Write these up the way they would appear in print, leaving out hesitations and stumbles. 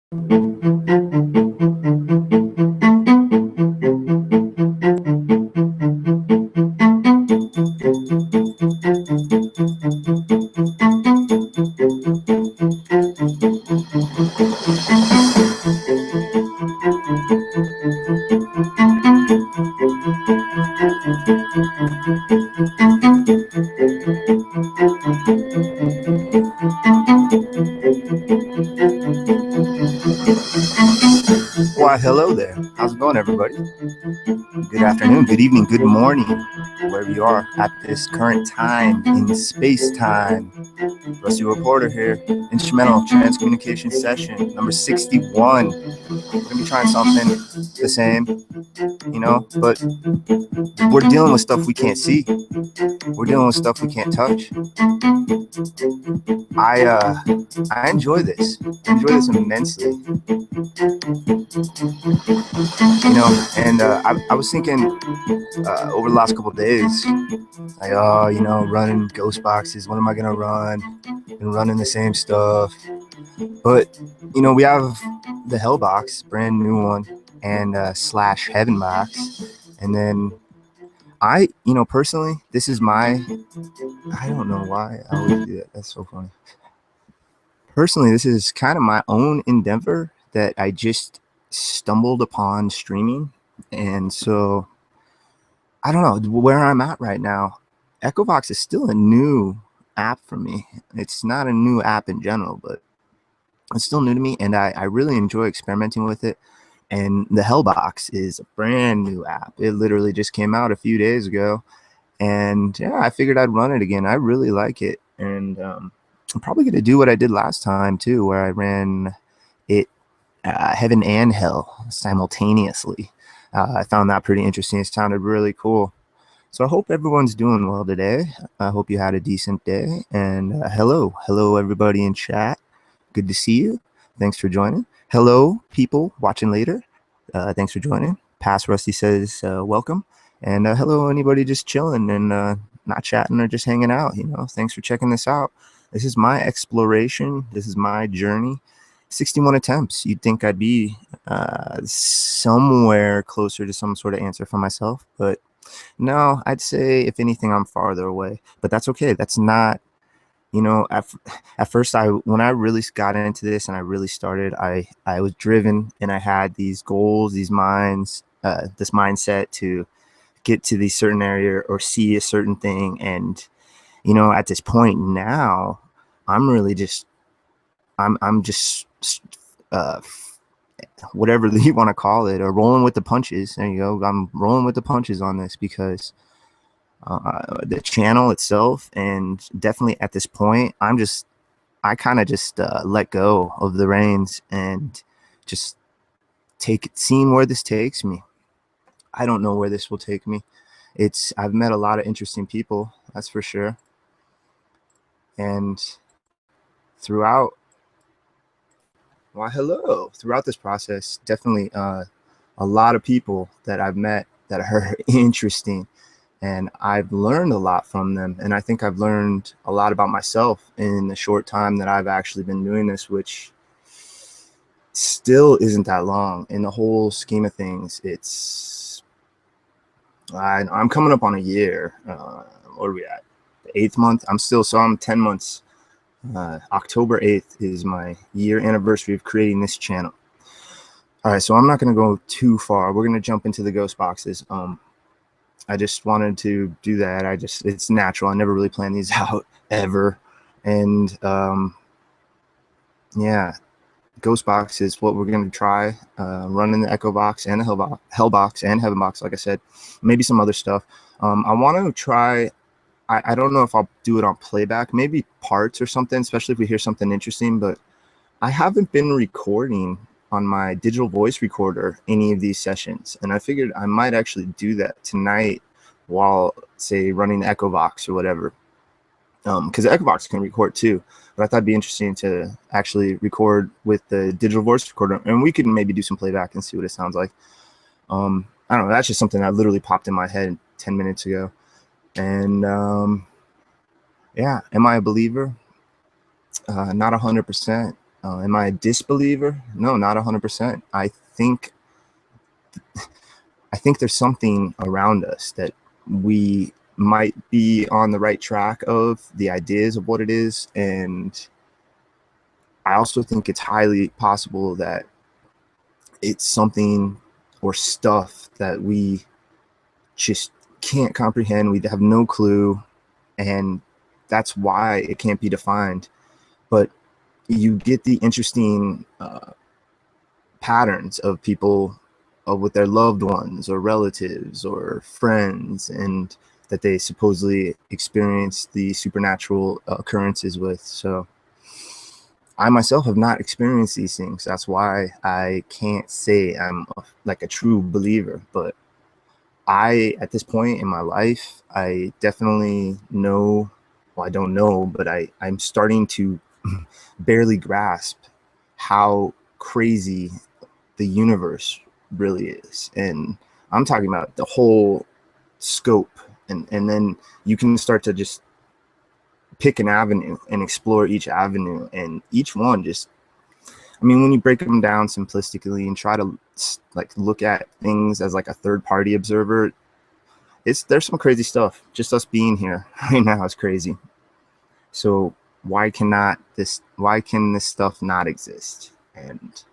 Why, hello there. How's it going, everybody? Good afternoon, good evening, good morning, wherever you are at this current time in space-time. Rusty Reporter here, instrumental transcommunication session number 61. We're going to be trying something the same, but we're dealing with stuff we can't see. We're dealing with stuff we can't touch. I enjoy this. I enjoy this immensely. And I was thinking over the last couple of days, like, running ghost boxes. What am I gonna run? And running the same stuff. But we have the HellBox, brand new one, and slash Heaven&HellBox, and then I personally, this is my. I don't know why I always do that. That's so funny. Personally, this is kind of my own endeavor that I just stumbled upon streaming, and so I don't know where I'm at right now. EchoVox is still a new app for me. It's not a new app in general, but it's still new to me, and I really enjoy experimenting with it. And the HellBox is a brand new app. It literally just came out a few days ago, and yeah, I figured I'd run it again. I really like it, and I'm probably going to do what I did last time too, where I ran it Heaven and Hell simultaneously. I found that pretty interesting. It sounded really cool. So I hope everyone's doing well today. I hope you had a decent day. And hello everybody in chat. Good to see you. Thanks for joining. Hello people watching later. Thanks for joining. Past Rusty says welcome. And hello anybody just chilling and not chatting or just hanging out. Thanks for checking this out. This is my exploration. This is my journey. 61 attempts. You'd think I'd be somewhere closer to some sort of answer for myself, but no, I'd say if anything, I'm farther away. But that's okay. That's not, at first when I really got into this and I really started, I was driven and I had these goals, these minds, this mindset to get to the certain area or see a certain thing. And, at this point now, I'm really just, I'm just whatever you want to call it, or rolling with the punches. There you go. I'm rolling with the punches on this because the channel itself, and definitely at this point, I kind of just let go of the reins and just seeing where this takes me. I don't know where this will take me. I've met a lot of interesting people, that's for sure. And throughout this process, definitely a lot of people that I've met that are interesting, and I've learned a lot from them. And I think I've learned a lot about myself in the short time that I've actually been doing this, which still isn't that long in the whole scheme of things. I'm coming up on a year. What are we at? The 8th month. I'm 10 months. October 8th is my year anniversary of creating this channel. All right, so I'm not going to go too far. We're going to jump into the ghost boxes. I just wanted to do that. It's natural. I never really planned these out ever. And yeah, ghost box is what we're going to try running the EchoVox and the HellBox and Heaven&HellBox, like I said, maybe some other stuff. I want to try. I don't know if I'll do it on playback, maybe parts or something, especially if we hear something interesting, but I haven't been recording on my digital voice recorder any of these sessions, and I figured I might actually do that tonight while, say, running the EchoVox or whatever, because the EchoVox can record too, but I thought it'd be interesting to actually record with the digital voice recorder, and we could maybe do some playback and see what it sounds like. I don't know, that's just something that literally popped in my head 10 minutes ago. And yeah, am I a believer? Not 100%. Am I a disbeliever? No, not 100%. I think there's something around us that we might be on the right track of the ideas of what it is. And I also think it's highly possible that it's something or stuff that we just can't comprehend. We have no clue. And that's why it can't be defined. But you get the interesting patterns of people with their loved ones or relatives or friends, and that they supposedly experience the supernatural occurrences with. So I myself have not experienced these things. That's why I can't say I'm like a true believer. But at this point in my life, I definitely know, well, I don't know, but I'm starting to barely grasp how crazy the universe really is. And I'm talking about the whole scope. And then you can start to just pick an avenue and explore each avenue, and each one just, I mean, when you break them down simplistically and try to like look at things as like a third party observer, there's some crazy stuff. Just us being here right now is crazy. So why can this stuff not exist? And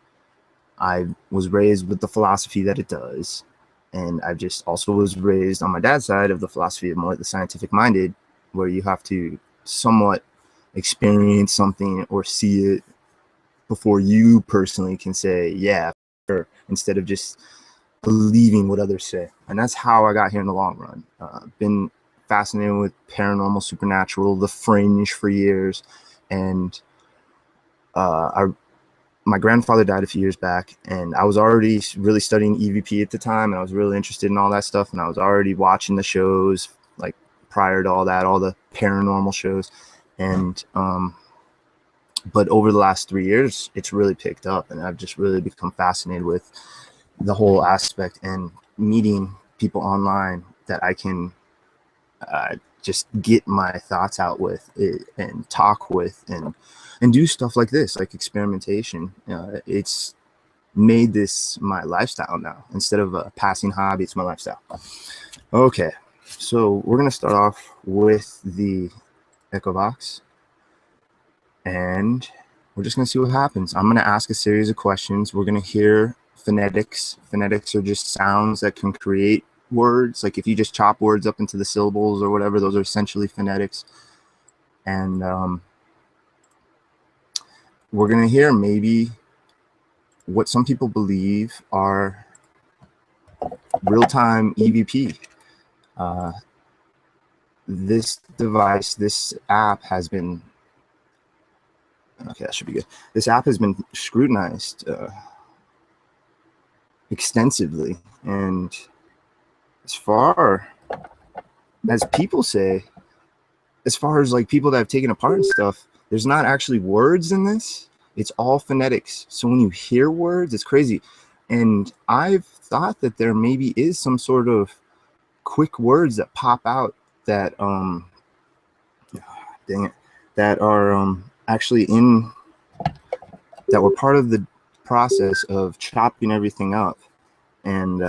I was raised with the philosophy that it does. And I just also was raised on my dad's side of the philosophy of more the scientific minded, where you have to somewhat experience something or see it before you personally can say, yeah, sure, instead of just believing what others say. And that's how I got here in the long run. Been fascinated with paranormal, supernatural, the fringe for years. And my grandfather died a few years back, and I was already really studying EVP at the time, and I was really interested in all that stuff, and I was already watching the shows like prior to all that, all the paranormal shows. And but over the last 3 years, it's really picked up, and I've just really become fascinated with the whole aspect, and meeting people online that I can just get my thoughts out with it and talk with, and do stuff like this, like experimentation. It's made this my lifestyle now. Instead of a passing hobby, it's my lifestyle. Okay, so we're gonna start off with the EchoVox, and we're just gonna see what happens. I'm gonna ask a series of questions. We're gonna hear phonetics. Phonetics are just sounds that can create words. Like if you just chop words up into the syllables or whatever, those are essentially phonetics. And we're gonna hear maybe what some people believe are real-time EVP. This device, this app has been, okay, that should be good. This app has been scrutinized extensively, and as far as people say, as far as like people that have taken apart and stuff, there's not actually words in this. It's all phonetics. So when you hear words, it's crazy. And I've thought that there maybe is some sort of quick words that pop out that dang it, that are actually that were part of the process of chopping everything up. And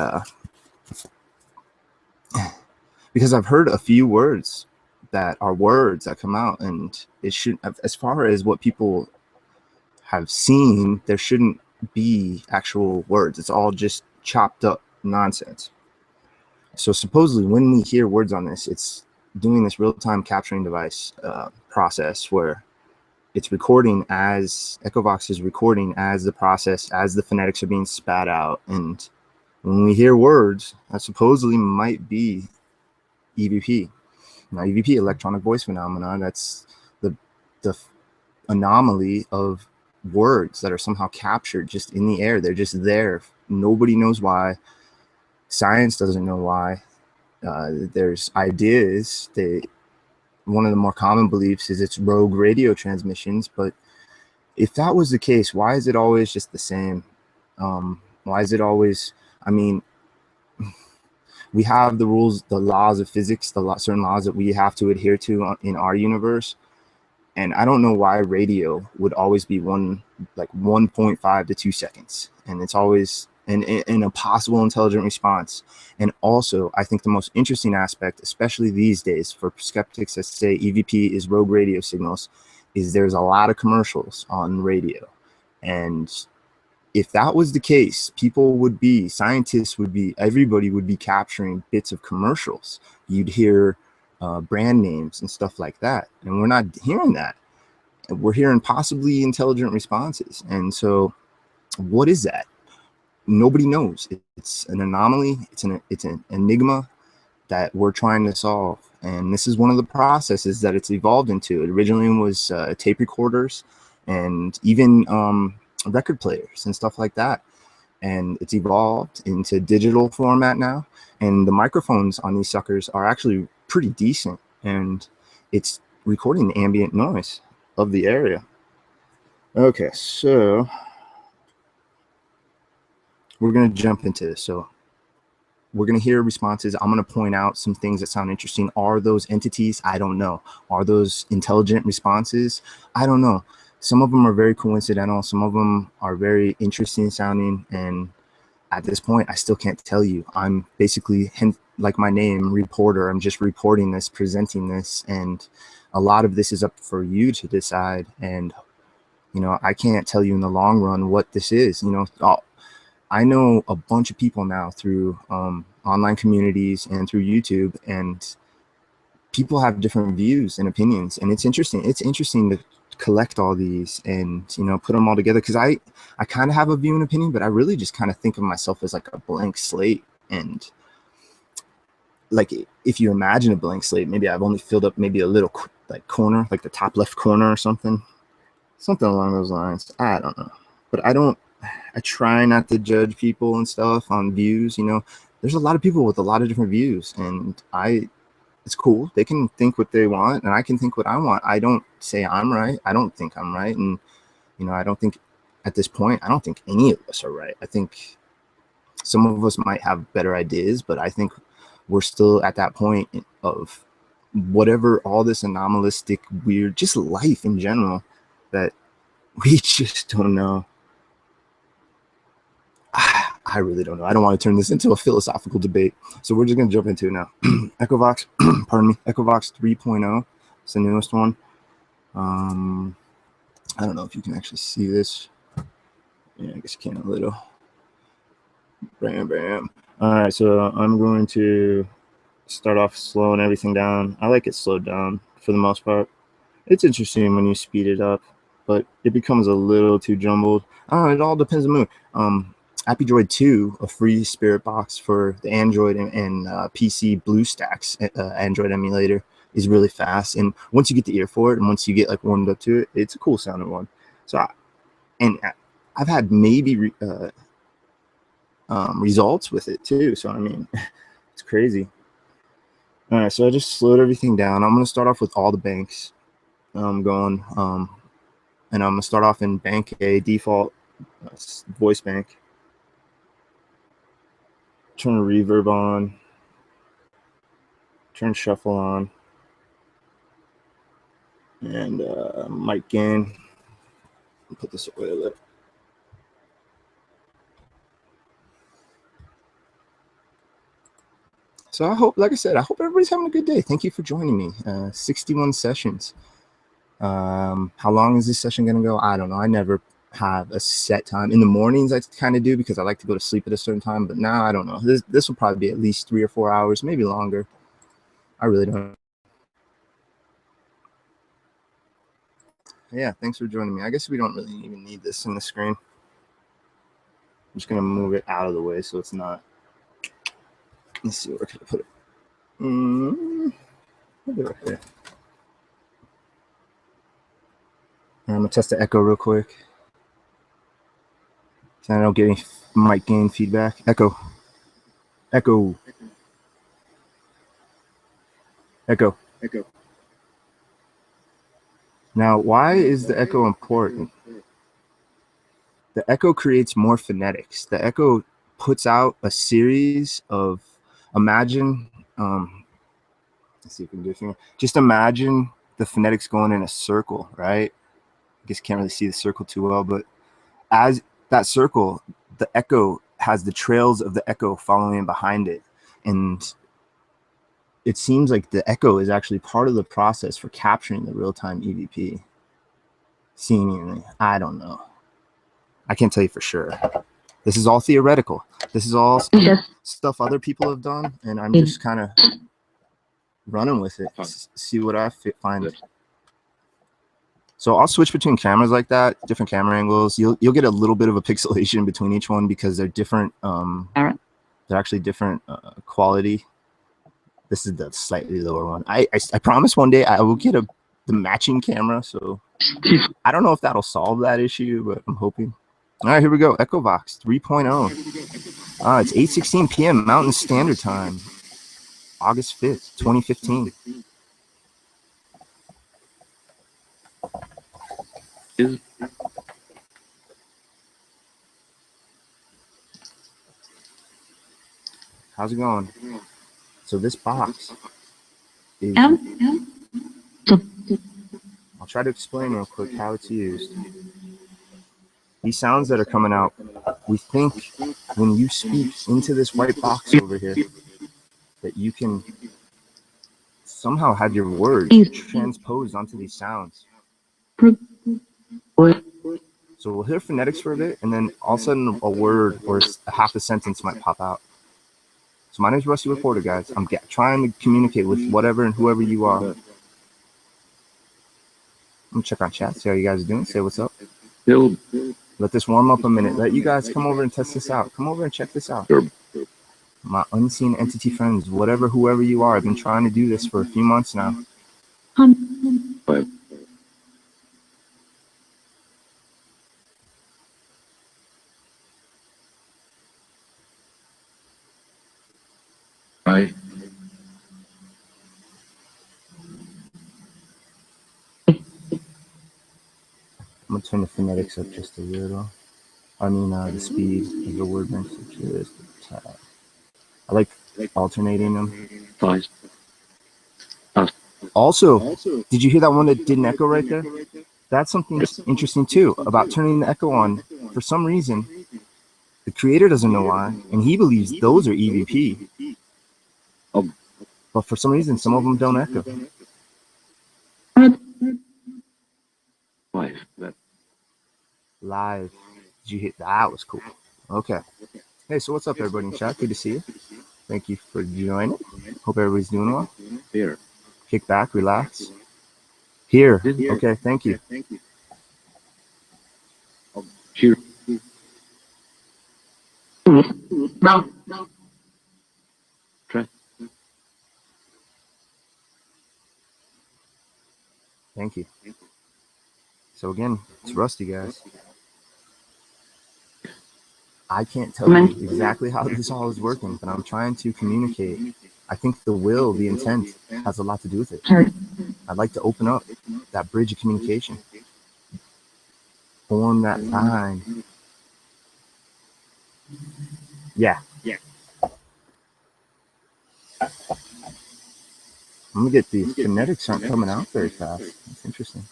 because I've heard a few words that are words that come out, and it should, as far as what people have seen, there shouldn't be actual words. It's all just chopped up nonsense. So supposedly when we hear words on this, it's doing this real-time capturing device process where it's recording as EchoVox is recording as the process, as the phonetics are being spat out. And when we hear words, that supposedly might be EVP. Now, EVP, electronic voice phenomena, that's the anomaly of words that are somehow captured just in the air. They're just there. Nobody knows why. Science doesn't know why. There's ideas. One of the more common beliefs is it's rogue radio transmissions. But if that was the case, why is it always just the same? Why is it always, I mean, we have the rules, the laws of physics, certain laws that we have to adhere to in our universe. And I don't know why radio would always be like 1.5 to 2 seconds. And it's always an a possible intelligent response. And also, I think the most interesting aspect, especially these days for skeptics that say EVP is rogue radio signals, is there's a lot of commercials on radio. And if that was the case, scientists would be, everybody would be capturing bits of commercials. You'd hear brand names and stuff like that. And we're not hearing that. We're hearing possibly intelligent responses. And so what is that? Nobody knows. It's an anomaly. It's an enigma that we're trying to solve. And this is one of the processes that it's evolved into. It originally was tape recorders and even record players and stuff like that. And it's evolved into digital format now. And the microphones on these suckers are actually pretty decent. And it's recording the ambient noise of the area. Okay, so we're going to jump into this. So we're going to hear responses. I'm going to point out some things that sound interesting. Are those entities? I don't know. Are those intelligent responses? I don't know. Some of them are very coincidental. Some of them are very interesting sounding. And at this point, I still can't tell you. I'm basically, like my name, reporter. I'm just reporting this, presenting this. And a lot of this is up for you to decide. And, you know, I can't tell you in the long run what this is. You know, I know a bunch of people now through online communities and through YouTube, and people have different views and opinions, and it's interesting. It's interesting to collect all these and, you know, put them all together, because I kind of have a view and opinion, but I really just kind of think of myself as like a blank slate. And like, if you imagine a blank slate, maybe I've only filled up maybe a little like corner, like the top left corner or something along those lines. I don't know, but I try not to judge people and stuff on views. You know, there's a lot of people with a lot of different views, and it's cool. They can think what they want, and I can think what I want. I don't say I'm right. I don't think I'm right. And, you know, I don't think at this point, I don't think any of us are right. I think some of us might have better ideas, but I think we're still at that point of whatever, all this anomalistic, weird, just life in general, that we just don't know. I really don't know. I don't want to turn this into a philosophical debate. So we're just going to jump into it now. EchoVox, pardon me, EchoVox 3.0. It's the newest one. I don't know if you can actually see this. Yeah, I guess you can a little. Bam, bam. All right, so I'm going to start off slowing everything down. I like it slowed down for the most part. It's interesting when you speed it up, but it becomes a little too jumbled. It all depends on the mood. AppyDroid 2, a free spirit box for the Android and PC BlueStacks Android emulator, is really fast. And once you get the ear for it, and once you get like warmed up to it, it's a cool sounding one. So, I've had maybe results with it too. So I mean, it's crazy. All right, so I just slowed everything down. I'm gonna start off with all the banks going, and I'm gonna start off in bank A, default voice bank. Turn reverb on, turn shuffle on, and mic gain. I'll put this away a little. So I hope, like I said, I hope everybody's having a good day. Thank you for joining me. 61 sessions. How long is this session going to go? I don't know. I never have a set time. In the mornings, I kind of do, because I like to go to sleep at a certain time. But now I don't know. This will probably be at least 3 or 4 hours, maybe longer. I really don't know. Yeah, thanks for joining me. I guess we don't really even need this in the screen. I'm just going to move it out of the way so it's not. Let's see, where can I put it? I'll do it right here. I'm going to test the echo real quick, so I don't get any mic gain feedback. Echo. Echo. Echo. Echo. Now, why is the echo important? The echo creates more phonetics. The echo puts out a series of, imagine, let's see if we can do it. Just imagine the phonetics going in a circle, right? I guess can't really see the circle too well, but as that circle, the echo has the trails of the echo following behind it. And it seems like the echo is actually part of the process for capturing the real-time EVP. Seemingly, I don't know. I can't tell you for sure. This is all theoretical. This is all stuff other people have done, and I'm just kind of running with it, see what I find. So I'll switch between cameras like that, different camera angles. You'll get a little bit of a pixelation between each one because they're different. They're actually different quality. This is the slightly lower one. I promise one day I will get the matching camera. So I don't know if that'll solve that issue, but I'm hoping. All right, here we go. EchoVox 3.0. It's 8:16 p.m. Mountain Standard Time, August 5th, 2015. How's it going? So this box is, I'll try to explain real quick how it's used. These sounds that are coming out, we think when you speak into this white box over here, that you can somehow have your words transposed onto these sounds. So we'll hear phonetics for a bit, and then all of a sudden a word or a half a sentence might pop out. So my name is Rusty Reporter, guys. I'm trying to communicate with whatever and whoever you are. I'm gonna check on chat, see how you guys are doing, say what's up. Let this warm up a minute. Let you guys come over and test this out. Come over and check this out. My unseen entity friends, whoever you are, I've been trying to do this for a few months now. Right. I'm gonna turn the phonetics up just a little. I mean, the speed of the word banks just a tad. I like alternating them. Also, did you hear that one that didn't echo right there? That's something interesting too about turning the echo on. For some reason, the creator doesn't know why, and he believes those are EVP. But for some reason, some of them don't echo. Live. Did you hit that? Was cool. Okay. Hey, so what's up, everybody in chat? Good to see you. Thank you for joining. Hope everybody's doing well. Here. Kick back, relax. Here. Okay, thank you. Here. No. Try. Thank you. So again, it's Rusty, guys. I can't tell you exactly how this all is working, but I'm trying to communicate. I think the will, the intent, has a lot to do with it. I'd like to open up that bridge of communication. Form that line. Yeah. I'm gonna get these phonetics aren't coming out very fast. That's interesting.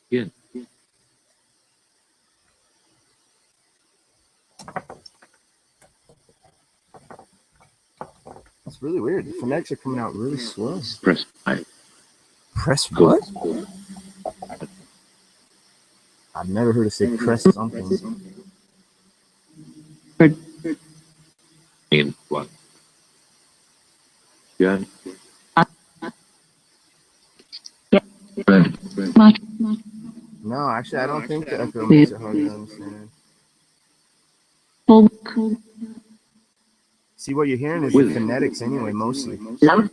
Good. That's really weird. The phonetics are coming out really slow. Press I. Press what? I've never heard it say press something. In one. Good. No, actually, I don't think the echo makes it hard to understand. See, what you're hearing is the phonetics anyway, mostly. All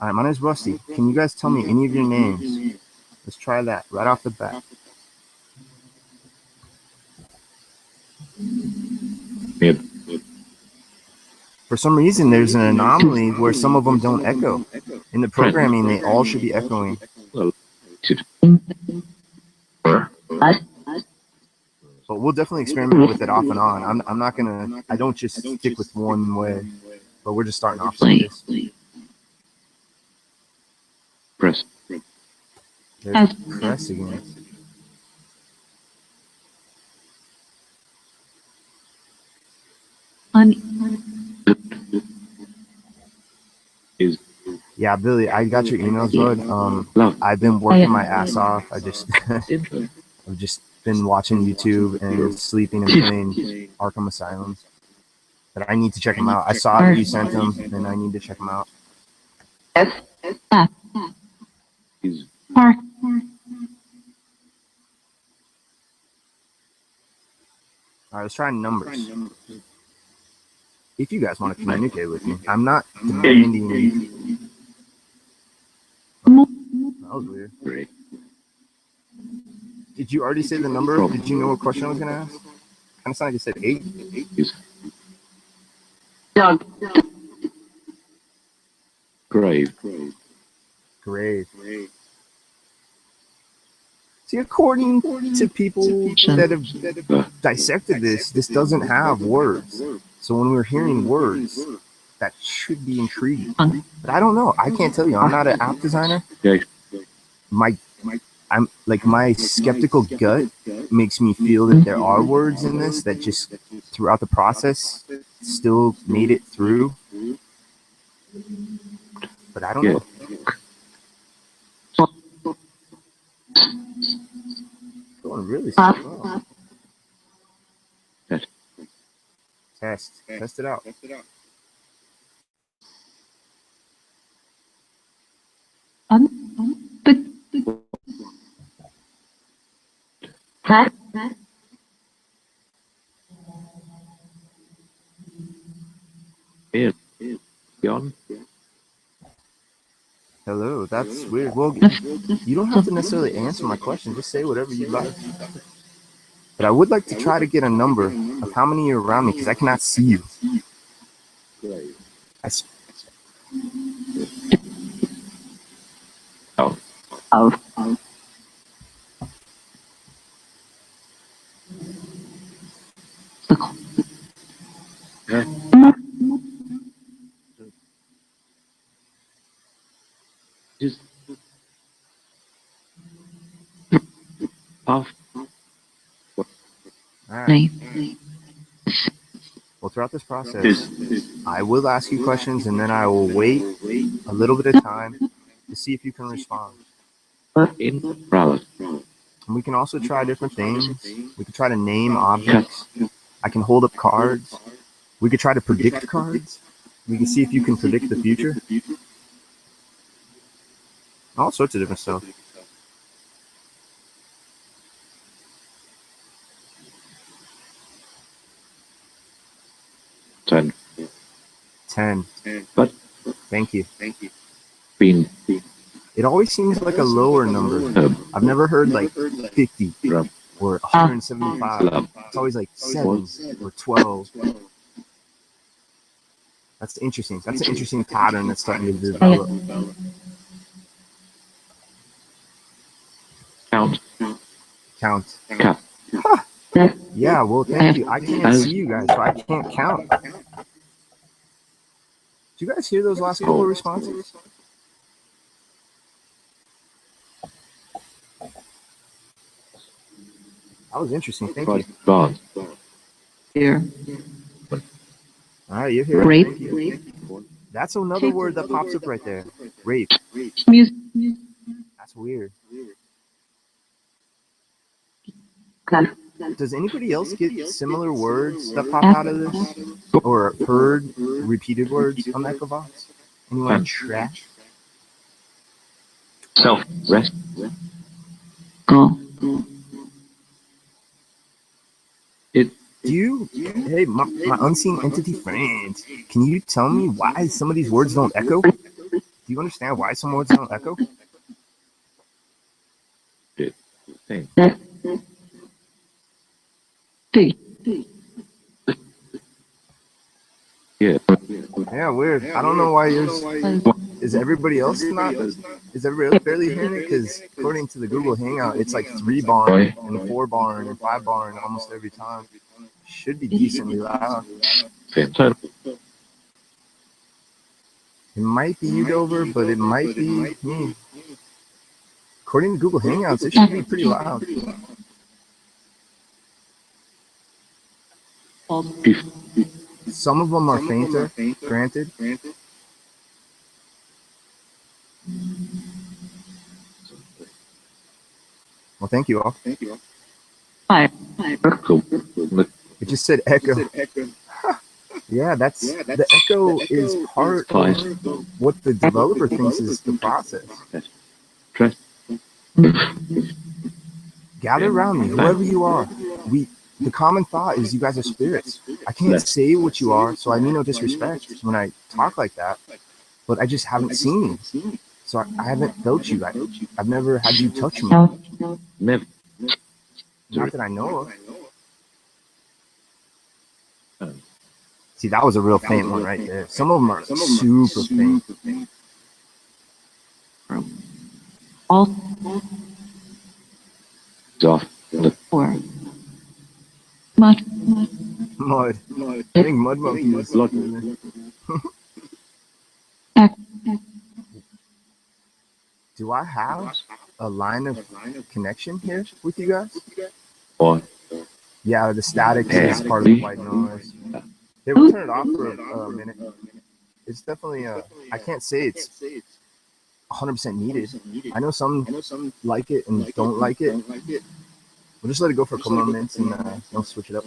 right, my name's Rusty. Can you guys tell me any of your names? Let's try that right off the bat. Yep. For some reason, there's an anomaly where some of them don't echo. In the programming, they all should be echoing. But we'll we'll definitely experiment with it off and on. I'm not gonna. I don't just stick with one way, but we're just starting off like this. Press. There's press again. Is Yeah, Billy, I got your emails, bud. I've been working my ass off. I've just been watching YouTube and sleeping and playing Arkham Asylum. But I need to check them out. I saw that you sent them, and I need to check them out. is All right, let's try numbers. If you guys want to communicate with me, I'm not demanding. Oh, that was weird. great. Did you already say the number? Did you know what question I was gonna ask? Kind of sounded like you said 8. Is grave. Grave. See, according to people that have dissected this doesn't have words. So when we're hearing words, that should be intriguing. But I don't know. I can't tell you. I'm not an app designer. Okay. My skeptical gut makes me feel that there are words in this that just throughout the process still made it through. But I don't know. Going really slow. Test it out. Beyond. Hello, that's weird. Well, you don't have to necessarily answer my question. Just say whatever you'd like. But I would like to try to get a number of how many are around me because I cannot see you. Just off. All right. Well, throughout this process, I will ask you questions and then I will wait a little bit of time to see if you can respond. In browser. And we can also try different things. We could try to name objects. I can hold up cards. We could try to predict cards. We can see if you can predict the future. All sorts of different stuff. Ten. But thank you. Been. It always seems like a lower number. I've never heard like 50 or 175. It's always like 7 or 12. That's interesting. That's an interesting pattern that's starting to develop. Count. Huh. Yeah, well, thank you. I can't see you guys, so I can't count. Did you guys hear those last couple of responses? That was interesting. Thank you. Here. All right, you're here. Rape. That's another word that pops up right there. Rape. Music. That's weird. Okay. Does anybody else get similar words that pop out of this? Or heard repeated words on EchoVox? Anyone trash? Self-rest. Go. Do you, hey, my unseen entity friends, can you tell me why some of these words don't echo? Do you understand why some words don't echo? Thing. Yeah. Yeah, weird. I don't know why yours. Is everybody else not? Is everybody else barely hearing it? Because according to the Google Hangout, it's like 3 bar and 4 bar and 5 bar and almost every time. Should be decently loud. Center. It might be you, Dover, but it might be me. According to Google Hangouts, it should be pretty loud. Some of them are fainter, granted. Well, thank you all. Hi. It just said echo. Yeah, that's the echo is part of what the developer thinks is the process. Gather around me, whoever you are. The common thought is you guys are spirits. I can't say what you are, so I mean no disrespect when I talk like that, but I just haven't seen you. So I haven't felt you. I've never had you touch me. Never. Not that I know of. See, that was a real faint one right there. Some of them are super faint. All Off. four. Much. Mud. I think Mud Monkey was lucky. Do I have a line of connection here with you guys? Or Yeah, the static is part of the white noise. Hey, we'll turn it off for a minute. It's definitely I can't say it's 100% needed. I know some like it and don't like it. We'll just let it go for a couple more minutes and don't switch it up.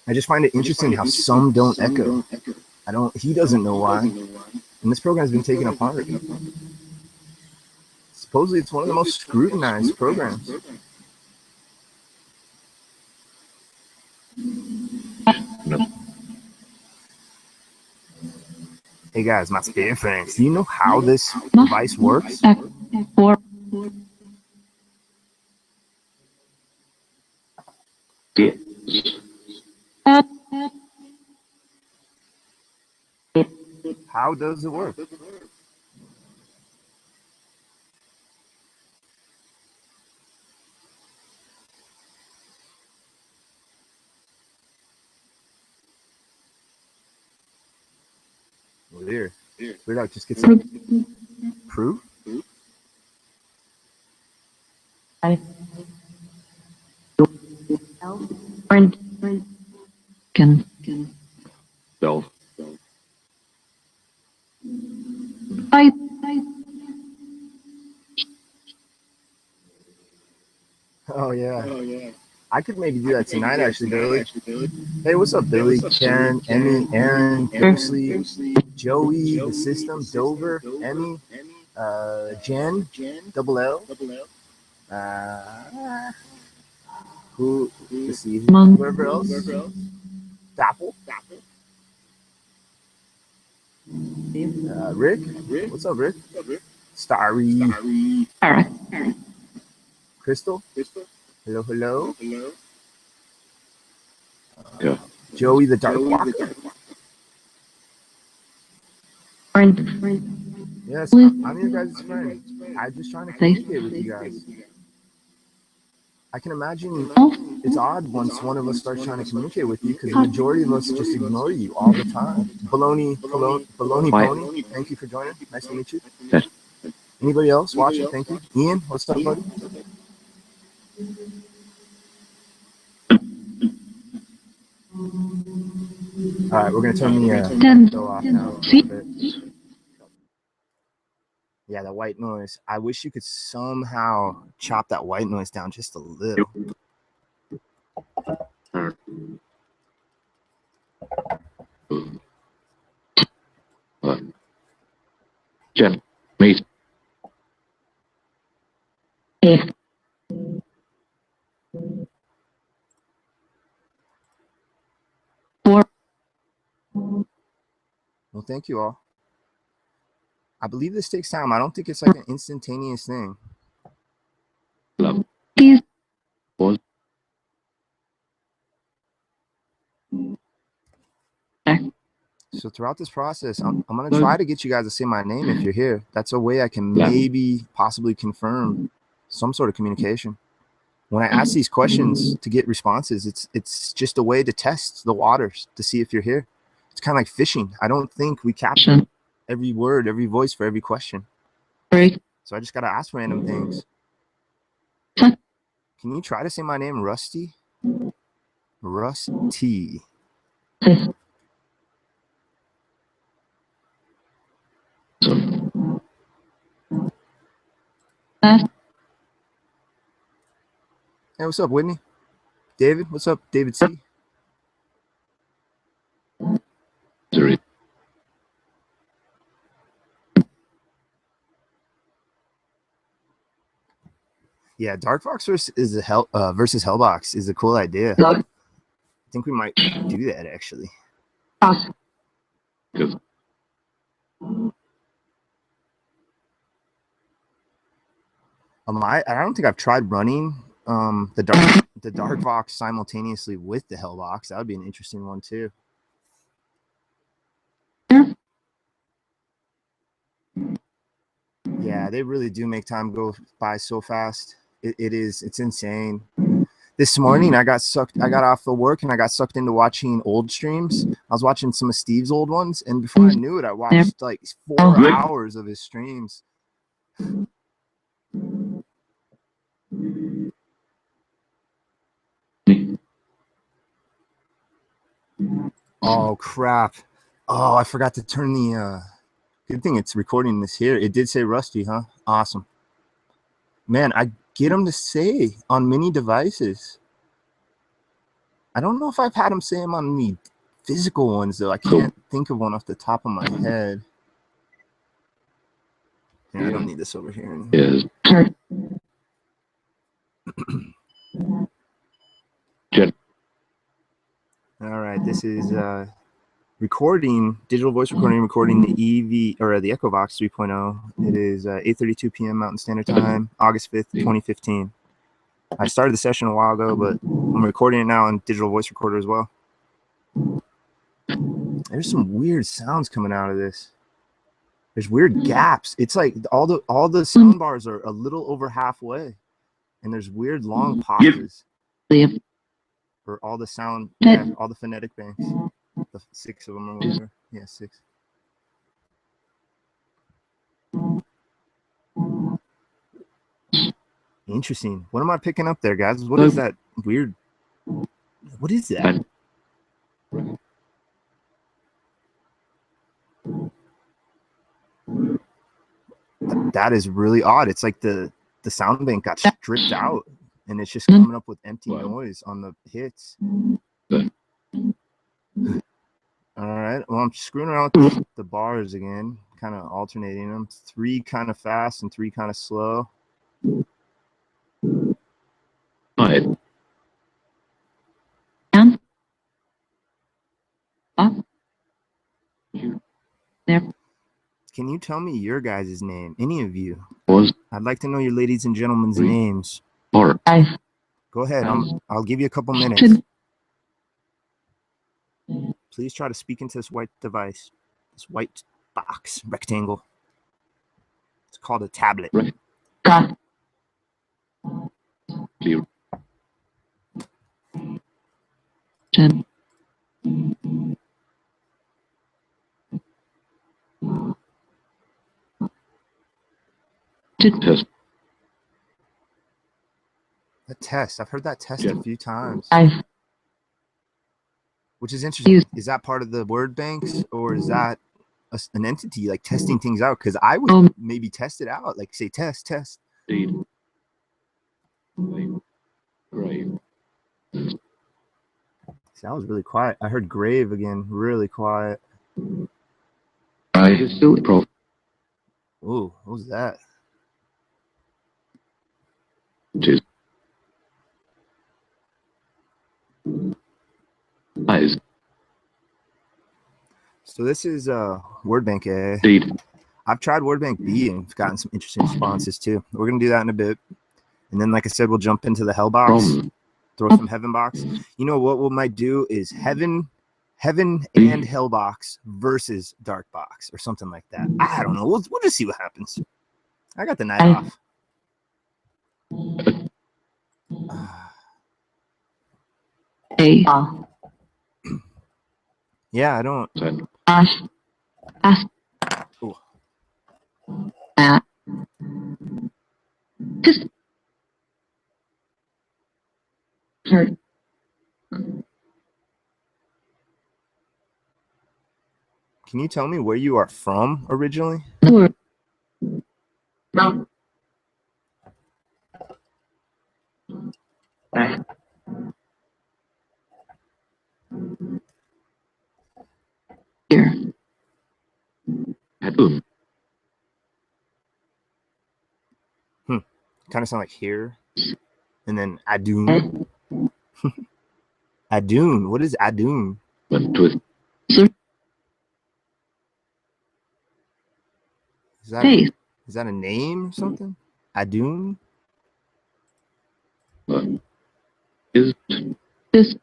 I just find it interesting how some don't echo. He doesn't know why. And this program's been taken apart. Supposedly it's one of the most scrutinized programs. no. Hey guys, my spirit friends, do you know how this device works? Four. Yes. How does it work? Weird. Weird how it just gets proof? Can. Self. I. Oh yeah. I could maybe do that tonight actually, Billy. Hey, what's up, Billy, Karen, Emmy, Aaron, Ghostly, Joey, the system, Dover, Emmy, Jen, Double L. Let's see, whoever else? Dapple. Rick, what's up, Rick? Starry, Eric. Crystal, hello. Yeah. Joey, the DarkVox. Yes, I'm your guys' friend. I'm just trying to communicate with you guys. I can imagine it's odd once one of us starts trying to communicate with you because the majority of us just ignore you all the time. Baloney Pony, thank you for joining. Nice to meet you. Yes. Anybody else watching? Thank you. Ian, what's up, buddy? All right, we're going to turn the show off now a little bit. Yeah, that white noise. I wish you could somehow chop that white noise down just a little. Jen. Meet. Four. Well, thank you all. I believe this takes time. I don't think it's like an instantaneous thing. Love. Please. Was. So throughout this process, I'm going to try to get you guys to say my name if you're here. That's a way I can maybe possibly confirm some sort of communication. When I ask these questions to get responses, it's just a way to test the waters to see if you're here. It's kind of like fishing. I don't think we capture every word, every voice for every question. So I just got to ask random things. Can you try to say my name, Rusty? Rusty. Hey, what's up, Whitney? David, what's up, David C? Yeah, DarkVox versus HellBox is a cool idea. I think we might do that actually. Good. I don't think I've tried running the DarkVox simultaneously with the HellBox. That would be an interesting one too. Yeah, they really do make time go by so fast. It's insane. This morning I got off of work and I got sucked into watching old streams. I was watching some of Steve's old ones, and before I knew it, I watched like 4 hours of his streams. Oh crap. Oh, I forgot to turn the good thing it's recording this here. It did say Rusty, huh? Awesome. Man, I get him to say on many devices. I don't know if I've had him say them on the physical ones though. I can't think of one off the top of my head. Yeah, I don't need this over here anymore. Yes. All right, this is digital voice recording the EchoVox 3.0. It is 8:32 p.m. Mountain Standard Time, August 5th, 2015. I started the session a while ago, but I'm recording it now on digital voice recorder as well. There's some weird sounds coming out of this. There's weird gaps. It's like all the sound bars are a little over halfway, and there's weird long pauses. For all the sound, all the phonetic banks, the 6 of them or whatever. Yeah, 6. Interesting. What am I picking up there, guys? What is that weird? What is that? That is really odd. It's like the sound bank got stripped out, and it's just coming up with empty noise on the hits. All right. Well, I'm screwing around with the bars again, kind of alternating them. 3 kind of fast and 3 kind of slow. Can you tell me your guys' name? Any of you? I'd like to know your ladies and gentlemen's names. Go ahead. I'll give you a couple minutes. Please try to speak into this white device, this white box rectangle. It's called a tablet. Test. A test. I've heard that test a few times. Which is interesting. Is that part of the word banks, or is that an entity like testing things out? Because I would maybe test it out, like say test. Right. See, that was really quiet. I heard grave again, really quiet. Ooh, what was that? Eyes. So this is word bank A. Indeed. I've tried word bank B and gotten some interesting responses too. We're gonna do that in a bit, and then like I said, we'll jump into the HellBox, throw some HeavenBox. You know what we might do is Heaven and HellBox versus DarkVox or something like that. I don't know. We'll just see what happens. I got the night off. A. Yeah, I don't. Ooh. Just hurt. Can you tell me where you are from originally? No. Here. Boom. Kind of sound like here. And then Adun. Adun. What is Adun? One twist. Face. Is that a name or something? Adun? One is This.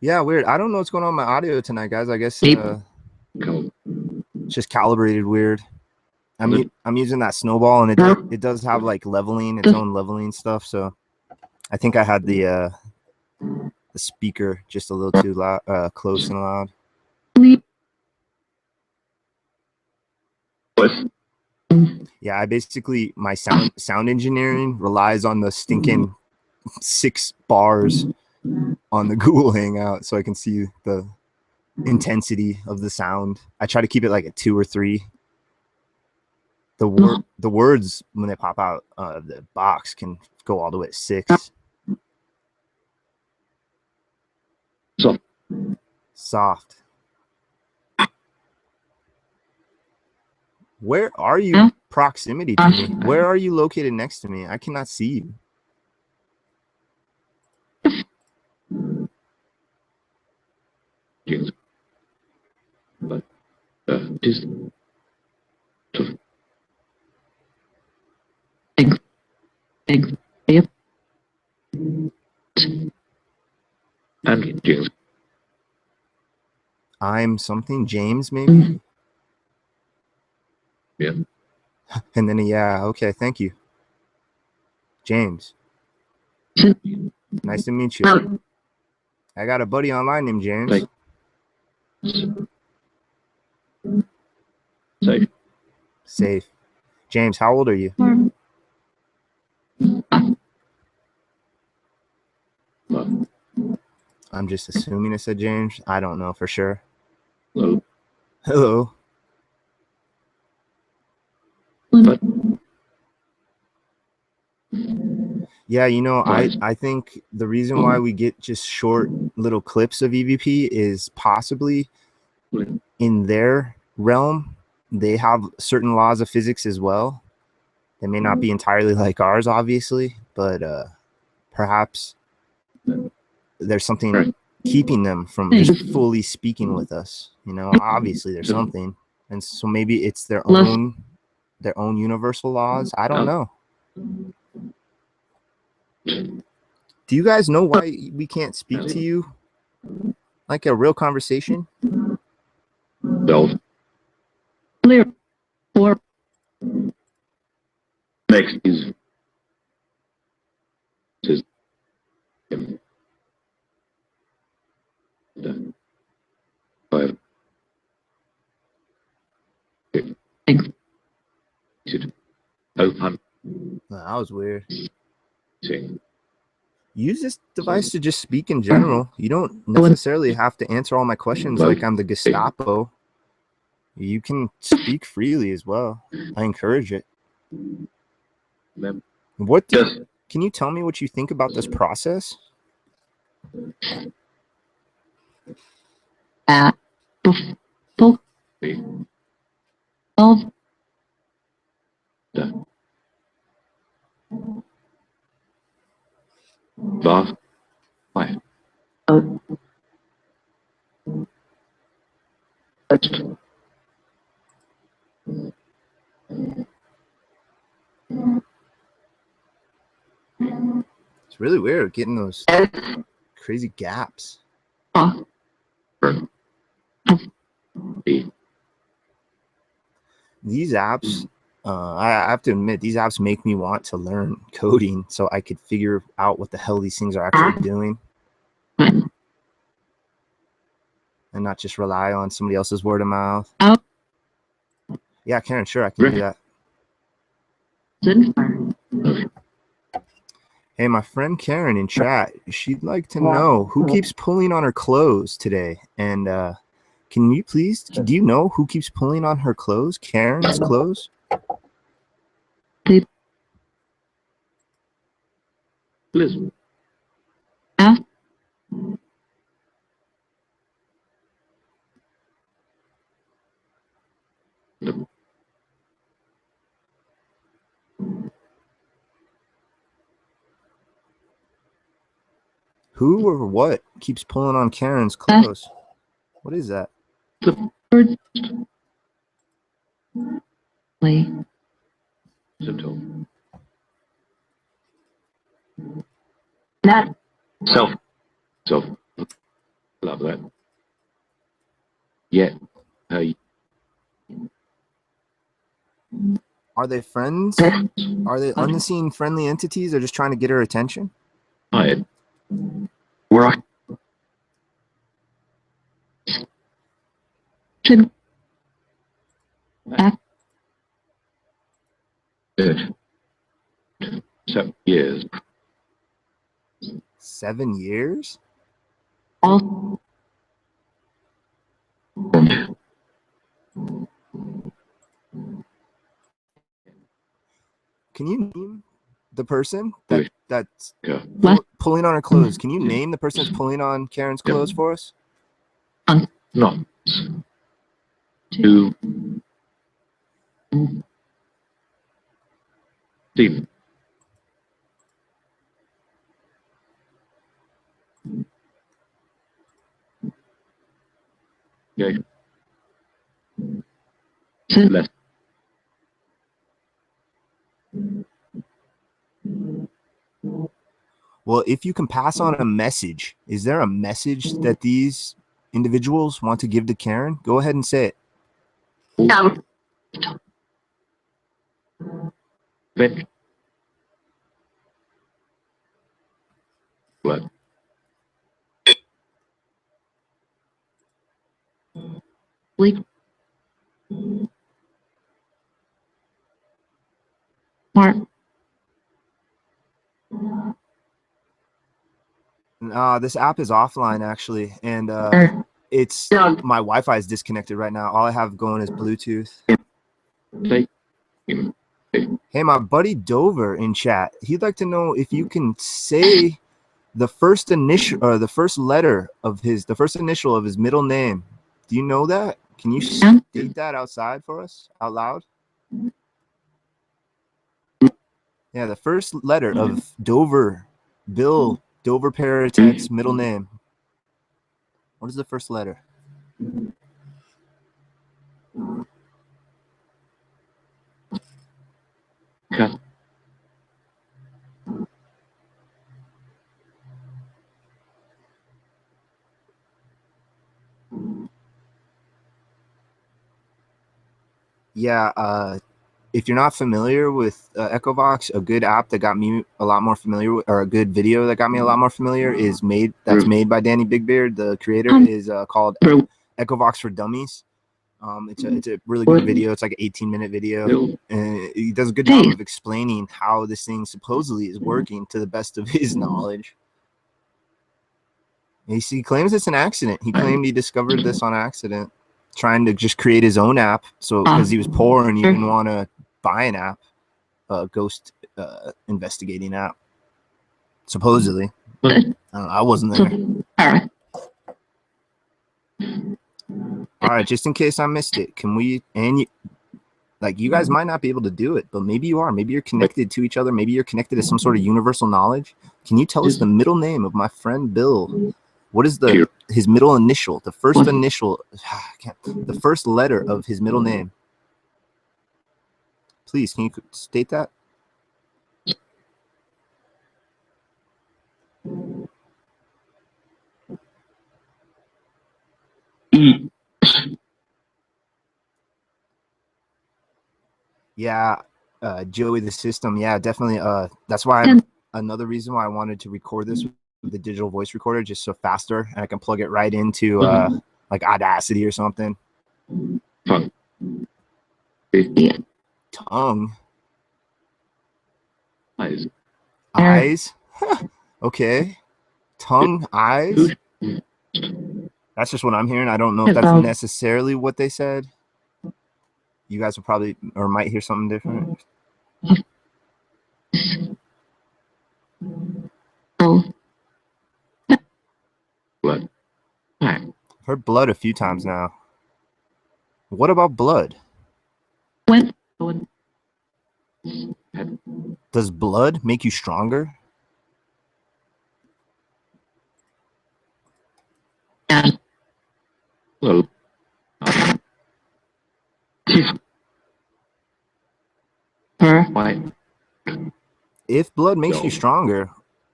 Yeah, weird. I don't know what's going on with my audio tonight, guys. I guess Cal. it's just calibrated weird. I'm using that snowball, and it does have like leveling, its own leveling stuff. So I think I had the speaker just a little too loud, close and loud. Yeah, I basically my sound engineering relies on the stinking 6 bars on the Google Hangout, so I can see the intensity of the sound. I try to keep it like a 2 or 3. The words when they pop out of the box can go all the way to 6. Soft. Where are you proximity to me? Where are you located next to me? I cannot see you. Yes. But this and James. I'm something James, maybe. Yeah. And then yeah, okay, thank you, James. Nice to meet you. I got a buddy online named James. Safe. James, how old are you? I'm just assuming it said James. I don't know for sure. Hello. Hello. But yeah, you know, I think the reason why we get just short little clips of EVP is possibly in their realm, they have certain laws of physics as well. They may not be entirely like ours, obviously, but perhaps there's something keeping them from just fully speaking with us. You know, obviously there's something, and so maybe it's their own universal laws. I don't know. Do you guys know why we can't speak to you like a real conversation? Clear. Or next is 5. Open. That was weird. Sing. Use this device to just speak in general. You don't necessarily have to answer all my questions like I'm the Gestapo. You can speak freely as well. I encourage it. What can you tell me what you think about this process? Boss. 5. It's really weird getting those crazy gaps. These apps, I have to admit, these apps make me want to learn coding so I could figure out what the hell these things are actually doing and not just rely on somebody else's word of mouth. Oh. Yeah, Karen, sure, I can do that. Hey, my friend Karen in chat, she'd like to know who keeps pulling on her clothes today. And can you please, do you know who keeps pulling on her clothes? Karen's clothes? Liz. No. Who or what keeps pulling on Karen's clothes? What is that? That Self. Love that. Yeah. Are they friends? Are they unseen friendly entities or just trying to get her attention? Hired. Where I should 7 years. 7 years? all Can you name the person that's What? pulling on her clothes? Can you name the person that's pulling on Karen's clothes for us? Not to Stephen. Okay. Less. Well, if you can pass on a message, is there a message that these individuals want to give to Karen? Go ahead and say it. no. Vent. What? Sleep. Mark. This app is offline actually, and it's my Wi-Fi is disconnected right now. All I have going is Bluetooth. Take him. Hey, my buddy Dover in chat, he'd like to know if you can say the first initial or the first letter of the first initial of his middle name. Do you know that? Can you state that outside for us, out loud? Yeah, the first letter of Dover, Bill Dover Paratek's middle name. What is the first letter? Cut. Yeah, if you're not familiar with EchoVox, a good app that got me a lot more familiar with, or a good video that got me a lot more familiar is made by Danny Bigbeard. The creator is called EchoVox for Dummies. It's a really good video. It's like an 18-minute video, and he does a good job of explaining how this thing supposedly is working to the best of his knowledge. He claims it's an accident. He claimed he discovered this on accident, trying to just create his own app. So because he was poor and he didn't want to buy an app, a ghost investigating app. Supposedly, I wasn't there. All right, just in case I missed it, can we you guys might not be able to do it, but maybe you are. Maybe you're connected to each other. Maybe you're connected to some sort of universal knowledge. Can you tell us the middle name of my friend Bill? What is his middle initial? The first initial, the first letter of his middle name. Please, can you state that? E. Yeah, Joey, the system. Yeah, definitely. That's why another reason why I wanted to record this with the digital voice recorder, just so faster, and I can plug it right into like Audacity or something. Tongue. Tongue. Eyes. Eyes. Okay. Tongue. Eyes. That's just what I'm hearing. I don't know if that's necessarily what they said. You guys will probably or might hear something different. Blood. I've heard blood a few times now. What about blood? Does blood make you stronger? Well. White. If blood makes you stronger,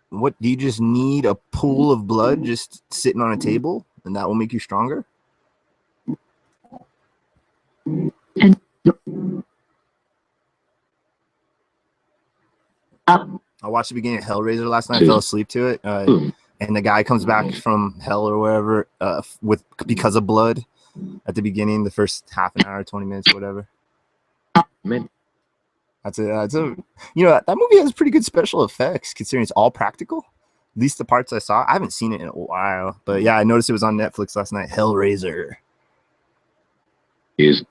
what do you just need a pool of blood just sitting on a table and that will make you stronger? I watched the beginning of Hellraiser last night. I fell asleep to it, and the guy comes back from hell or wherever because of blood at the beginning, the first half an hour, 20 minutes, whatever. That's a you know, that movie has pretty good special effects considering it's all practical. At least the parts I saw. I haven't seen it in a while, but yeah, I noticed it was on Netflix last night. Hellraiser. Is.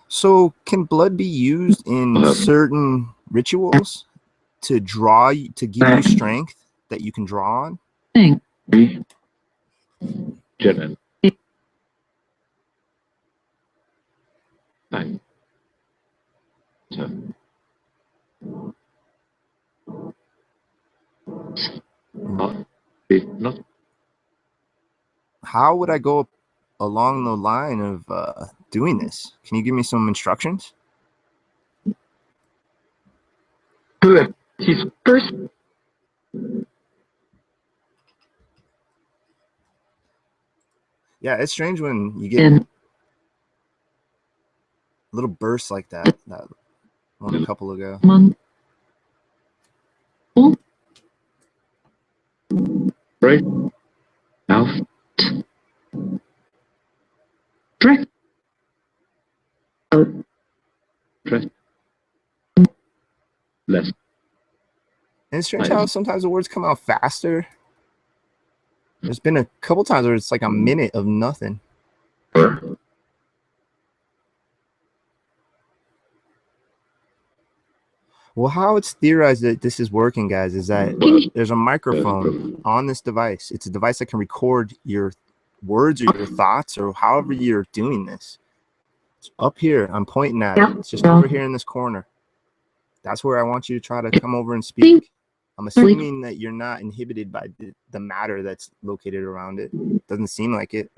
So, can blood be used in certain rituals to draw to give you strength that you can draw on? General. Time. Not. How would I go along the line of doing this? Can you give me some instructions? His first. Yeah, it's strange when you get little bursts like that. That one a couple ago. Right. Mouth. Drink. Dress. Less. And it's strange how sometimes the words come out faster. There's been a couple times where it's like a minute of nothing. Well, how it's theorized that this is working, guys, is that there's a microphone on this device. It's a device that can record your words or your thoughts or however you're doing this. It's up here. I'm pointing at it. It's just over here in this corner. That's where I want you to try to come over and speak. I'm assuming that you're not inhibited by the matter that's located around it. Doesn't seem like it.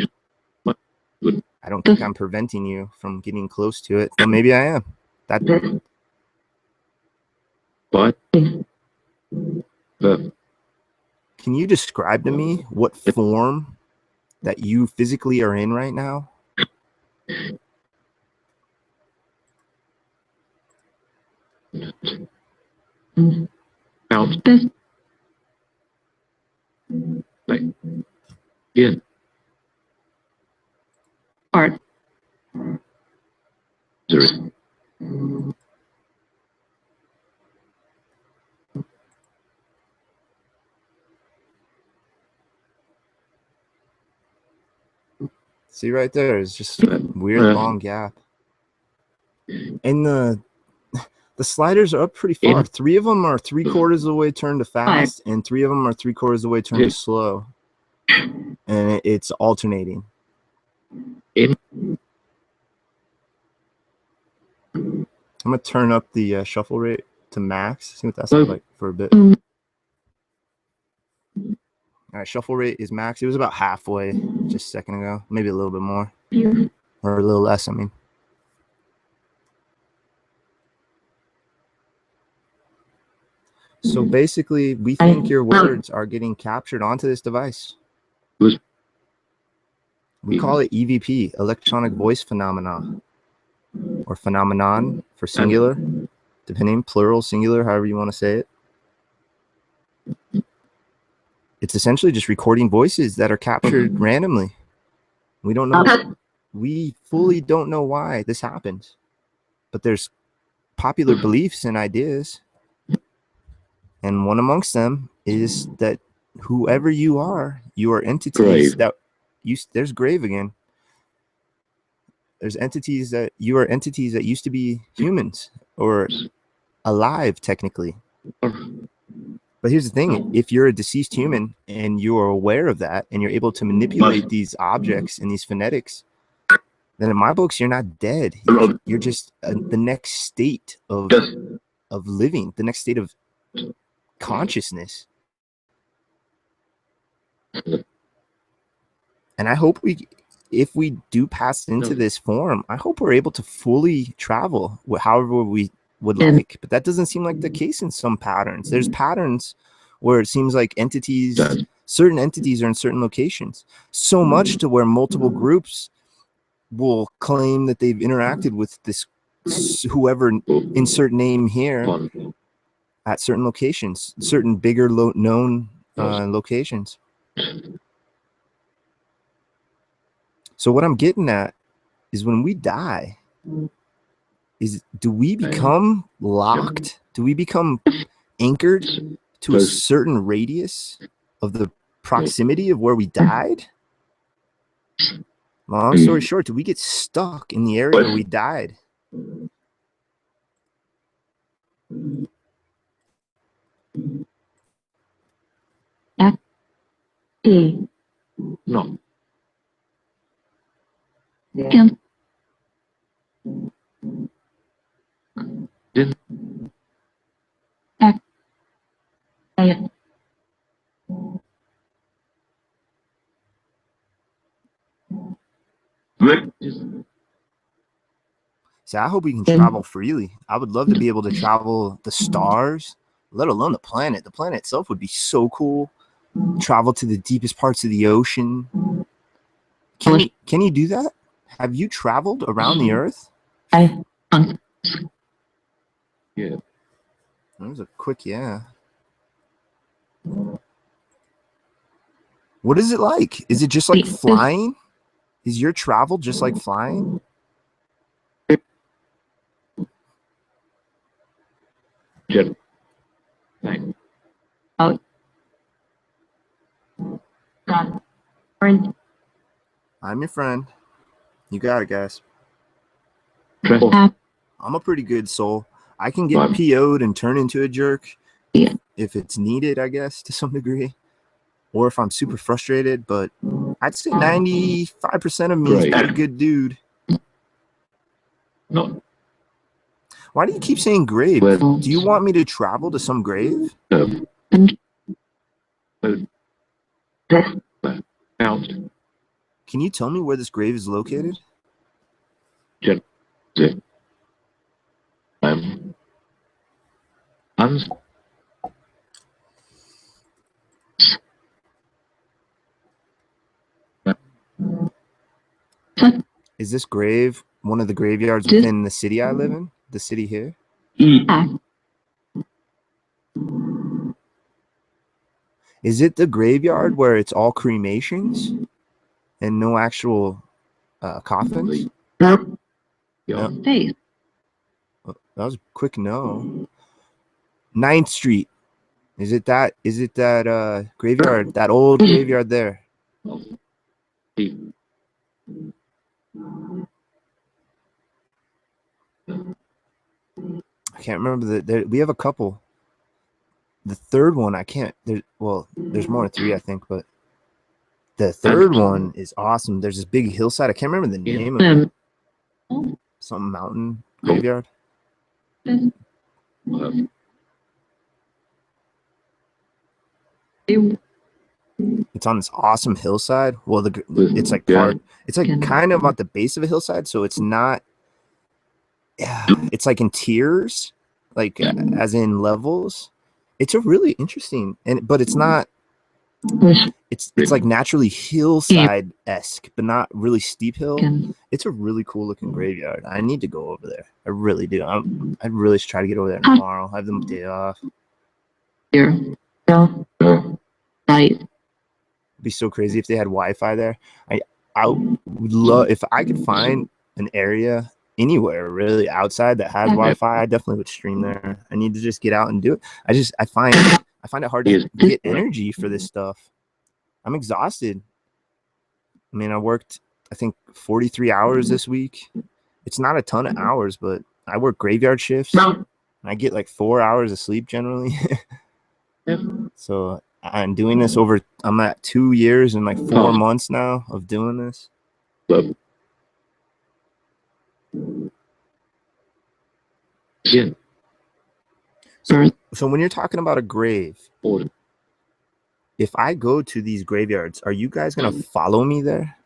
I don't think I'm preventing you from getting close to it, but maybe I am. But can you describe to me what form that you physically are in right now? out. Like. In. Art. There is. See right there, it's just a weird long gap. And the sliders are up pretty far. 3 of them are 3/4 of the way turned to fast, and 3 of them are 3/4 of the way turned to slow. And it's alternating. In. I'm gonna turn up the shuffle rate to max. See what that sounds like for a bit. All right, shuffle rate is max. It was about halfway just a second ago, maybe a little bit more, or a little less. I mean, So basically, we think your words are getting captured onto this device. We call it EVP, electronic voice phenomena, or phenomenon for singular, depending, plural, singular, however you want to say it. It's essentially just recording voices that are captured randomly. We don't know. We fully don't know why this happens, but there's popular beliefs and ideas. And one amongst them is that whoever you are entities that there's grave again. There's entities that you are entities that used to be humans or alive technically. But here's the thing, if you're a deceased human and you are aware of that and you're able to manipulate these objects and these phonetics, then in my books, you're not dead. You're just the next state of living, the next state of consciousness. And I hope if we do pass into this form, I hope we're able to fully travel however we would like. But that doesn't seem like the case in some patterns. There's patterns where it seems like certain entities are in certain locations, so much to where multiple groups will claim that they've interacted with this whoever, insert name here, at certain locations, certain bigger known locations. So what I'm getting at is when we die, do we become locked? Do we become anchored to a certain radius of the proximity of where we died? Long story short, do we get stuck in the area where we died? No. Can Didn't. See, I hope we can travel freely. I would love to be able to travel the stars, let alone the planet. The planet itself would be so cool. Travel to the deepest parts of the ocean. Can you do that? Have you traveled around the Earth? Yeah. That was a quick yeah. What is it like? Is it just like flying? Is your travel just like flying? Thanks. I'm your friend. You got it, guys. I'm a pretty good soul. I can get PO'd and turn into a jerk if it's needed, I guess, to some degree. Or if I'm super frustrated, but I'd say 95% of me is a pretty good dude. No. Why do you keep saying grave? Do you want me to travel to some grave? Can you tell me where this grave is located? Is this grave one of the graveyards within the city I live in? The city here? Is it the graveyard where it's all cremations and no actual coffins? No. No. Face. That was a quick no. 9th Street. Is it that graveyard, that old graveyard there? I can't remember we have a couple. The third one I can't. There's more than 3, I think, but the third one is awesome. There's this big hillside. I can't remember the name of it. Some mountain graveyard. It's on this awesome hillside. Well, it's like it's like kind of at the base of a hillside, so it's not. Yeah, it's like in tiers, like as in levels, it's a really interesting, but it's not. It's like naturally hillside-esque, but not really steep hill. It's a really cool looking graveyard. I need to go over there. I really do. I really should try to get over there tomorrow. I have the day off. Here. Right. It'd be so crazy if they had Wi-Fi there. I would love if I could find an area anywhere really outside that has Wi-Fi. I definitely would stream there. I need to just get out and do it. I find it hard to get energy for this stuff. I'm exhausted. I mean, I worked, I think, 43 hours this week. It's not a ton of hours, but I work graveyard shifts. I get like 4 hours of sleep generally. So I'm doing this I'm at 2 years and like 4 months now of doing this. Yeah. So when you're talking about a grave, if I go to these graveyards, are you guys going to follow me there?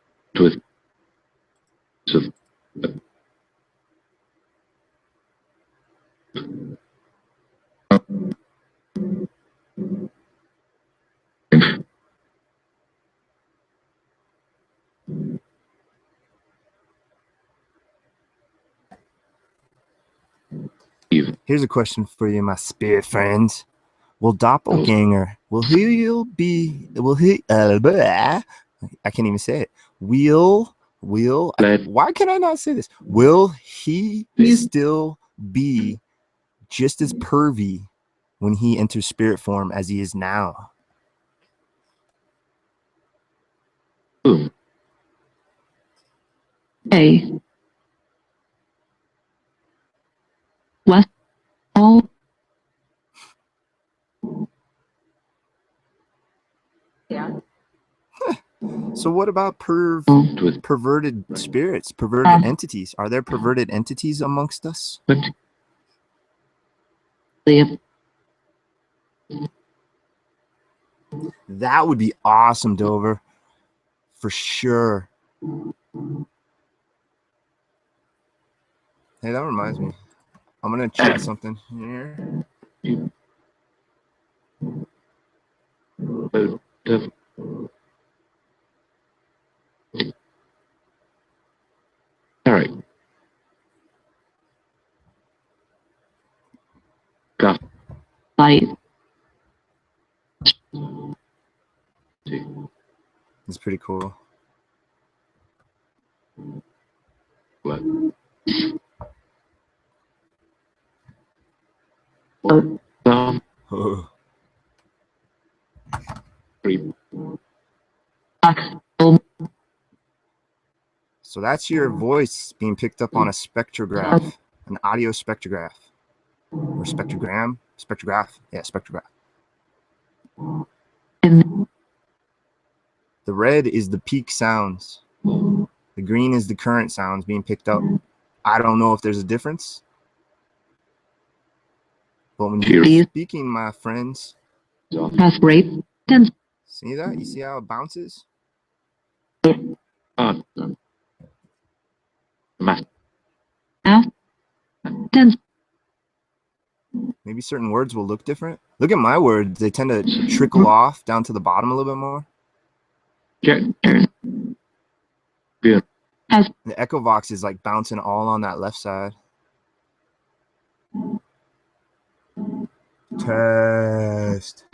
Here's a question for you, my spirit friends. Will Doppelganger, I can't even say it. Why can I not say this? Will he still be just as pervy when he enters spirit form as he is now? A. West. All. Yeah. So what about perverted spirits, perverted entities? Are there perverted entities amongst us? That would be awesome, Dover. For sure. Hey, that reminds me. I'm going to chat something here. All right. Go. Light. It's pretty cool. What? Oh. So that's your voice being picked up on a spectrograph, an audio spectrograph, or spectrogram, spectrograph. Yeah, spectrograph. The red is the peak sounds. The green is the current sounds being picked up. I don't know if there's a difference. But when you're speaking, my friends, see that? You see how it bounces? Maybe certain words will look different. Look at my words. They tend to trickle off down to the bottom a little bit more. Yeah. The EchoVox is like bouncing all on that left side. Test.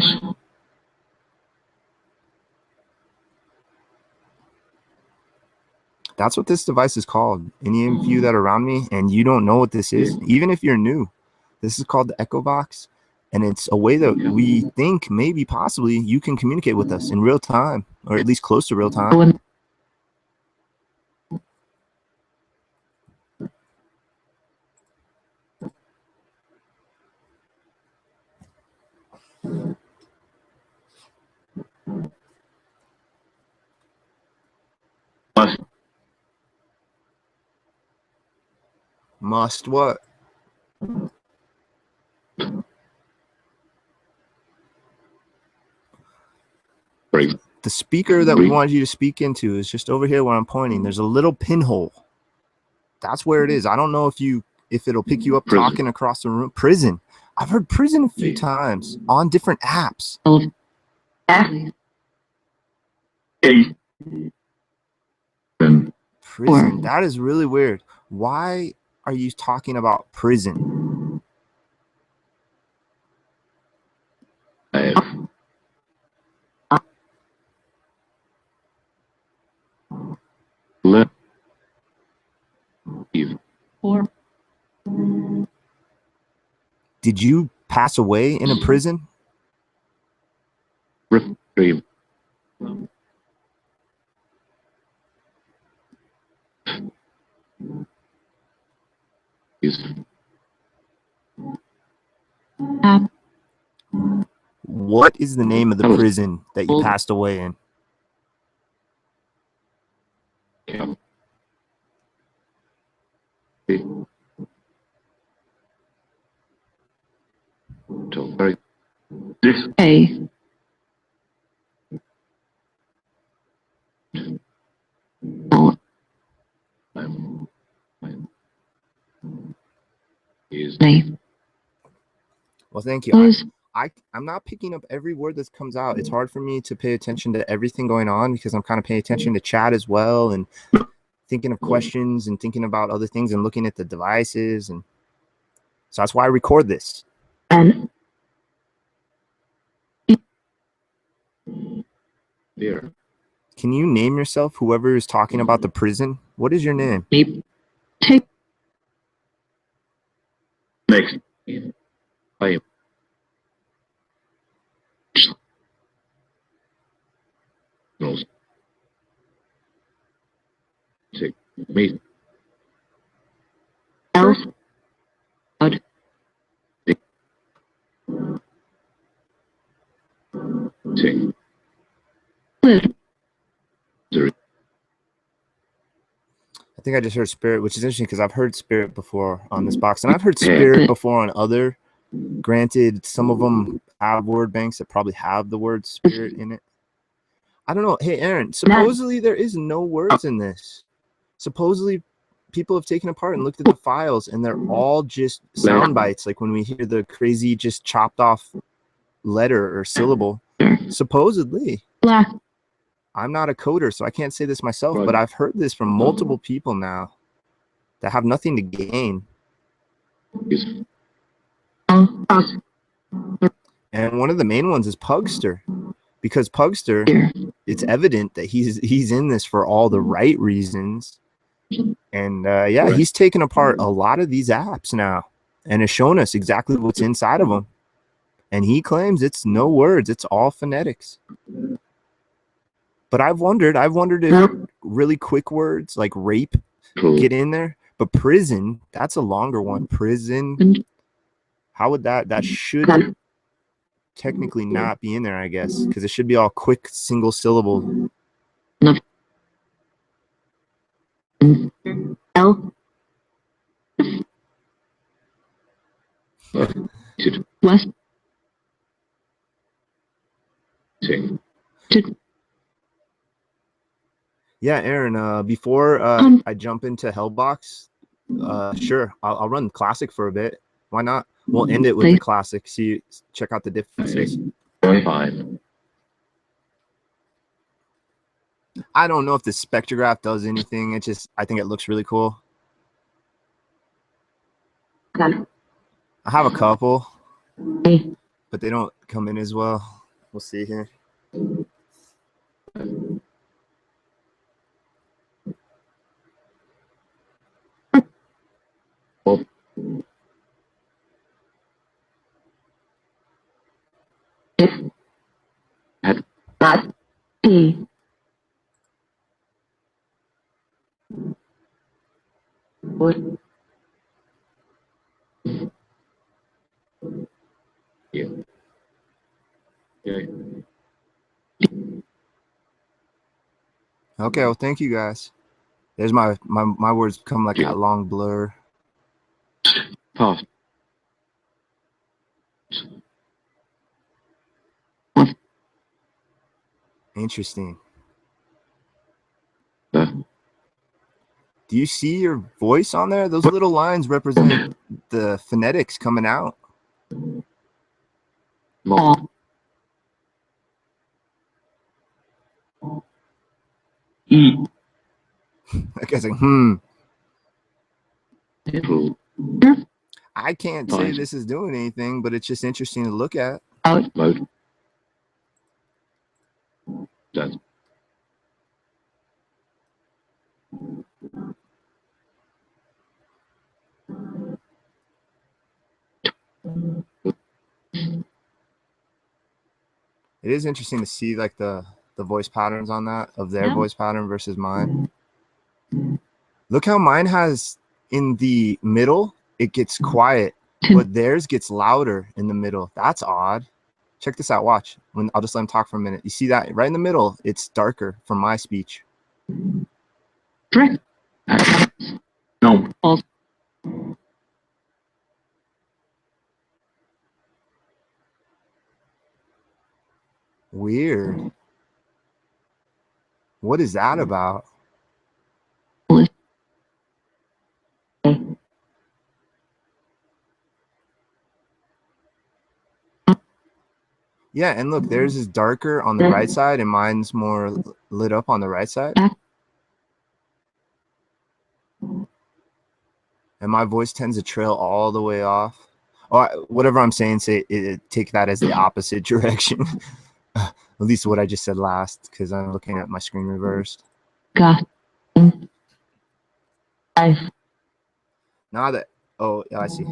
That's what this device is called. Any of you that are around me and you don't know what this is, even if you're new, this is called the EchoVox. And it's a way that we think maybe possibly you can communicate with us in real time, or at least close to real time. Must what? The speaker that we wanted you to speak into is just over here where I'm pointing. There's a little pinhole. That's where it is. I don't know if it'll pick you up talking across the room. Prison. I've heard prison a few times on different apps. Prison. That is really weird. Why are you talking about prison? Did you pass away in a prison? Retrieve. What is the name of the prison that you passed away in? A. Oh, name. Well, thank you. Please. I'm not picking up every word that comes out. It's hard for me to pay attention to everything going on because I'm kind of paying attention to chat as well and thinking of questions and thinking about other things and looking at the devices. And so that's why I record this. And Here. Can you name yourself, whoever is talking about the prison? What is your name? take Next. I am. Take me. else. Out. Take. Live. I think I just heard spirit, which is interesting because I've heard spirit before on this box, and I've heard spirit before on other. Granted, some of them have word banks that probably have the word spirit in it. I don't know. Hey, Aaron, supposedly there is no words in this. Supposedly people have taken apart and looked at the files, and they're all just sound bites, like when we hear the crazy just chopped off letter or syllable. Supposedly. Black. I'm not a coder, so I can't say this myself, but I've heard this from multiple people now that have nothing to gain. And one of the main ones is Pugster, because Pugster, it's evident that he's in this for all the right reasons. And yeah, he's taken apart a lot of these apps now and has shown us exactly what's inside of them. And he claims it's no words, it's all phonetics. But I've wondered if really quick words like rape get in there. But prison, that's a longer one. Prison, how would that should technically not be in there, I guess, because it should be all quick single syllable. L. West. Yeah, Aaron, before I jump into HellBox, sure, I'll run classic for a bit. Why not? We'll end it with the classic. See, check out the differences. 5. I don't know if the spectrograph does anything. It just, I think it looks really cool. I have a couple, but they don't come in as well. We'll see here. Okay, well, thank you guys. There's my words become like a long blur. Pass. Interesting. Do you see your voice on there? Those little lines represent the phonetics coming out. Multiple. E. That guy's like, Full. I can't say Fine. this is doing anything, but it's just interesting to look at. Out. Mode. Done. It is interesting to see like the voice patterns on that, of their Yeah. voice pattern versus mine. Look how mine has in the middle, it gets quiet, but theirs gets louder in the middle. That's odd. Check this out. Watch. I'll just let him talk for a minute. You see that right in the middle? It's darker from my speech. Correct. No. False. Weird. What is that about? Yeah, and look, theirs is darker on the right side, and mine's more lit up on the right side. And my voice tends to trail all the way off. Oh, whatever I'm saying, take that as the opposite direction. At least what I just said last, because I'm looking at my screen reversed. Got. Now that, oh, yeah, I see.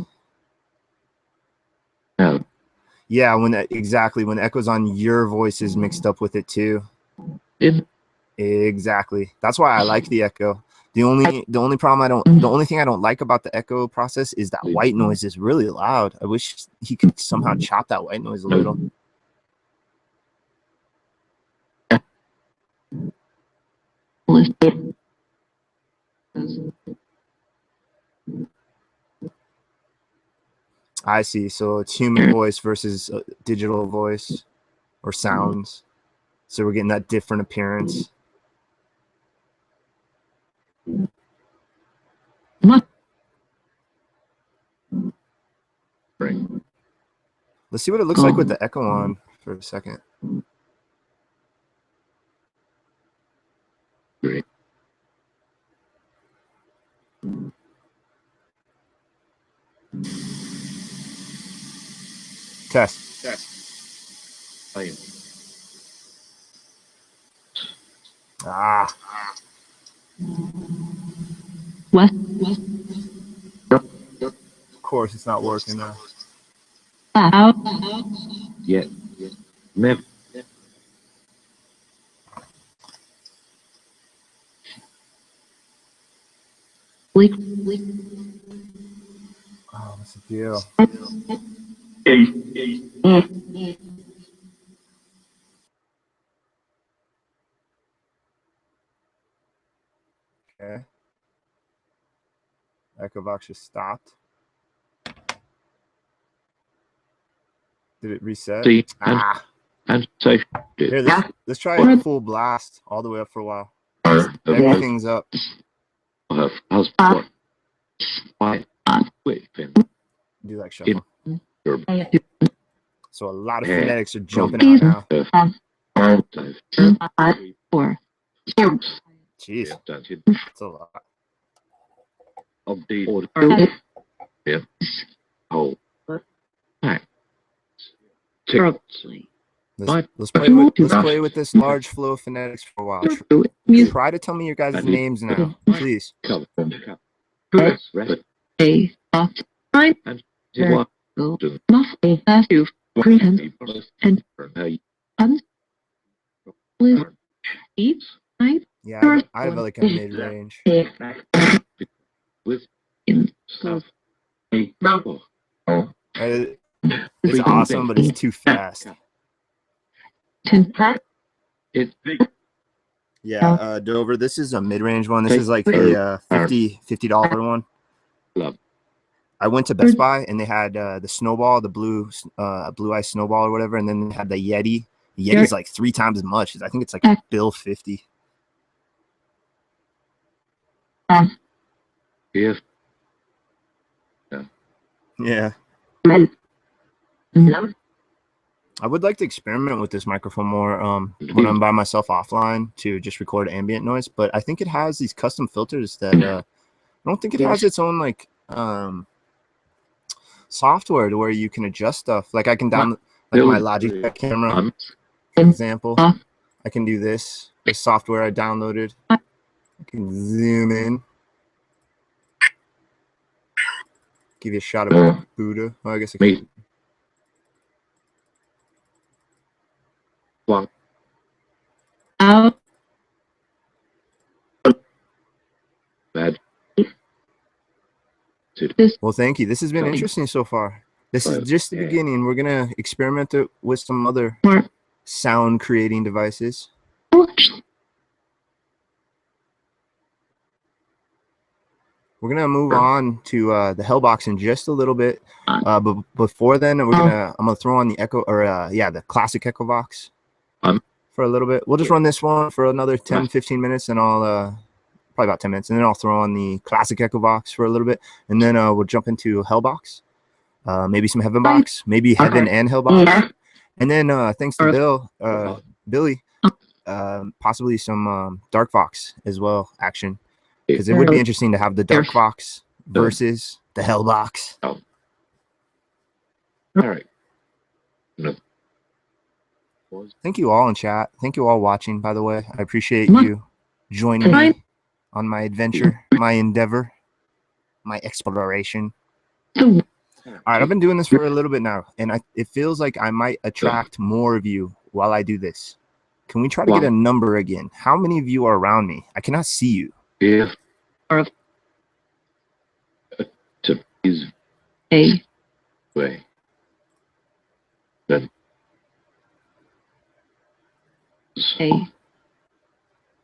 No. Yeah, when exactly when echoes on your voice is mixed up with it too. Exactly. That's why I like the echo. The only problem the only thing I don't like about the echo process is that white noise is really loud. I wish he could somehow chop that white noise a little. I see. So it's human voice versus digital voice or sounds. So we're getting that different appearance. Let's see what it looks like with the echo on for a second. Great. Test. I Ah. West. Of course, it's not working now. Out. Yeah. Never. Leak. Oh, what's the deal? Okay. EchoVox just stopped. Did it reset? See, Ah. and safe. Here, let's try it full blast all the way up for a while. Everything's up. Husband. Why? Wait, Finn. Do like shuffle. Your So a lot of phonetics are jumping out now. Four. Jeez, That's that's a lot. of the order. Yeah. Whole. Right. Let's play with this large flow of phonetics for a while. Try to tell me your guys' names now, please. Cover. A. Off. Nine. And Not a. Last two. Prehend. And. Liz. Eat. Nine. Yeah, I have like a mid-range. with In. stuff. It's awesome, but it's too fast. 10. It Yeah, Dover, this is a mid-range one. This is like the $50 one. Love. I went to Best Buy and they had the Snowball, the blue ice Snowball or whatever, and then they had the Yeti. The Yeti's like 3 times as much. I think it's like bill 50. If Yeah. No. I would like to experiment with this microphone more when I'm by myself offline to just record ambient noise, but I think it has these custom filters that I don't think it has its own like software to where you can adjust stuff. Like I can download like my Logitech camera, for example. I can do this software I downloaded. I can zoom in, give you a shot of Buddha. Oh, I guess I can. Out. Bad. Well, thank you. This has been interesting so far. This is just the beginning. We're gonna experiment with some other sound creating devices. We're gonna move on to the HellBox in just a little bit, but before then, I'm gonna throw on the the classic EchoVox for a little bit. We'll just run this one for another 10-15 minutes, and I'll probably about 10 minutes, and then I'll throw on the classic EchoVox for a little bit, and then we'll jump into HellBox, maybe some HeavenBox, maybe Heaven and HellBox, and then thanks to Billy, possibly some DarkVox as well action. Because it would be interesting to have the DarkVox versus the HellBox. All right. No. Thank you all in chat. Thank you all watching, by the way. I appreciate you joining me on my adventure, my endeavor, my exploration. All right, I've been doing this for a little bit now, and it feels like I might attract more of you while I do this. Can we try to get a number again? How many of you are around me? I cannot see you. If to is A. way, then A.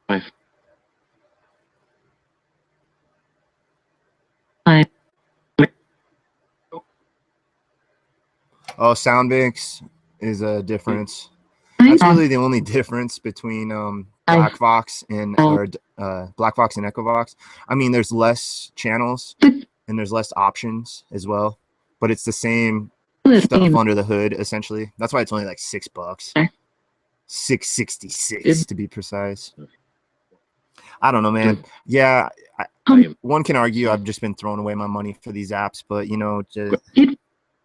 I Oh, sound mix is a difference. That's really the only difference between DarkVox and DarkVox and EchoVox. I mean, there's less channels and there's less options as well, but it's the same stuff under the hood essentially. That's why it's only like $6, $6.66 to be precise. I don't know, man. Yeah, one can argue I've just been throwing away my money for these apps, but you know, just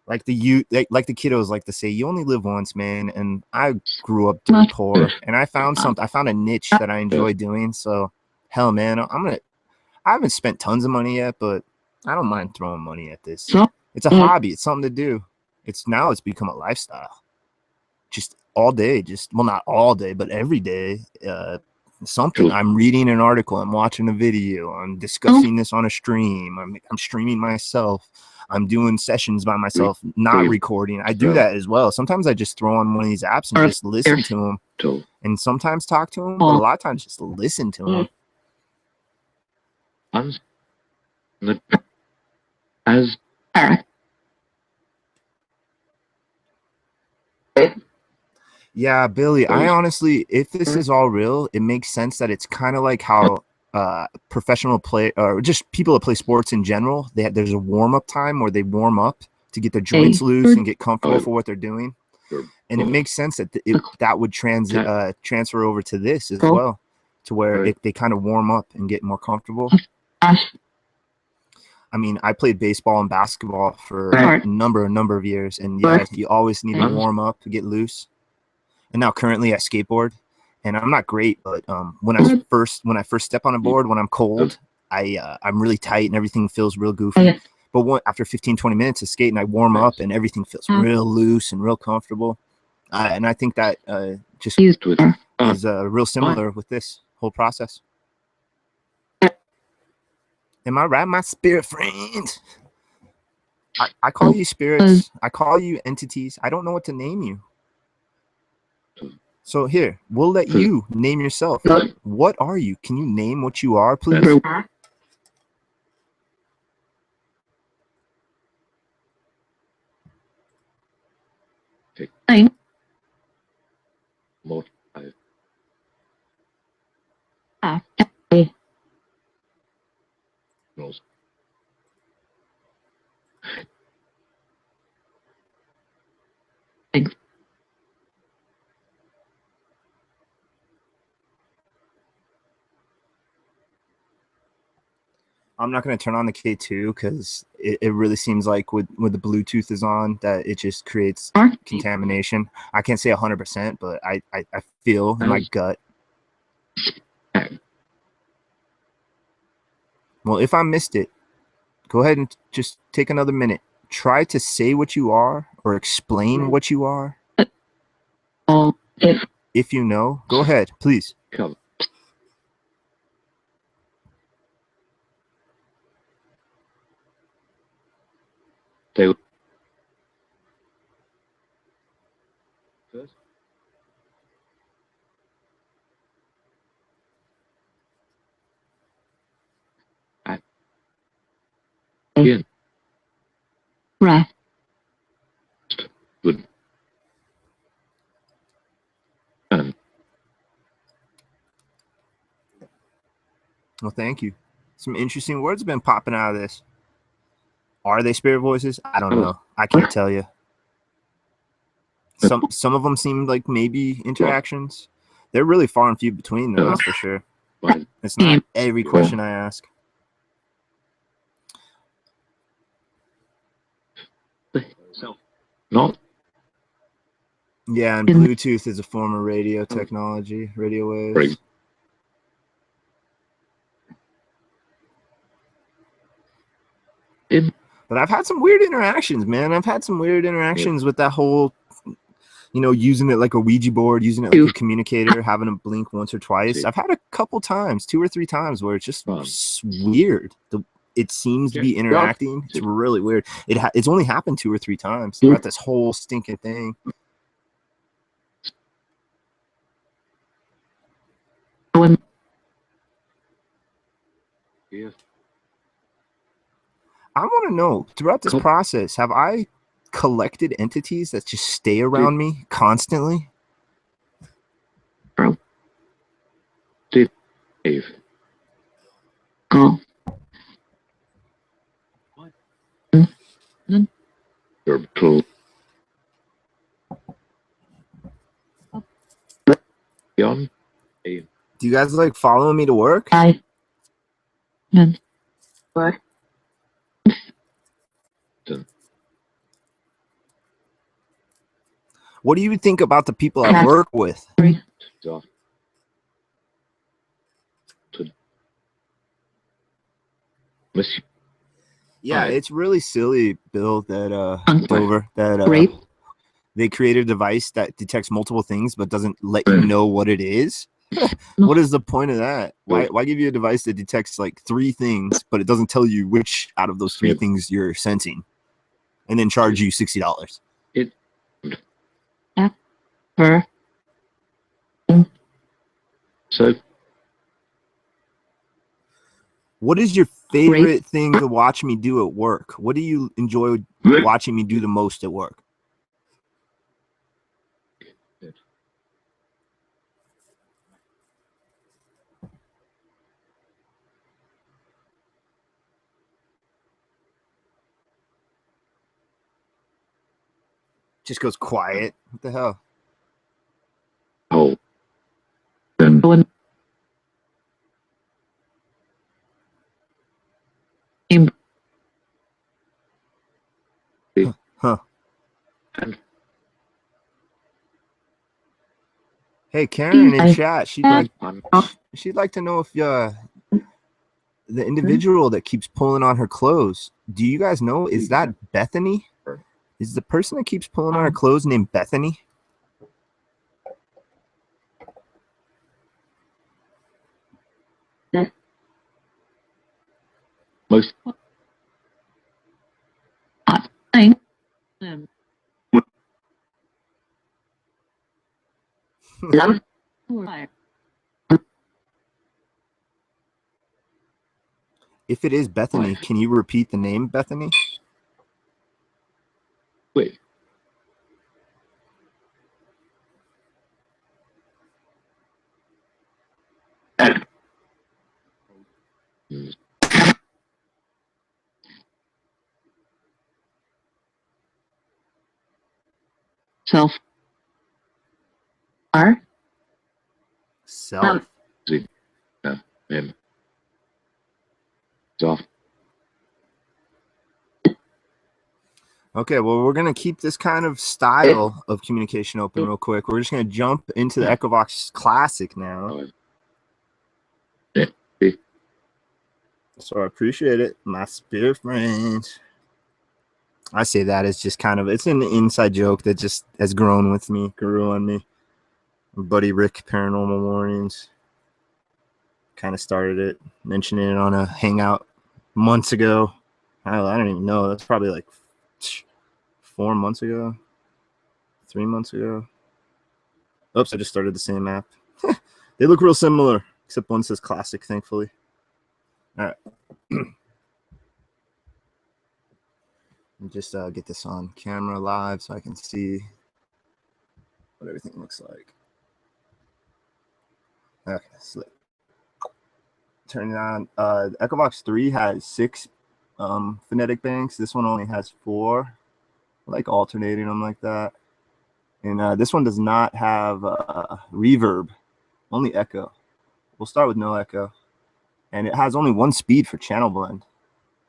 like the kiddos like to say, you only live once, man. And I grew up dirt poor, and I found a niche that I enjoy doing. So hell, man, I haven't spent tons of money yet, but I don't mind throwing money at this. It's a hobby. It's something to do. It's become a lifestyle. Just all day, well, not all day, but every day. Something. I'm reading an article. I'm watching a video. I'm discussing this on a stream. I'm streaming myself. I'm doing sessions by myself, not recording. I do that as well. Sometimes I just throw on one of these apps and just listen to them, and sometimes talk to them, but a lot of times just listen to them. As Yeah, Billy, I honestly, if this is all real, it makes sense that it's kind of like how professional play or just people that play sports in general, there's a warm-up time where they warm up to get their joints loose and get comfortable for what they're doing. And it makes sense that that would transfer over to this as well, to where they kind of warm up and get more comfortable. I mean, I played baseball and basketball for a number of years, and yeah, you always need to warm up to get loose. And now currently I skateboard, and I'm not great, but when I first step on a board, when I'm cold, I'm really tight and everything feels real goofy. But after 15-20 minutes of skating, I warm up and everything feels real loose and real comfortable. And I think that just is real similar with this whole process. Am I right, my spirit friend? I call you spirits. I call you entities. I don't know what to name you. So here, we'll let you name yourself. What are you? Can you name what you are, please? I'm not going to turn on the K2 because it really seems like with the Bluetooth is on that it just creates contamination. I can't say 100%, but I feel in my gut. Well, if I missed it, go ahead and just take another minute. Try to say what you are or explain what you are. If you know, go ahead, please. Cover. They first. Again. Right. Good. Well, thank you. Some interesting words have been popping out of this. Are they spirit voices? I don't know. I can't tell you. Some of them seem like maybe interactions. They're really far and few between, though, that's for sure. It's not every question I ask. Not. Yeah, and Bluetooth is a form of radio technology, radio waves. Right. But I've had some weird interactions, man. I've had some weird interactions with that whole, you know, using it like a Ouija board, using it like a communicator, having them blink once or twice. I've had a couple times, 2 or 3 times, where it's just weird. It seems to be interacting. It's really weird. It's only happened 2 or 3 times throughout this whole stinking thing. Yeah. I want to know, throughout this process, have I collected entities that just stay around me constantly? Dave. Oh. Your tool. Beyond. Do you guys like following me to work? Work. What do you think about the people I work with? Yeah, it's really silly, Bill, that Dover, that they created a device that detects multiple things but doesn't let you know what it is. What is the point of that? Why give you a device that detects like 3 things but it doesn't tell you which out of those 3 things you're sensing, and then charge you $60? So, what is your favorite thing to watch me do at work? What do you enjoy watching me do the most at work? Just goes quiet. What the hell? oh, Huh. Hey, Karen in chat, she'd like to know if the individual that keeps pulling on her clothes, do you guys know, is that Bethany? Is the person that keeps pulling on her clothes named Bethany? most. If it is Bethany, can you repeat the name Bethany? Wait. Self. Self. Him. Soft. Okay, well, we're going to keep this kind of style of communication open real quick. We're just going to jump into the EchoVox Classic now. So I appreciate it, my spirit friends. I say that as just kind of, it's an inside joke that just has grown with me, grew on me. My buddy Rick, Paranormal Warnings, kind of started it, mentioning it on a hangout months ago. I don't even know. That's probably like 4 months ago, 3 months ago. Oops, I just started the same app. They look real similar, except one says Classic, thankfully. All right. Just get this on camera live so I can see what everything looks like. Okay, so turn it on. EchoVox 3 has 6 phonetic banks. This one only has 4. I like alternating them like that. And this one does not have reverb, only echo. We'll start with no echo. And it has only 1 speed for channel blend.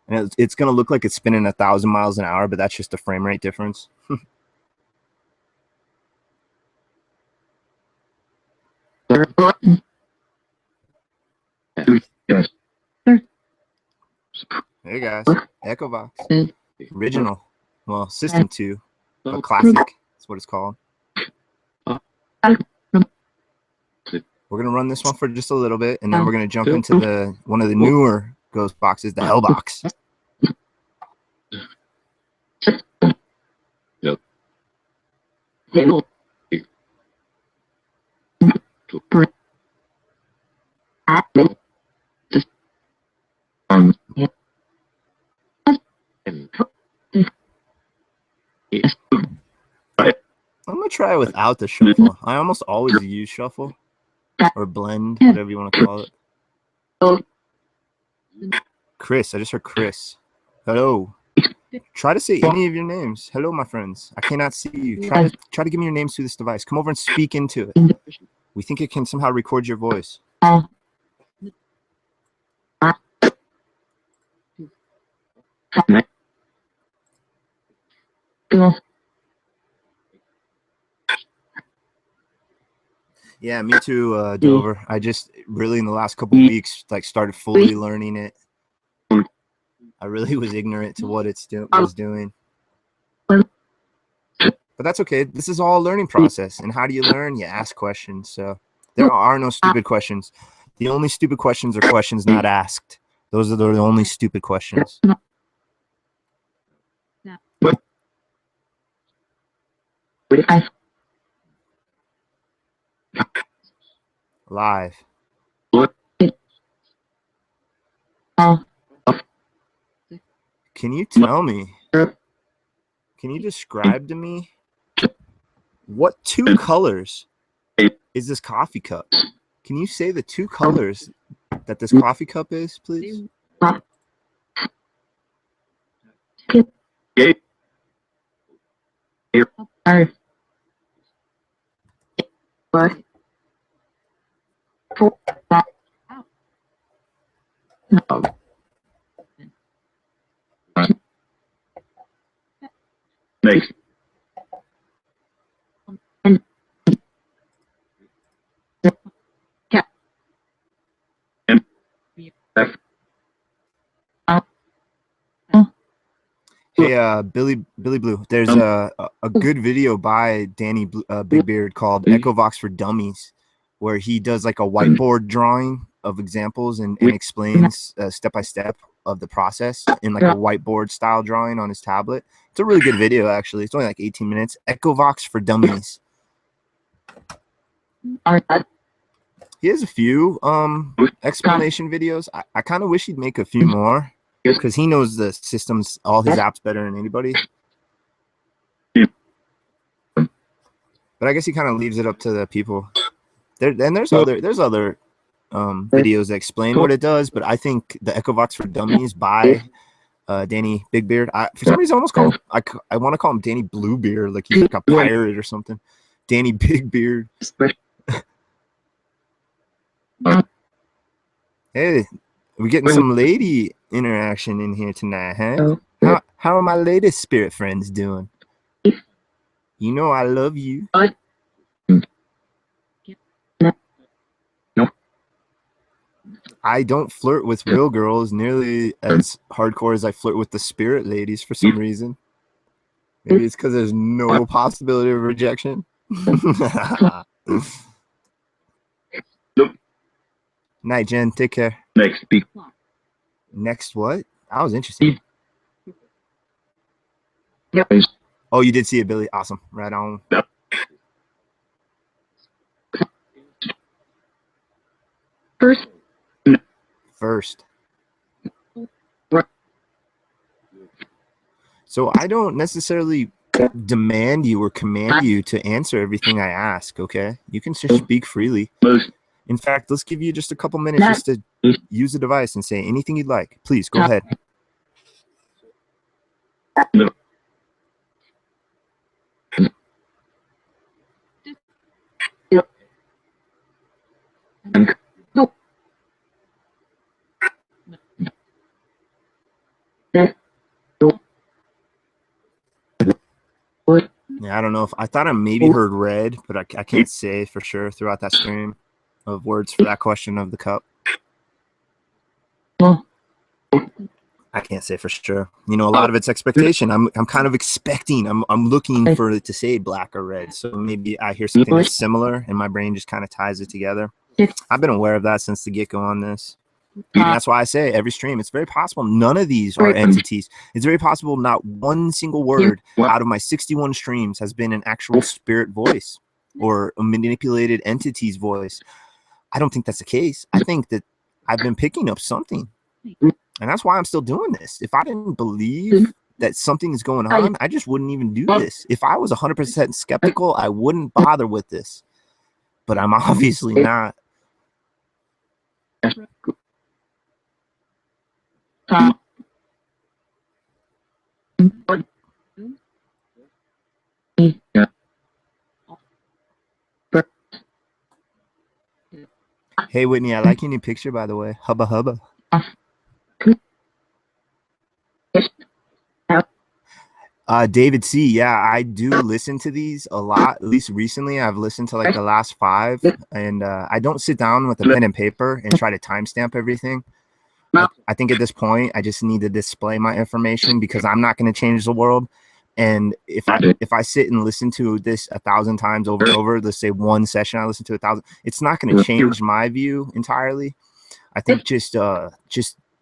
And it's going to look like it's spinning 1,000 miles an hour, but that's just a frame rate difference. Hey guys, EchoVox original, well, System 2, but Classic. That's what it's called. We're gonna run this one for just a little bit, and then we're gonna jump into one of the newer ghost boxes, the HellBox. Yep. I'm gonna try it without the shuffle. I almost always use shuffle or blend, whatever you want to call it. Chris, I just heard Chris. Hello. Try to say any of your names. Hello, my friends. I cannot see you. Try to give me your names through this device. Come over and speak into it. We think it can somehow record your voice. Yeah, me too, Dover. I just really in the last couple of weeks like started fully learning it. I really was ignorant to what it was doing. But that's okay. This is all a learning process. And how do you learn? You ask questions. So there are no stupid questions. The only stupid questions are questions not asked. Those are the only stupid questions. Live. Can you tell me? Can you describe to me what 2 colors is this coffee cup? Can you say the 2 colors that this coffee cup is, please? Hey, Billy Blue, there's a good video by Danny Big Beard called EchoVox for Dummies, where he does like a whiteboard drawing of examples and explains step by step of the process in like a whiteboard style drawing on his tablet. It's a really good video, actually. It's only like 18 minutes. EchoVox for Dummies. He has a few explanation videos. I kind of wish he'd make a few more, because he knows the systems, all his apps better than anybody. But I guess he kind of leaves it up to the people. There's other videos that explain what it does, but I think the EchoVox for Dummies by Danny Big Beard. For some reason, I almost call him, I want to call him Danny Bluebeard, like he's like a pirate or something. Danny Big Beard. Hey, we're getting some lady interaction in here tonight, huh? Oh, How are my latest spirit friends doing? You know I love you. no. I don't flirt with real girls nearly as hardcore as I flirt with the spirit ladies for some reason. Maybe it's because there's no possibility of rejection. Night, Jen. Take care. Next speak. Next what? That was interesting. Yep. Oh, you did see it, Billy. Awesome. Right on. First. So I don't necessarily demand you or command you to answer everything I ask, okay? You can just speak freely. Most. In fact, let's give you just a couple minutes just to use the device and say anything you'd like. Please, go ahead. Yeah, I don't know if I thought I maybe heard red, but I can't say for sure throughout that stream of words for that question of the cup. I can't say for sure. You know, a lot of it's expectation. I'm kind of expecting. I'm looking for it to say black or red. So maybe I hear something that's similar, and my brain just kind of ties it together. I've been aware of that since the get-go on this. And that's why I say every stream, it's very possible none of these are entities. It's very possible not one single word out of my 61 streams has been an actual spirit voice or a manipulated entity's voice. I don't think that's the case. I think that I've been picking up something. And that's why I'm still doing this. If I didn't believe that something is going on, I just wouldn't even do this. If I was 100% skeptical, I wouldn't bother with this. But I'm obviously not. Hey, Whitney, I like your new picture, by the way. Hubba hubba. David C. Yeah, I do listen to these a lot. At least recently, I've listened to like the last 5, and I don't sit down with a pen and paper and try to timestamp everything. I think at this point, I just need to display my information because I'm not going to change the world. And if I sit and listen to this 1,000 times over and over, let's say one session I listen to 1,000, it's not going to change my view entirely. I think just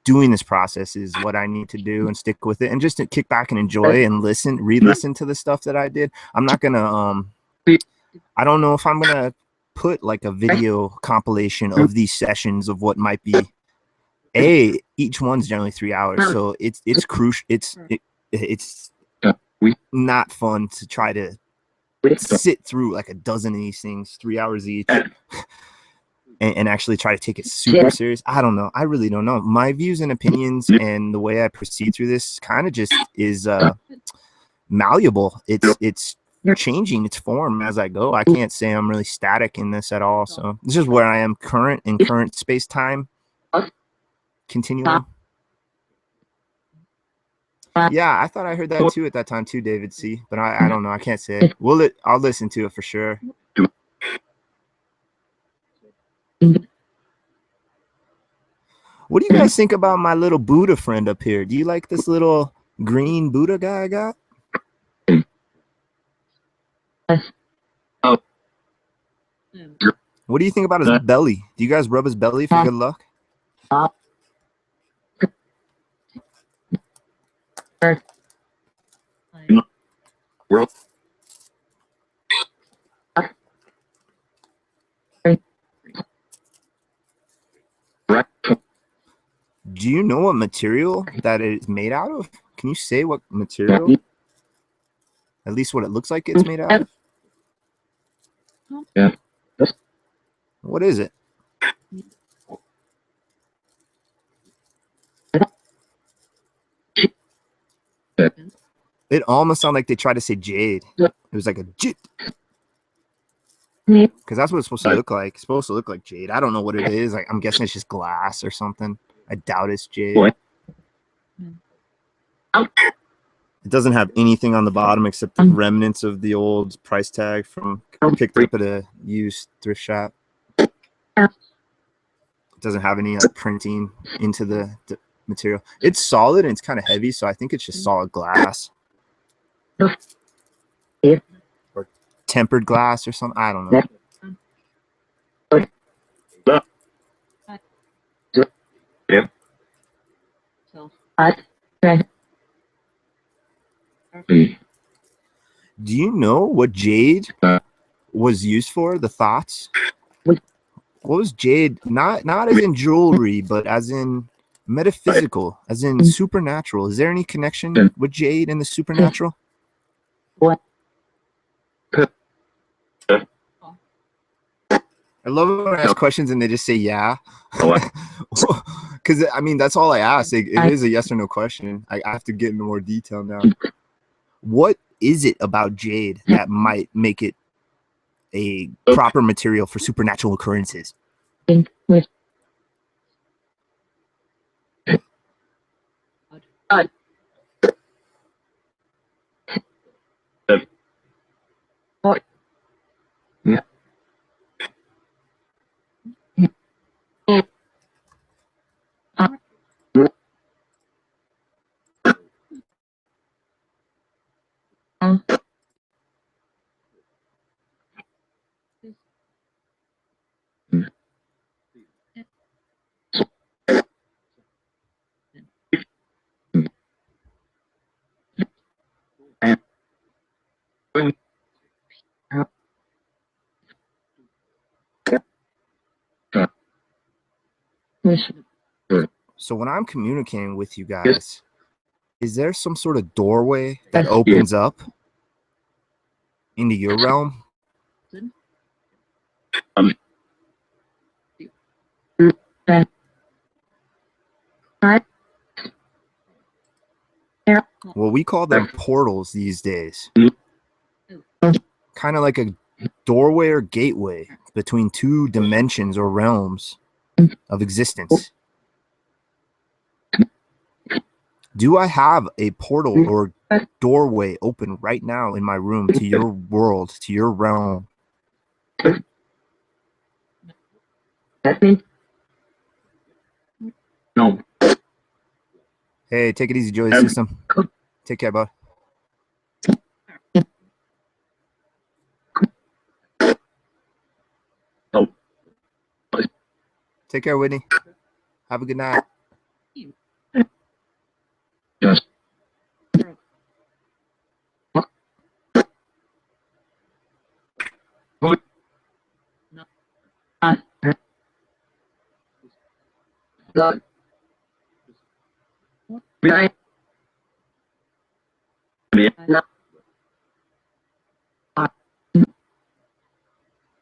doing this process is what I need to do and stick with it and just to kick back and enjoy and re-listen to the stuff that I did. I'm not gonna I don't know if I'm gonna put like a video compilation of these sessions of what might be each one's generally 3 hours, so it's crucial. It's not fun to try to sit through like a dozen of these things 3 hours each. And actually try to take it super serious. I don't know. I really don't know. My views and opinions and the way I proceed through this kind of just is malleable. It's changing its form as I go. I can't say I'm really static in this at all. So this is where I am in current space-time continuum. Yeah, I thought I heard that too at that time too, David C. But I don't know. I can't say. I'll listen to it for sure. What do you guys think about my little Buddha friend up here? Do you like this little green Buddha guy I got? What do you think about his belly? Do you guys rub his belly for good luck? Do you know what material that it is made out of? Can you say what material? At least what it looks like it's made out of? Yeah. What is it? It almost sounded like they tried to say jade. It was like a jit. Because that's what it's supposed to look like. It's supposed to look like jade. I don't know what it is. Like I'm guessing it's just glass or something. I doubt it's jade. It doesn't have anything on the bottom except the remnants of the old price tag from picked up at a used thrift shop. It doesn't have any printing into the material. It's solid and it's kind of heavy, so I think it's just solid glass. Or tempered glass or something. I don't know. Do you know what jade was used for? The thoughts? What was jade? Not as in jewelry, but as in metaphysical, as in supernatural. Is there any connection with jade and the supernatural? What? I love when I ask questions and they just say yeah. Because I mean, that's all I ask. It is a yes or no question. I have to get into more detail now. What is it about jade that might make it a proper material for supernatural occurrences? So when I'm communicating with you guys, is there some sort of doorway that opens up into your realm? Well, we call them portals these days. Kind of like a doorway or gateway between two dimensions or realms of existence. Do I have a portal or doorway open right now in my room to your world, to your realm? No. Hey, take it easy, Joey System. Take care, bud. No. Take care, Whitney. Have a good night. Yes.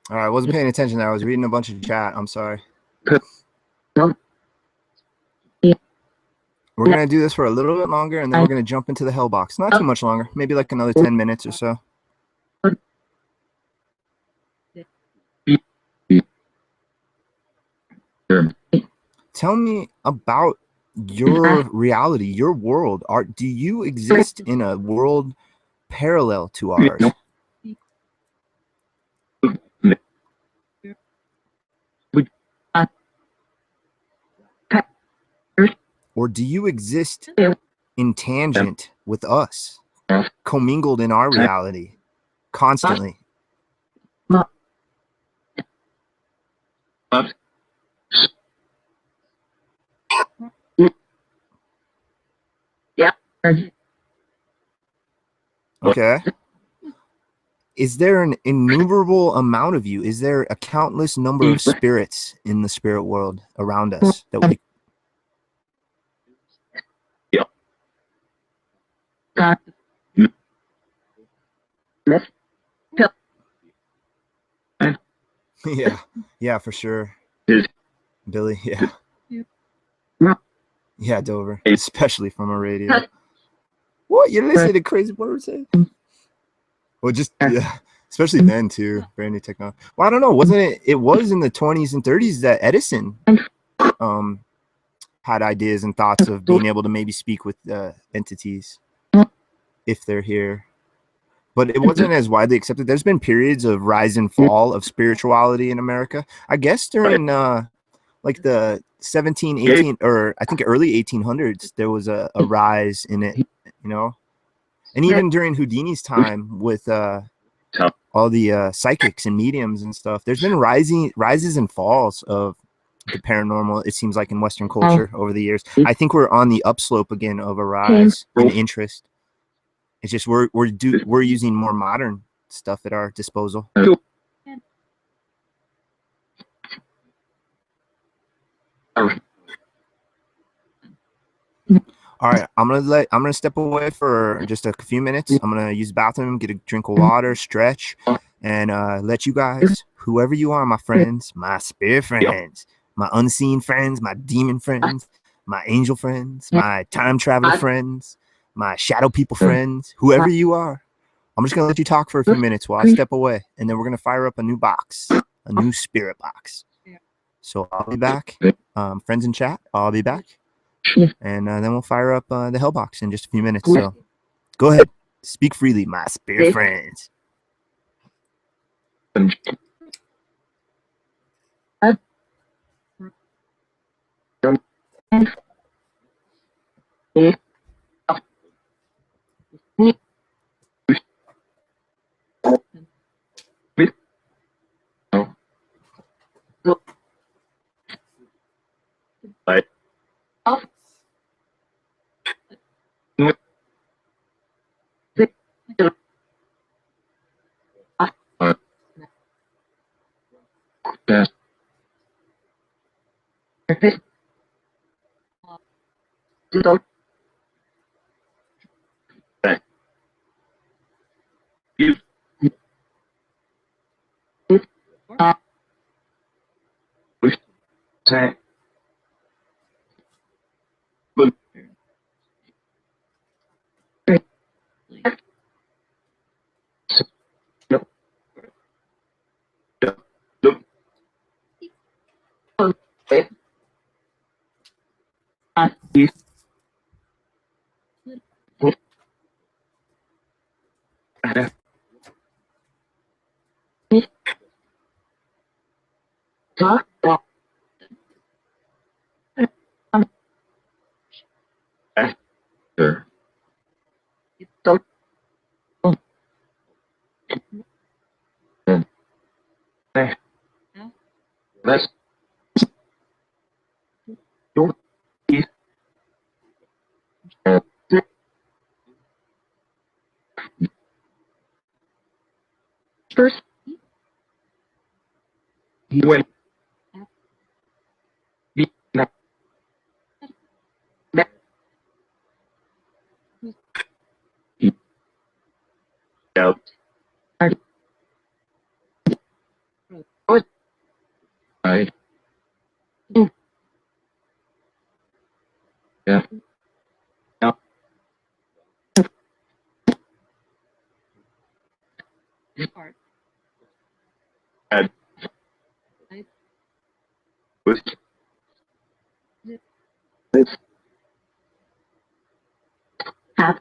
All right, I wasn't paying attention there. I was reading a bunch of chat. I'm sorry. We're going to do this for a little bit longer, and then we're going to jump into the hell box. Not too much longer. Maybe like another 10 minutes or so. Tell me about your reality, your world. Do you exist in a world parallel to ours? Or do you exist in tangent with us, commingled in our reality, constantly? Okay. Is there an innumerable amount of you? Is there a countless number of spirits in the spirit world around us that we? Yeah, for sure. Billy, yeah. Yeah, Dover, especially from a radio. What, you're listening to crazy words? Well, just yeah, especially then too. Brand new technology. Well, I don't know. Wasn't it? It was in the 20s and 30s that Edison had ideas and thoughts of being able to maybe speak with entities if they're here. But it wasn't as widely accepted. There's been periods of rise and fall of spirituality in America. I guess during like the 17, 18, or I think early 1800s, there was a rise in it, you know? And even during Houdini's time with all the psychics and mediums and stuff, there's been rises and falls of the paranormal, it seems like, in Western culture over the years. I think we're on the upslope again of a rise in interest. It's just we're using more modern stuff at our disposal. All right, I'm gonna step away for just a few minutes. I'm gonna use the bathroom, get a drink of water, stretch, and let you guys, whoever you are, my friends, my spirit friends, my unseen friends, my demon friends, my angel friends, my time traveler friends, my shadow people friends, whoever you are, I'm just gonna let you talk for a few minutes while I step away, and then we're gonna fire up a new box, a new spirit box. So I'll be back, friends in chat. I'll be back. And then we'll fire up the hell box in just a few minutes. So go ahead, speak freely, my spirit friends. First, half,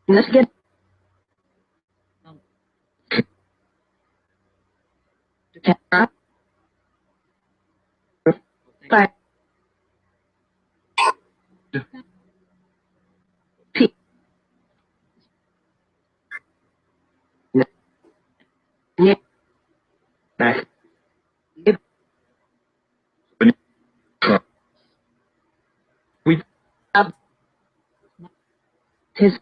let's get back. His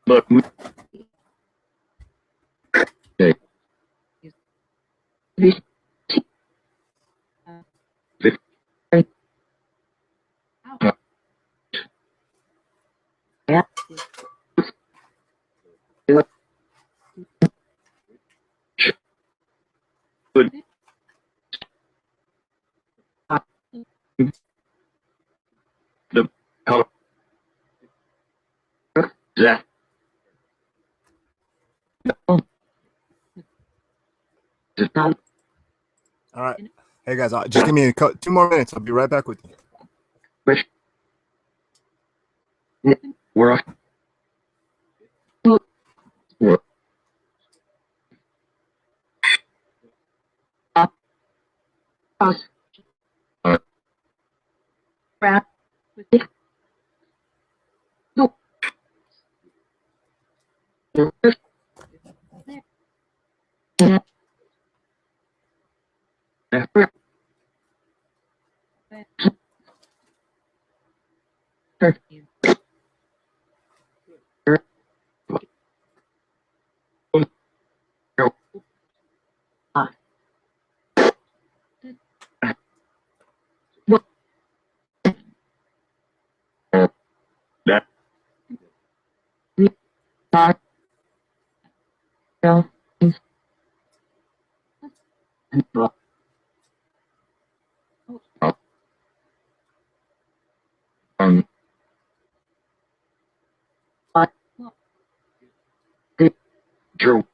Look. Okay. Good. The hell. That. All right. Hey guys, just give me 2 more minutes. I'll be right back with you. We're Drew.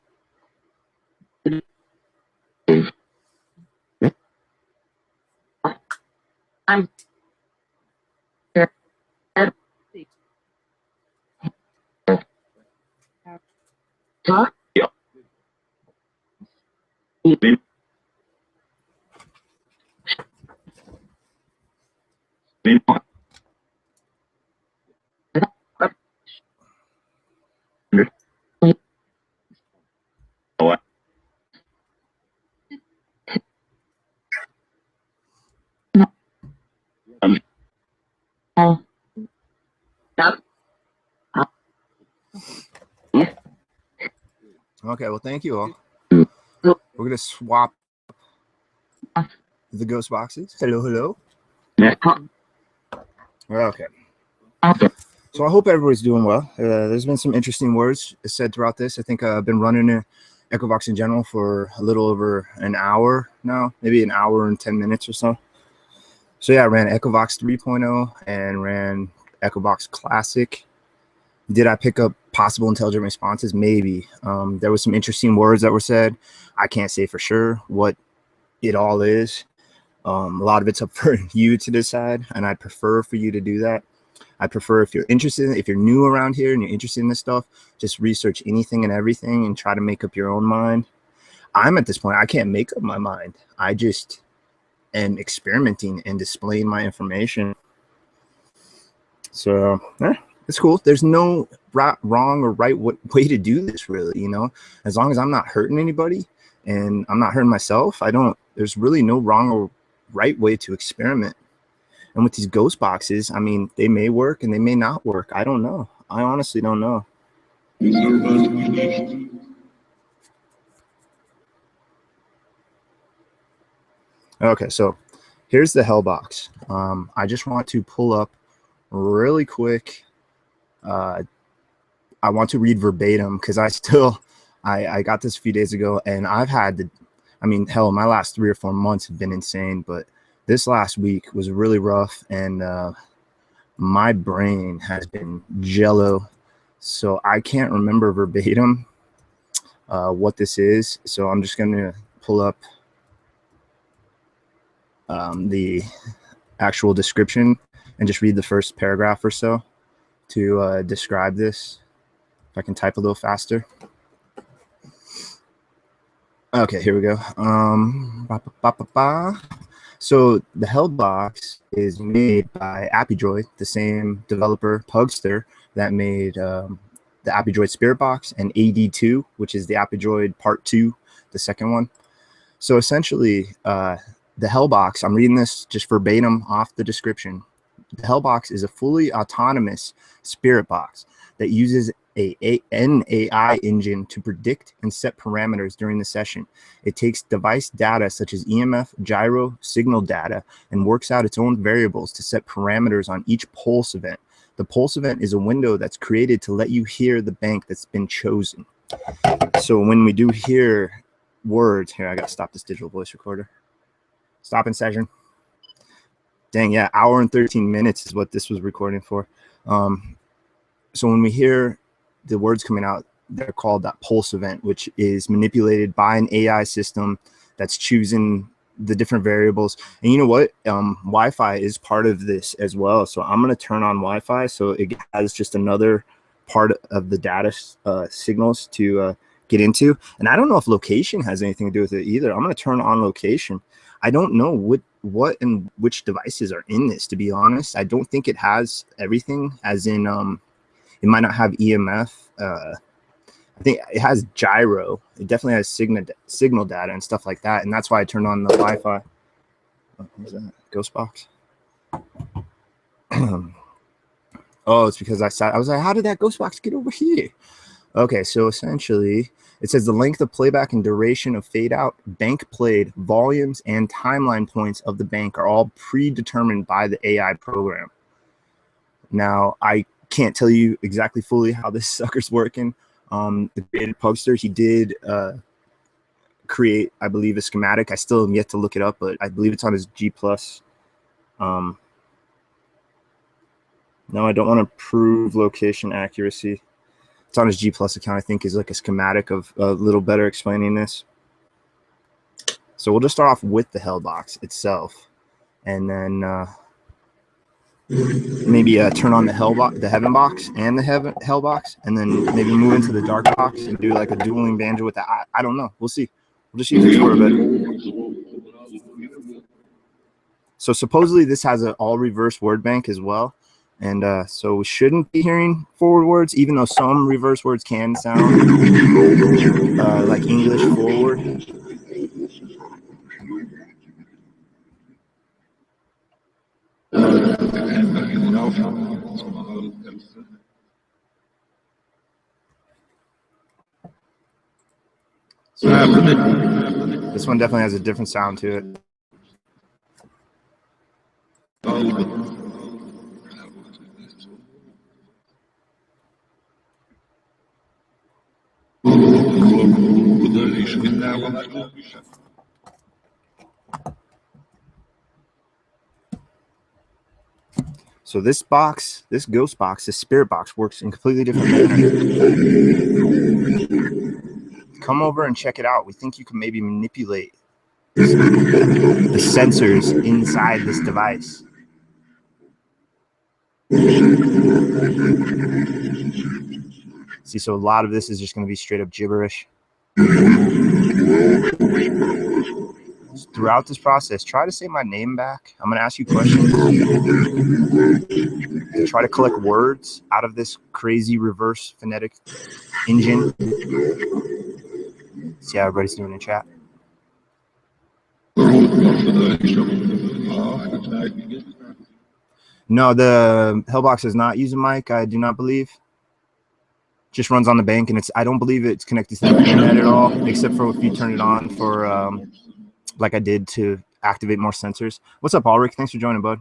Yeah. Okay, well, thank you all. We're gonna swap the ghost boxes. Hello, hello. Okay. So I hope everybody's doing well. There's been some interesting words said throughout this. I think I've been running EchoVox in general for a little over an hour now, maybe an hour and 10 minutes or so. So yeah, I ran EchoVox 3.0 and ran EchoVox Classic. Did I pick up possible intelligent responses? Maybe. There was some interesting words that were said. I can't say for sure what it all is. A lot of it's up for you to decide, and I'd prefer for you to do that. I prefer if you're interested, if you're new around here and you're interested in this stuff, just research anything and everything and try to make up your own mind. I'm at this point, I can't make up my mind. I just am experimenting and displaying my information. So it's cool. There's no wrong or right way to do this, really, you know, as long as I'm not hurting anybody and I'm not hurting myself. There's really no wrong or right way to experiment. And with these ghost boxes, I mean, they may work and they may not work. I don't know. I honestly don't know. Okay, so here's the hell box. I just want to pull up really quick. I want to read verbatim because I got this a few days ago, and I've had hell, my last 3 or 4 months have been insane, but this last week was really rough, and my brain has been jello, so I can't remember verbatim what this is. So I'm just going to pull up the actual description and just read the first paragraph or so to describe this. If I can type a little faster. Okay, here we go. So the HellBox is made by AppyDroid, the same developer, Pugster, that made the AppyDroid Spirit Box and AD2, which is the AppyDroid Part 2, the second one. So essentially, the HellBox, I'm reading this just verbatim off the description. The HellBox is a fully autonomous spirit box that uses an AI engine to predict and set parameters during the session. It takes device data such as EMF, gyro, signal data, and works out its own variables to set parameters on each pulse event. The pulse event is a window that's created to let you hear the bank that's been chosen. So when we do hear words, here, I gotta stop this digital voice recorder. Stop in session. Dang, yeah, hour and 13 minutes is what this was recording for. So when we hear the words coming out, they're called that pulse event, which is manipulated by an AI system that's choosing the different variables. And you know what? Wi-Fi is part of this as well. So I'm going to turn on Wi-Fi so it has just another part of the data signals to get into. And I don't know if location has anything to do with it either. I'm going to turn on location. I don't know what and which devices are in this, to be honest. I don't think it has everything, as in it might not have EMF. I think it has gyro. It definitely has signal data and stuff like that. And that's why I turned on the Wi-Fi. What was that? Ghostbox? Oh, it's because I was like, how did that Ghostbox get over here? Okay, so essentially, it says the length of playback and duration of fade out, bank played, volumes, and timeline points of the bank are all predetermined by the AI program. Now, I can't tell you exactly fully how this sucker's working. The created Pugster, he did create, I believe, a schematic. I still am yet to look it up, but I believe it's on his G+. No, I don't want to prove location accuracy. It's on his G+ account, I think, is like a schematic of a little better explaining this. So we'll just start off with the HellBox itself, and then maybe turn on the Heaven box and the HellBox, and then maybe move into the DarkVox and do like a dueling banjo with that. I don't know. We'll see. We'll just use this for a bit. So supposedly this has an all reverse word bank as well. And so we shouldn't be hearing forward words, even though some reverse words can sound like English forward. So this one definitely has a different sound to it. So this box, this ghost box, this spirit box works in completely different manner. Come over and check it out. We think you can maybe manipulate the sensors inside this device. See, so a lot of this is just going to be straight up gibberish. Throughout this process, try to say my name back. I'm going to ask you questions to try to collect words out of this crazy reverse phonetic engine. See how everybody's doing in chat. No, the HellBox does not use a mic, I do not believe. Just runs on the bank, and I don't believe it's connected to the internet at all, except for if you turn it on for like I did to activate more sensors. What's up, Ulrich? Thanks for joining, bud.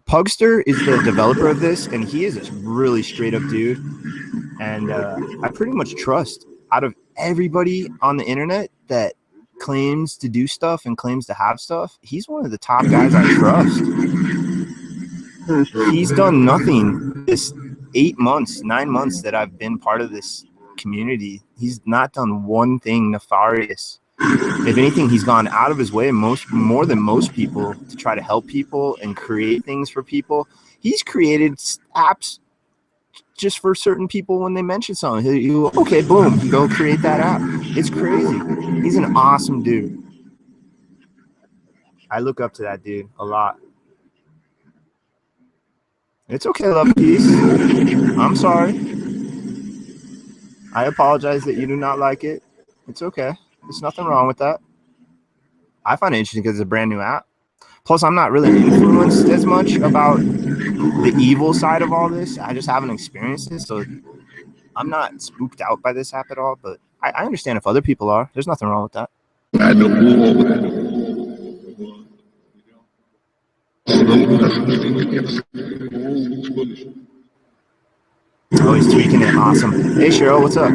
Pugster is the developer of this, and he is a really straight up dude. And I pretty much trust, out of everybody on the internet that claims to do stuff and claims to have stuff, he's one of the top guys I trust. He's done nothing this 8 months, 9 months that I've been part of this community. He's not done one thing nefarious. If anything, he's gone out of his way more than most people to try to help people and create things for people. He's created apps just for certain people when they mention something. He'll okay, boom, go create that app. It's crazy. He's an awesome dude. I look up to that dude a lot. It's okay, love, peace. I'm sorry. I apologize that you do not like it. It's okay. There's nothing wrong with that. I find it interesting because it's a brand new app. Plus, I'm not really influenced as much about the evil side of all this. I just haven't experienced it, so I'm not spooked out by this app at all. But I understand if other people are. There's nothing wrong with that. Oh, he's tweaking it. Awesome. Hey, Cheryl, what's up?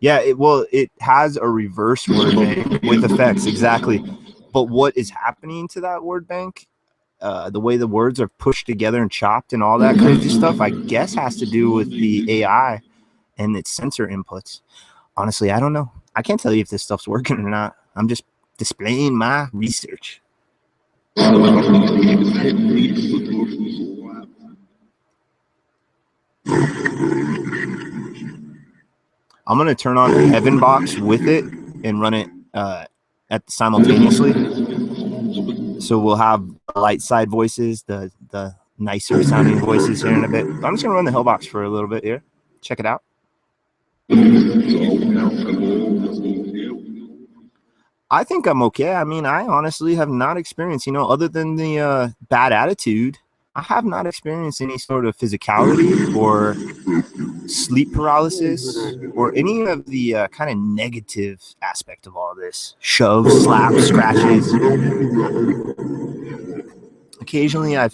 Yeah, it has a reverse word bank with effects, exactly. But what is happening to that word bank, the way the words are pushed together and chopped and all that crazy stuff, I guess has to do with the AI and its sensor inputs. Honestly, I don't know. I can't tell you if this stuff's working or not. I'm just displaying my research. I'm going to turn on Heaven&HellBox with it and run it simultaneously. So we'll have light side voices, the nicer sounding voices here in a bit. I'm just going to run the HellBox for a little bit here. Check it out. I think I'm okay. I mean, I honestly have not experienced, other than the bad attitude, I have not experienced any sort of physicality or sleep paralysis or any of the kind of negative aspect of all this. Shoves, slaps, scratches. Occasionally, I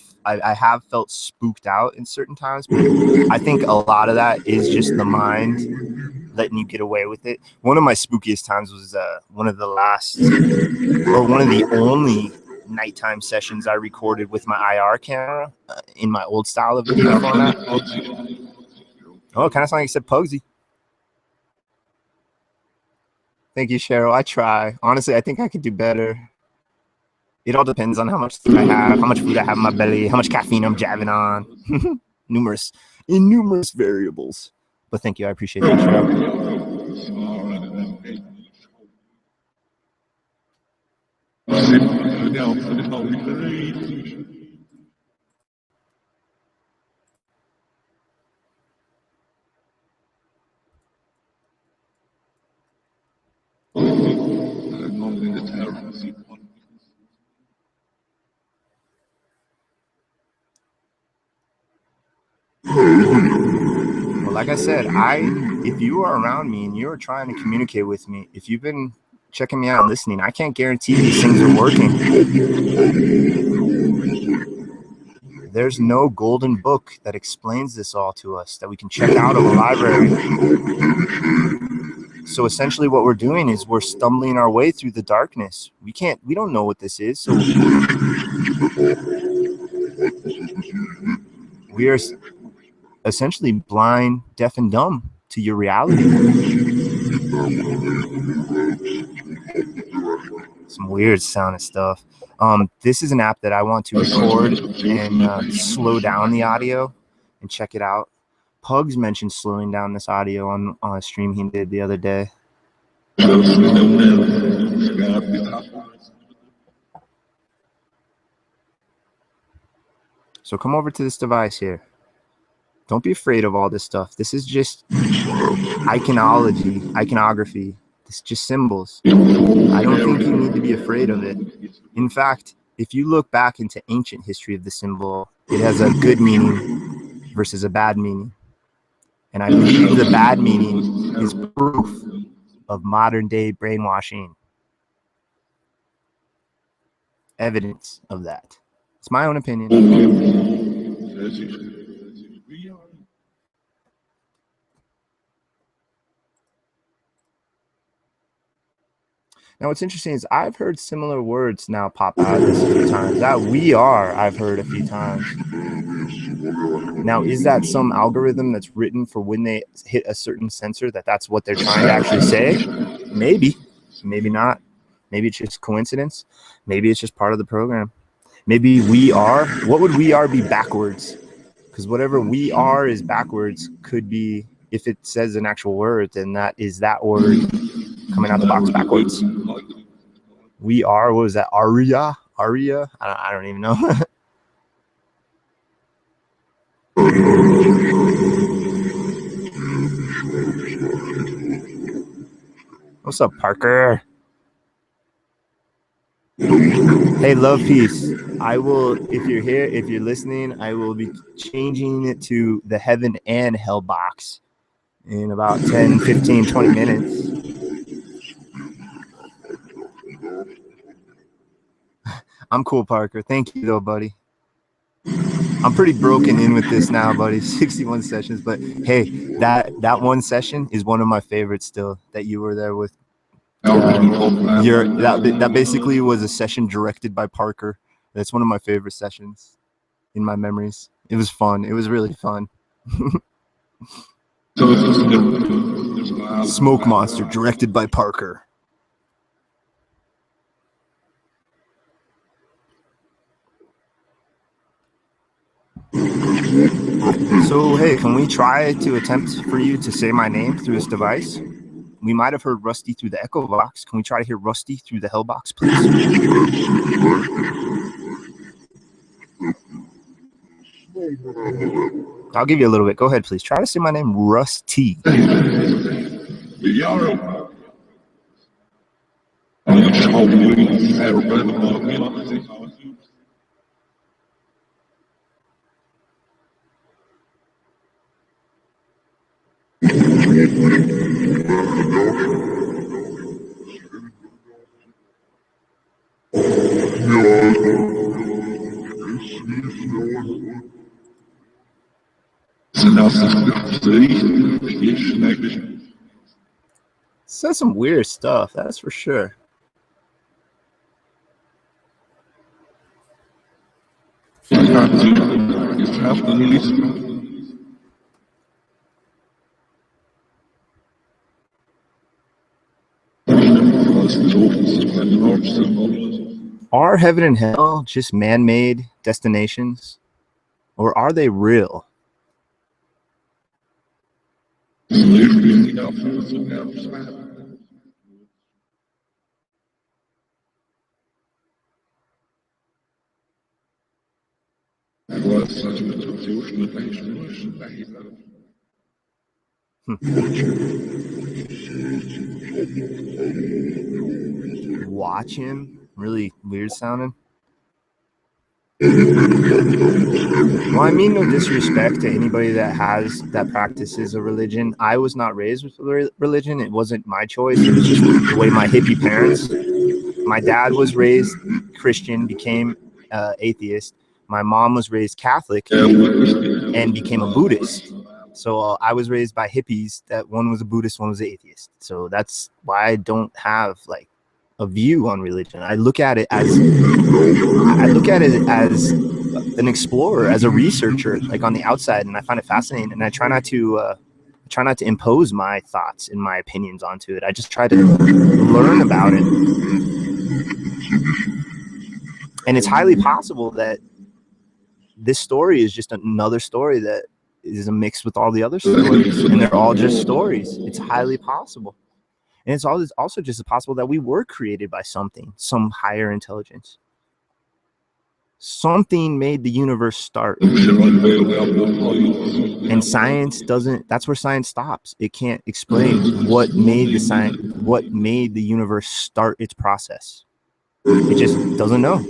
have felt spooked out in certain times, but I think a lot of that is just the mind letting you get away with it. One of my spookiest times was one of the only nighttime sessions I recorded with my IR camera in my old style of video format. Oh, it kind of sounded like you said Pugsy. Thank you, Cheryl. I try. Honestly, I think I could do better. It all depends on how much food I have, how much food I have in my belly, how much caffeine I'm jabbing on. numerous variables. But thank you. I appreciate that, Cheryl. Well, like I said, if you are around me and you're trying to communicate with me, if you've been checking me out and listening, I can't guarantee these things are working. There's no golden book that explains this all to us that we can check out of a library. So essentially what we're doing is we're stumbling our way through the darkness. We don't know what this is. So we are essentially blind, deaf, and dumb to your reality. Some weird sounding stuff. This is an app that I want to record and slow down the audio and check it out. Pugs mentioned slowing down this audio on a stream he did the other day. So come over to this device here. Don't be afraid of all this stuff. This is just iconography. This is just symbols. I don't think you need to be afraid of it. In fact, if you look back into ancient history of the symbol, it has a good meaning versus a bad meaning. And I believe the bad meaning is proof of modern day brainwashing. Evidence of that. It's my own opinion. Now, what's interesting is I've heard similar words now pop out of this a few times. That we are, I've heard a few times. Now, is that some algorithm that's written for when they hit a certain sensor that's what they're trying to actually say? Maybe, maybe not. Maybe it's just coincidence. Maybe it's just part of the program. Maybe we are. What would we are be backwards? Because whatever we are is backwards could be, if it says an actual word, then that is that word coming out the box backwards. We are, what was that? Aria? I don't even know. What's up, Parker? Hey, love, peace. I will, if you're here, if you're listening, I will be changing it to the Heaven and Hell box in about 10, 15, 20 minutes. I'm cool, Parker. Thank you, though, buddy. I'm pretty broken in with this now, buddy. 61 sessions, but hey, that one session is one of my favorites still that you were there with. That basically was a session directed by Parker. That's one of my favorite sessions in my memories. It was fun. It was really fun. Smoke Monster, directed by Parker. So, hey, can we try to attempt for you to say my name through this device? We might have heard Rusty through the EchoVox. Can we try to hear Rusty through the HellBox, please? I'll give you a little bit. Go ahead, please. Try to say my name, Rusty. Says some weird stuff, that's for sure. Are heaven and hell just man-made destinations, or are they real? Watch him? Really weird sounding. Well, I mean no disrespect to anybody that practices a religion. I was not raised with religion. It wasn't my choice. It was just the way my hippie parents. My dad was raised Christian, became atheist. My mom was raised Catholic and became a Buddhist. So I was raised by hippies that one was a Buddhist, one was an atheist. So that's why I don't have like a view on religion. I look at it as an explorer, as a researcher, like on the outside, and I find it fascinating. And I try not to impose my thoughts and my opinions onto it. I just try to learn about it. And it's highly possible that this story is just another story that is a mix with all the other stories, and they're all just stories. It's highly possible. And it's also just possible that we were created by something, some higher intelligence. Something made the universe start. And science doesn't, that's where science stops. It can't explain what made the universe start its process. It just doesn't know.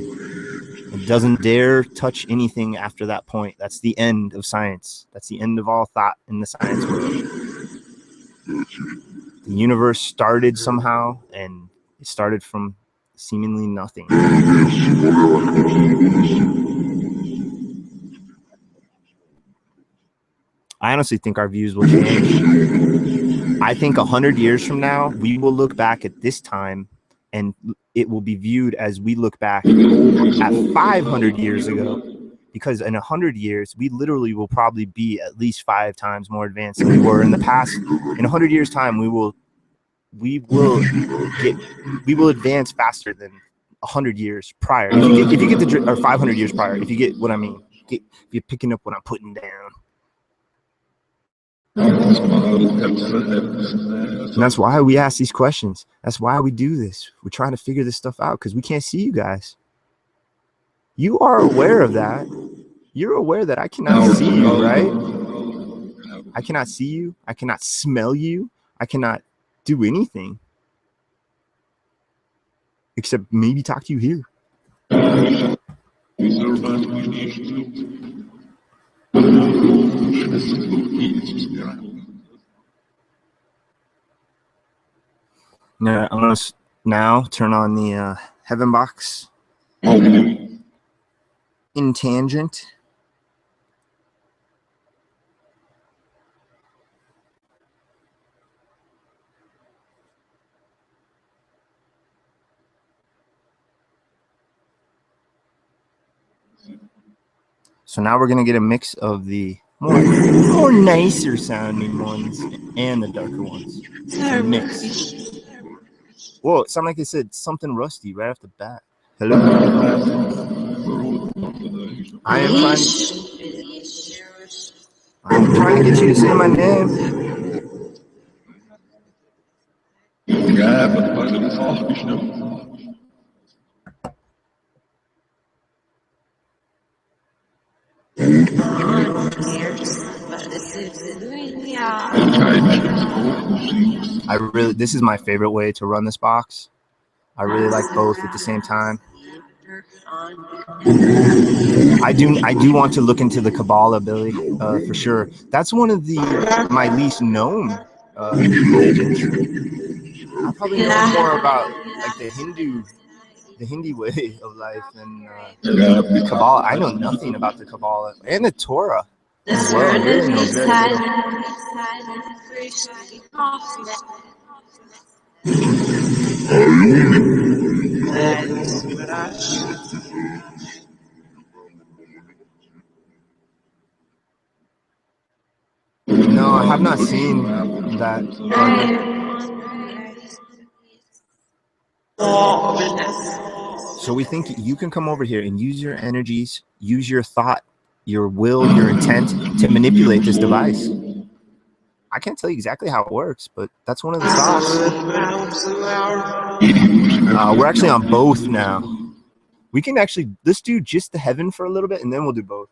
It doesn't dare touch anything after that point. That's the end of science. That's the end of all thought in the science world. The universe started somehow, and it started from seemingly nothing. I honestly think our views will change. I think 100 years from now, we will look back at this time, and it will be viewed as we look back at 500 years ago, because in 100 years, we literally will probably be at least 5 times more advanced than we were in the past. In 100 years' time, we will advance faster than 100 years prior. If you get or 500 years prior, if you get what I mean, if you're picking up what I'm putting down. And that's why we ask these questions. That's why we do this. We're trying to figure this stuff out because we can't see you guys. You are aware of that. You're aware that I cannot see you, right? I cannot see you. I cannot smell you. I cannot do anything. except maybe talk to you here. Yeah, I'm gonna now turn on the Heaven&HellBox in tangent. So now we're gonna get a mix of the more nicer sounding ones and the darker ones. It's a mix. Whoa, it sounded like they said something rusty right off the bat. Hello. I'm trying to get you to say my name. This is my favorite way to run this box. I really like both at the same time. I do want to look into the Kabbalah, Billy, for sure. That's one of my least known religions. I probably know more about like the Hindu way of life than the Kabbalah. I know nothing about the Kabbalah and the Torah as well. I really know very little. No, I have not seen that. So we think you can come over here and use your energies, use your thought, your will, your intent to manipulate this device. I can't tell you exactly how it works, but that's one of the thoughts. We're actually on both now. We can actually, let's do just the Heaven for a little bit, and then we'll do both.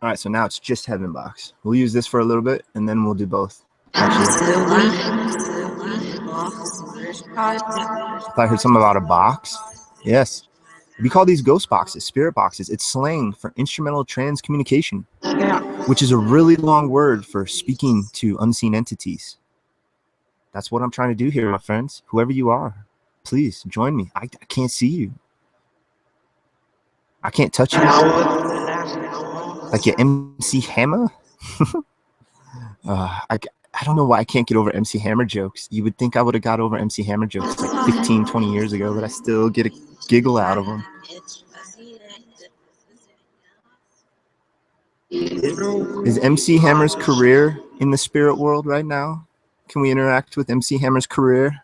All right, so now it's just Heaven&HellBox. We'll use this for a little bit, and then we'll do both. Actually, if I heard something about a box, yes. We call these ghost boxes, spirit boxes. It's slang for instrumental transcommunication, which is a really long word for speaking to unseen entities. That's what I'm trying to do here, my friends. Whoever you are, please join me. I can't see you. I can't touch you. Like your MC Hammer? I don't know why I can't get over MC Hammer jokes. You would think I would have got over MC Hammer jokes like 15, 20 years ago, but I still get a giggle out of them. Is MC Hammer's career in the spirit world right now? Can we interact with MC Hammer's career?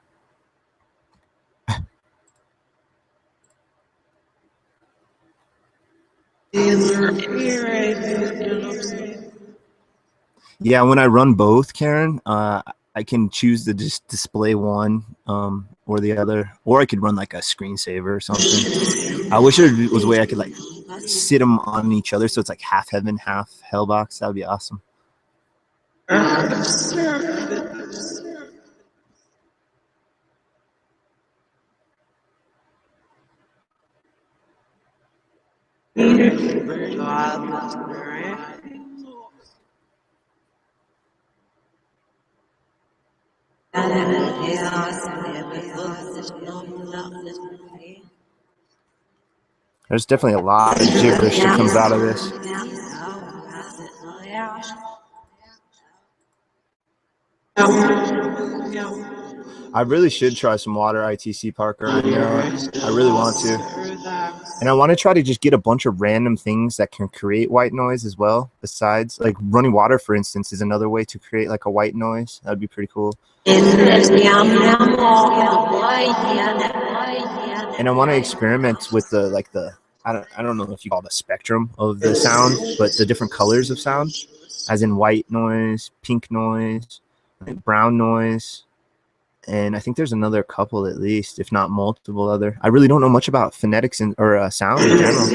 Yeah, when I run both, Karen, I can choose to just display one or the other, or I could run like a screensaver or something. I wish there was a way I could like sit them on each other, so it's like half Heaven, half HellBox. That would be awesome. There's definitely a lot of gibberish that comes out of this. I really should try some water ITC, Parker. I know it. I really want to. And I want to try to just get a bunch of random things that can create white noise as well. Besides, like running water, for instance, is another way to create like a white noise. That'd be pretty cool. And I want to experiment with I don't know if you call it a spectrum of the sound, but the different colors of sound, as in white noise, pink noise, brown noise. And I think there's another couple at least, if not multiple other. I really don't know much about phonetics or sound in general.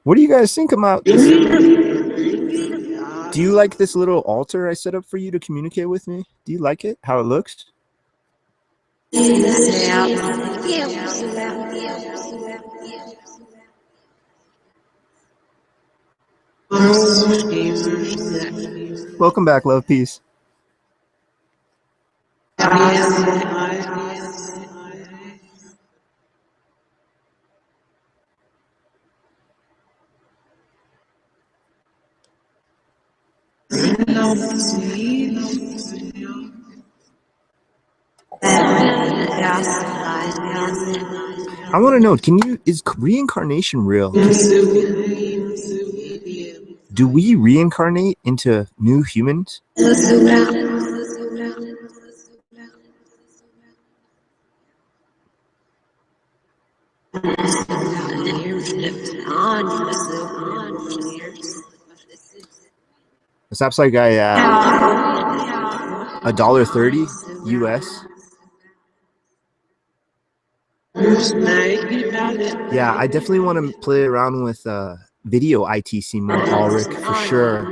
What do you guys think about this? Do you like this little altar I set up for you to communicate with me? Do you like it? How it looks? Welcome back, love. Peace. I want to know, is reincarnation real? Do we reincarnate into new humans? The stop sign guy $1.30 US. Yeah, I definitely want to play around with video ITC more, Ulrich, for sure.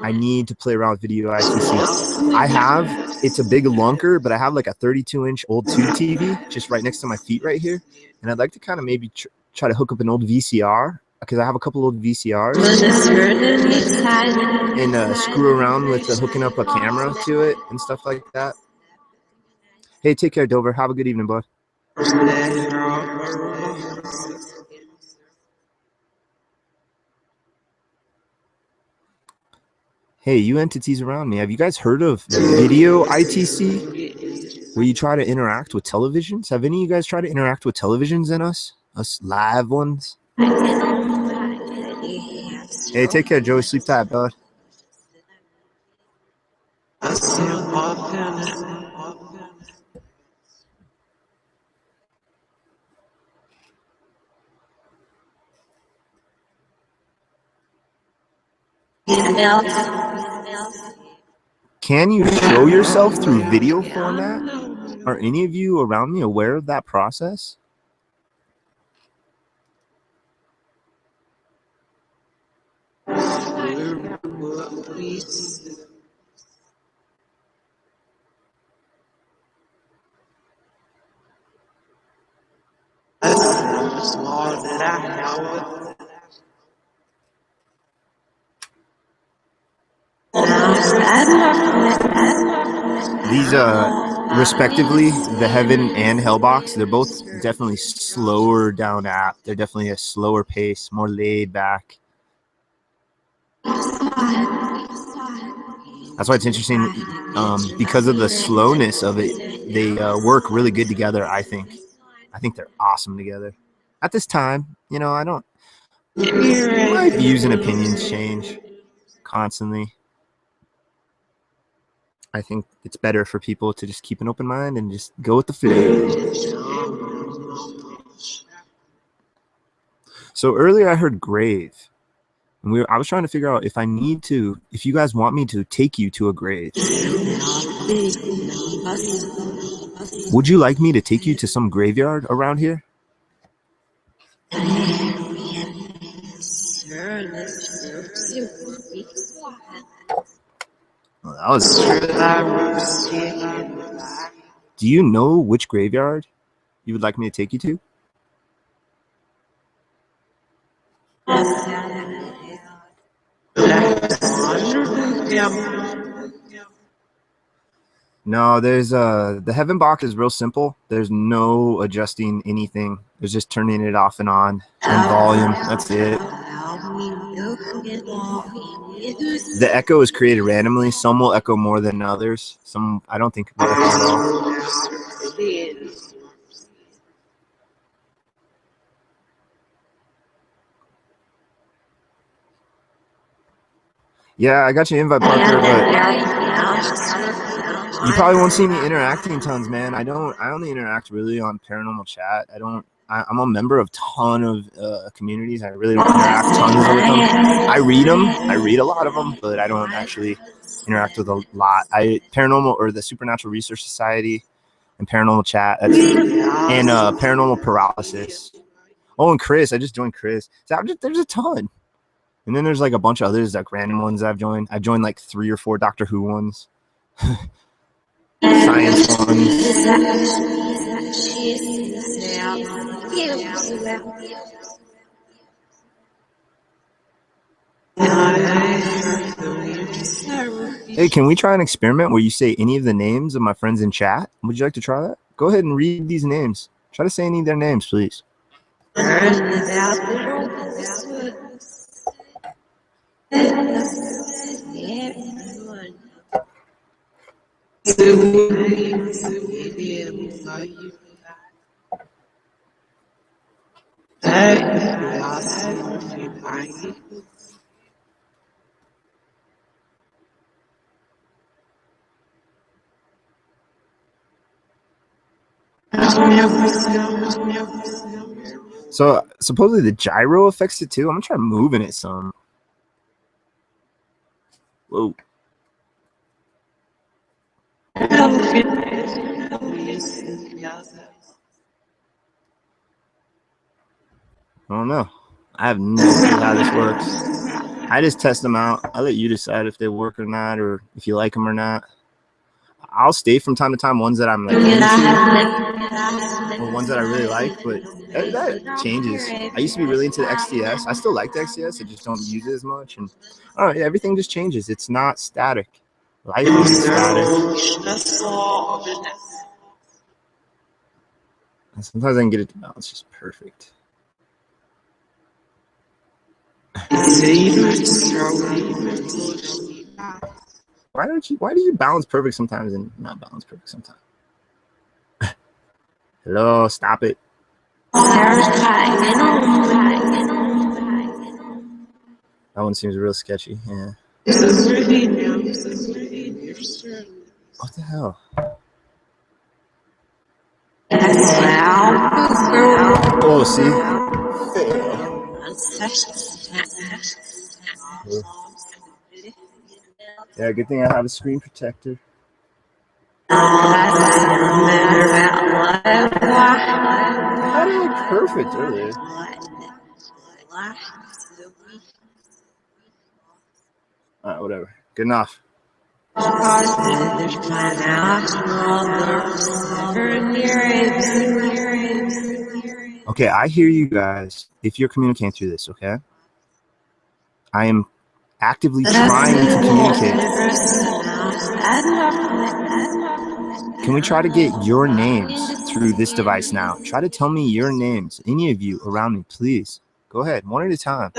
I need to play around with video ITC. It's a big lunker, but I have like a 32-inch old tube TV just right next to my feet right here. And I'd like to kind of maybe try to hook up an old VCR, because I have a couple old VCRs, and screw around with hooking up a camera to it and stuff like that. Hey, take care, Dover. Have a good evening, bud. Hey, you entities around me, have you guys heard of video ITC, where you try to interact with televisions? Have any of you guys tried to interact with televisions and us live ones? Hey, take care, Joey. Sleep tight, bud. Can you show yourself through video format? Are any of you around me aware of that process? These respectively, the Heaven and HellBox, they're both definitely slower down app. They're definitely a slower pace, more laid back. That's why it's interesting, because of the slowness of it. They work really good together. I think they're awesome together. At this time, I don't. My views and opinions change constantly. I think it's better for people to just keep an open mind and just go with the flow. So earlier I heard grave, and I was trying to figure out if you guys want me to take you to a grave. Would you like me to take you to some graveyard around here? Well, that was. Do you know which graveyard you would like me to take you to? No, there's the Heaven box is real simple. There's no adjusting anything. There's just turning it off and on and volume. That's it. The echo is created randomly. Some will echo more than others. Some I don't think will echo at all. Yeah, I got your invite, Parker, but you probably won't see me interacting tons, man. I only interact really on paranormal chat. I'm a member of a ton of communities. I really don't interact tons with them. I read them. I read a lot of them, but I don't actually interact with a lot. Paranormal or the Supernatural Research Society and paranormal chat and paranormal paralysis Oh, and Chris, I just joined Chris. So there's a ton. And then there's like a bunch of others, like random ones I've joined. I've joined like 3 or 4 Doctor Who ones. Science ones. Hey, can we try an experiment where you say any of the names of my friends in chat? Would you like to try that? Go ahead and read these names. Try to say any of their names, please. So supposedly the gyro affects it too. I'm gonna try moving it some. Whoa. I don't know. I have no clue how this works. I just test them out. I let you decide if they work or not, or if you like them or not. I'll stay from time to time ones that I'm like into, or ones that I really like, but that changes. I used to be really into the XTS. I still like the XTS. I just don't use it as much, and I don't know, everything just changes. It's not static. Life isn't static. And sometimes I can get it to balance just perfect. Why do you balance perfect sometimes and not balance perfect sometimes? Hello, stop it. That one seems real sketchy. Yeah. What the hell? Oh, see? Yeah, good thing I have a screen protector. I did perfect earlier. Alright, whatever. Good enough. Okay, I hear you guys. If you're communicating through this, okay? I am actively trying to communicate. Can we try to get your names through this device now? Try to tell me your names, any of you around me, please. Go ahead, one at a time.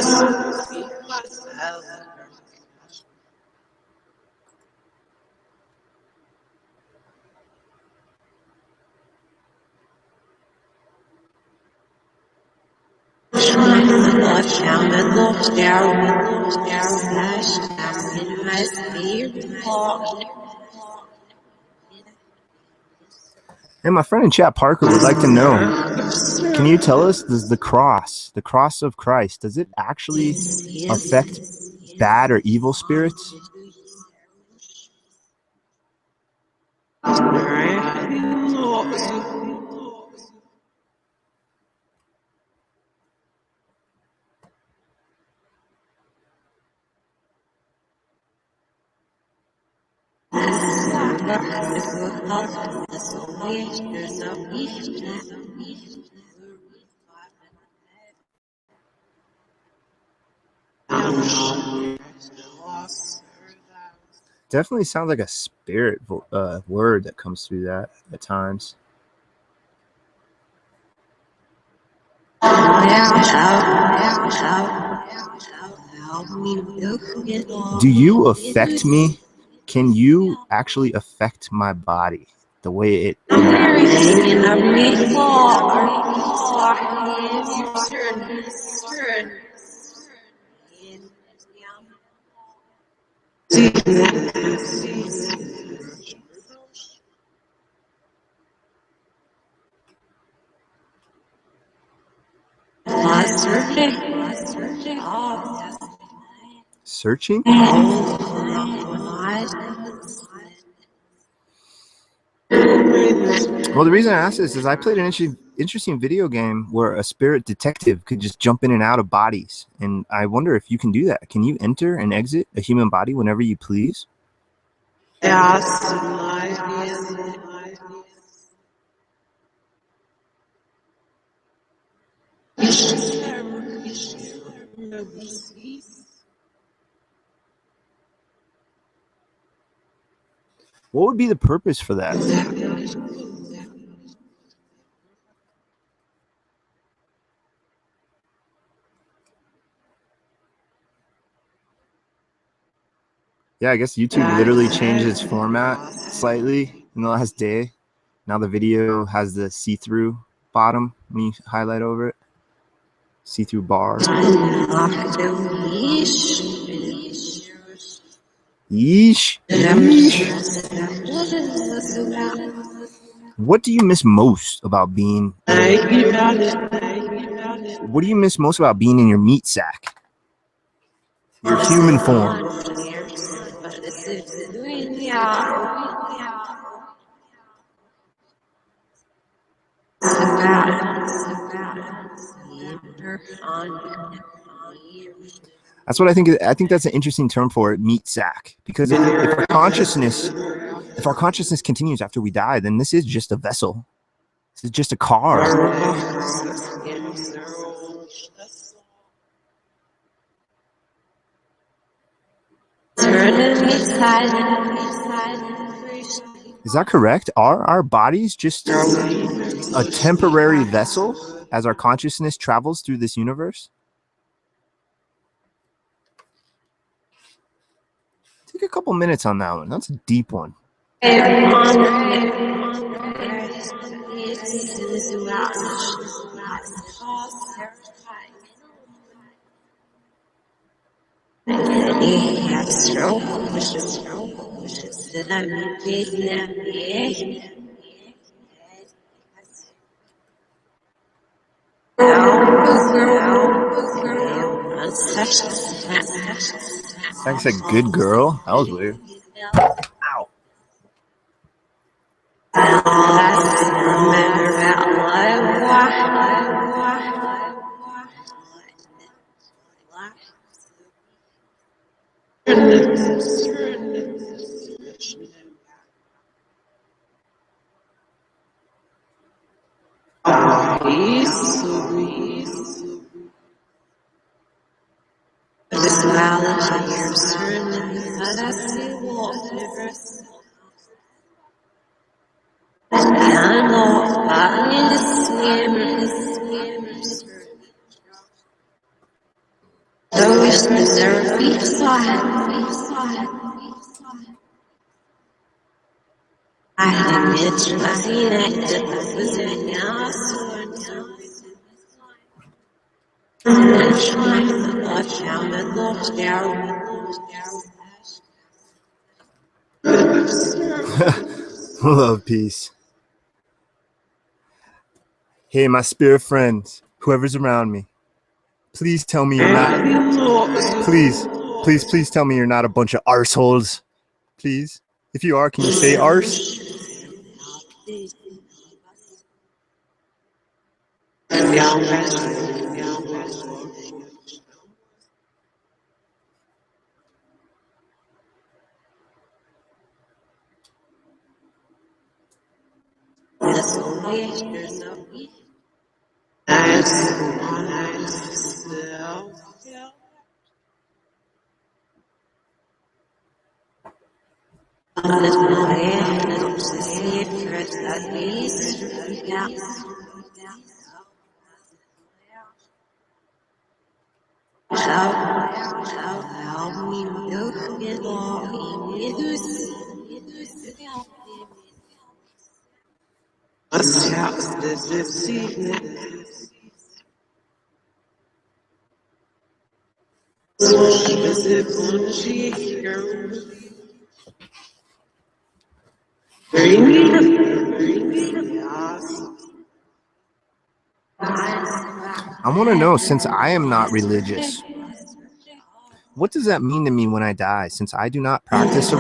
And my friend in chat, Parker, would like to know, can you tell us, does the cross of Christ, does it actually affect bad or evil spirits? Definitely sounds like a spirit word that comes through that at times. Do you affect me? Can you actually affect my body the way it searching? Well, the reason I asked this is I played an interesting video game where a spirit detective could just jump in and out of bodies. And I wonder if you can do that. Can you enter and exit a human body whenever you please? What would be the purpose for that? Yeah, I guess YouTube literally changed its format slightly in the last day. Now the video has the see-through bottom when you highlight over it. See-through bar. Yeesh. What do you miss most about being? What do you miss most about being in your meat sack? Your human form. That's what I think. I think that's an interesting term for it, meat sack. Because if our consciousness continues after we die, then this is just a vessel. This is just a car. Is that correct? Are our bodies just a temporary vessel as our consciousness travels through this universe? Take a couple minutes on that one. That's a deep one. Like I said, good girl. That was weird. Ow. Love, peace. Hey, my spirit friends, whoever's around me, please tell me you're not. Please tell me you're not a bunch of arseholes. Please. If you are, can you say arse? I want to know, since I am not religious, what does that mean to me when I die? Since I do not practice a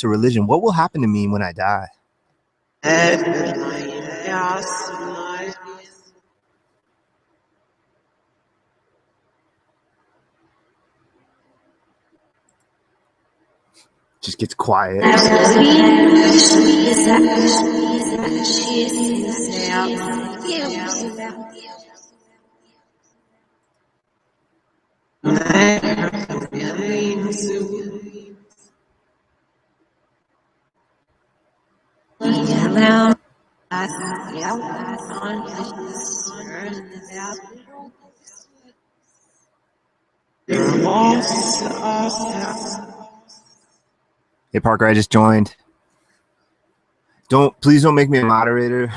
religion, what will happen to me when I die? Just gets quiet. Hey Parker, I just joined. Please don't make me a moderator.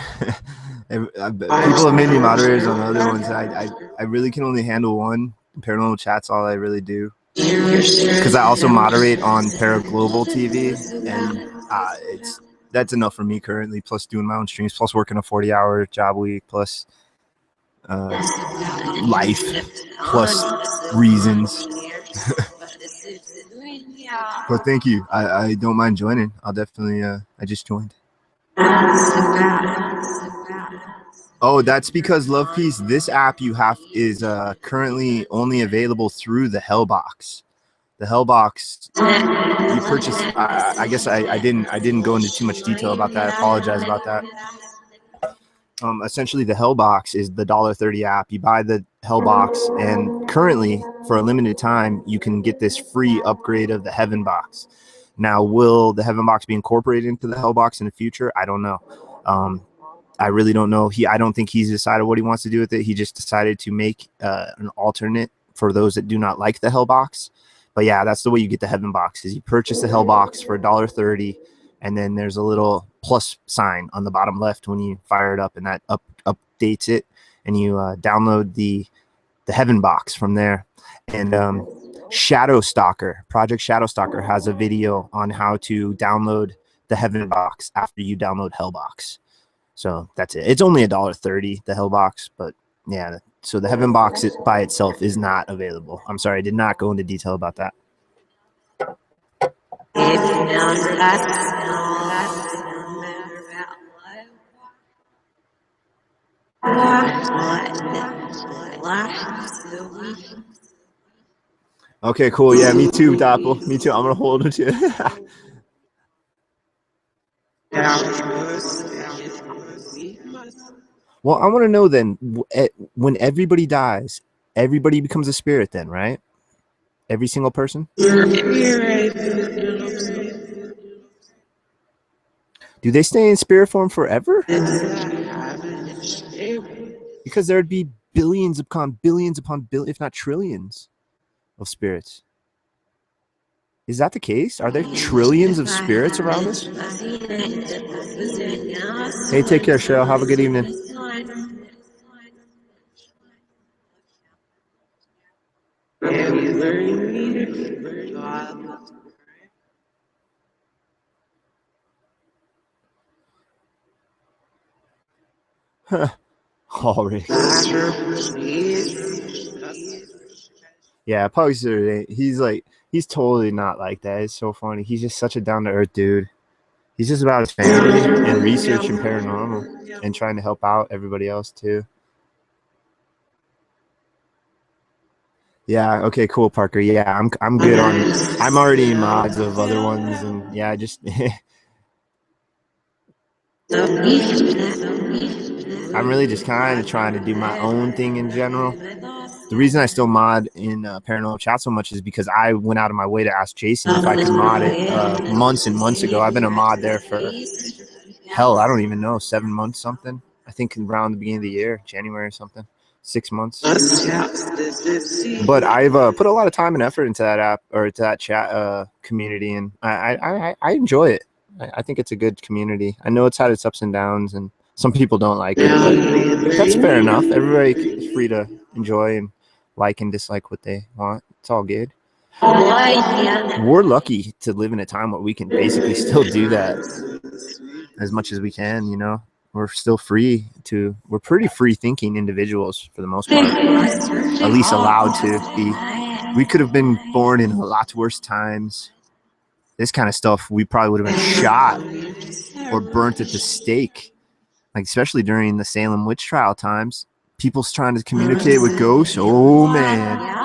People have made me moderators on other ones. I really can only handle one. Paranormal Chat's all I really do. Because I also moderate on Paraglobal TV, and that's enough for me currently. Plus doing my own streams, plus working a 40-hour job week, plus life, plus reasons. But thank you. I don't mind joining. I'll definitely. I just joined. Oh, that's because Love Peace. This app is currently only available through the HellBox. The HellBox you purchase. I guess I didn't go into too much detail about that. I apologize about that. Essentially, the HellBox is the $1.30 app. You buy the HellBox, and currently, for a limited time, you can get this free upgrade of the Heaven box. Now, will the Heaven box be incorporated into the HellBox in the future? I don't know. I really don't know. I don't think he's decided what he wants to do with it. He just decided to make an alternate for those that do not like the HellBox. But yeah, that's the way you get the Heaven box. Is you purchase the HellBox for $1.30, and then there's a little plus sign on the bottom left when you fire it up, and that updates it, and you download the Heaven box from there. And Shadow Stalker, Project Shadow Stalker, has a video on how to download the Heaven box after you download HellBox. So that's it. It's only $1.30, the HellBox, but yeah. So the Heaven box by itself is not available. I'm sorry, I did not go into detail about that. Okay, cool. Yeah, me too, Doppel. Me too. I'm gonna hold it. Well, I want to know then, when everybody dies, everybody becomes a spirit then, right? Every single person? Do they stay in spirit form forever? Because there'd be billions upon billions, if not trillions, of spirits. Is that the case? Are there trillions of spirits around us? Hey, take care, Cheryl. Have a good evening. Already. Yeah, probably. He's totally not like that. It's so funny. He's just such a down-to-earth dude. He's just about his family and researching paranormal and trying to help out everybody else too. Yeah. Okay. Cool, Parker. Yeah, I'm good on. I'm already in mods of other ones, and yeah, just. I'm really just kind of trying to do my own thing in general. The reason I still mod in Paranormal Chat so much is because I went out of my way to ask Jason if I could mod it months and months ago. I've been a mod there for, hell, I don't even know, 7 months something. I think around the beginning of the year, January or something, 6 months. But I've put a lot of time and effort into that app or to that chat community, and I enjoy it. I think it's a good community. I know it's had its ups and downs, and some people don't like it, but that's fair enough. Everybody is free to enjoy and like and dislike what they want. It's all good. We're lucky to live in a time where we can basically still do that as much as we can, you know. We're still free to, we're pretty free thinking individuals for the most part, at least allowed to be. We could have been born in a lot worse times. This kind of stuff, we probably would have been shot or burnt at the stake. Like, especially during the Salem witch trial times, people's trying to communicate with ghosts. Oh, man.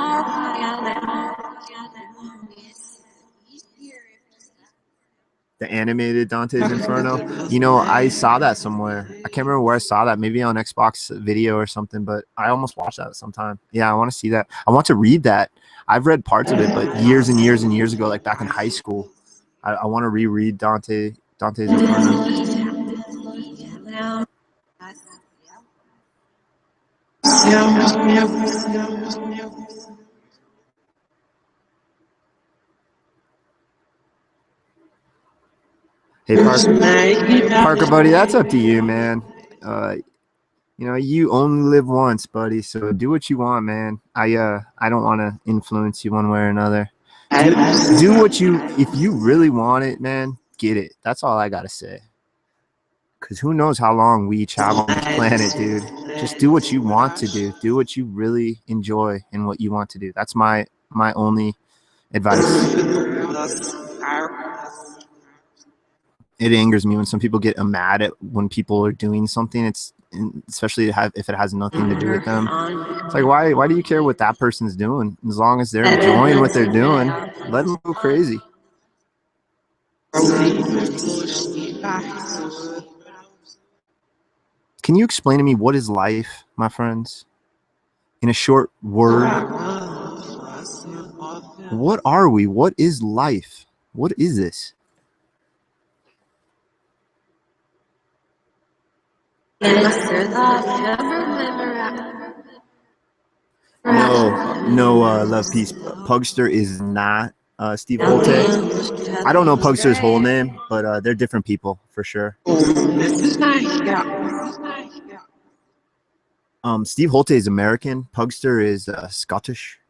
The animated Dante's Inferno. You know, I saw that somewhere. I can't remember where I saw that. Maybe on Xbox video or something, but I almost watched that sometime. Yeah, I want to see that. I want to read that. I've read parts of it, but years and years and years ago, like back in high school. I want to reread Dante's Inferno. Hey, Parker, buddy, that's up to you, man. You know, you only live once, buddy. So do what you want, man. I don't want to influence you one way or another. Do what you, if you really want it, man, get it. That's all I gotta say. Because who knows how long we each have on this planet, dude. Just do what you want to do. Do what you really enjoy and what you want to do. That's my only advice. It angers me when some people get mad at when people are doing something. It's especially if it has nothing to do with them. It's like, why do you care what that person's doing? As long as they're enjoying what they're doing, let them go crazy. Can you explain to me what is life, my friends? In a short word. What are we? What is life? What is this? No, love peace. Pugster is not Steve Holte. I don't know Pugster's whole name, but they're different people for sure. Steve Holte is American. Pugster is Scottish.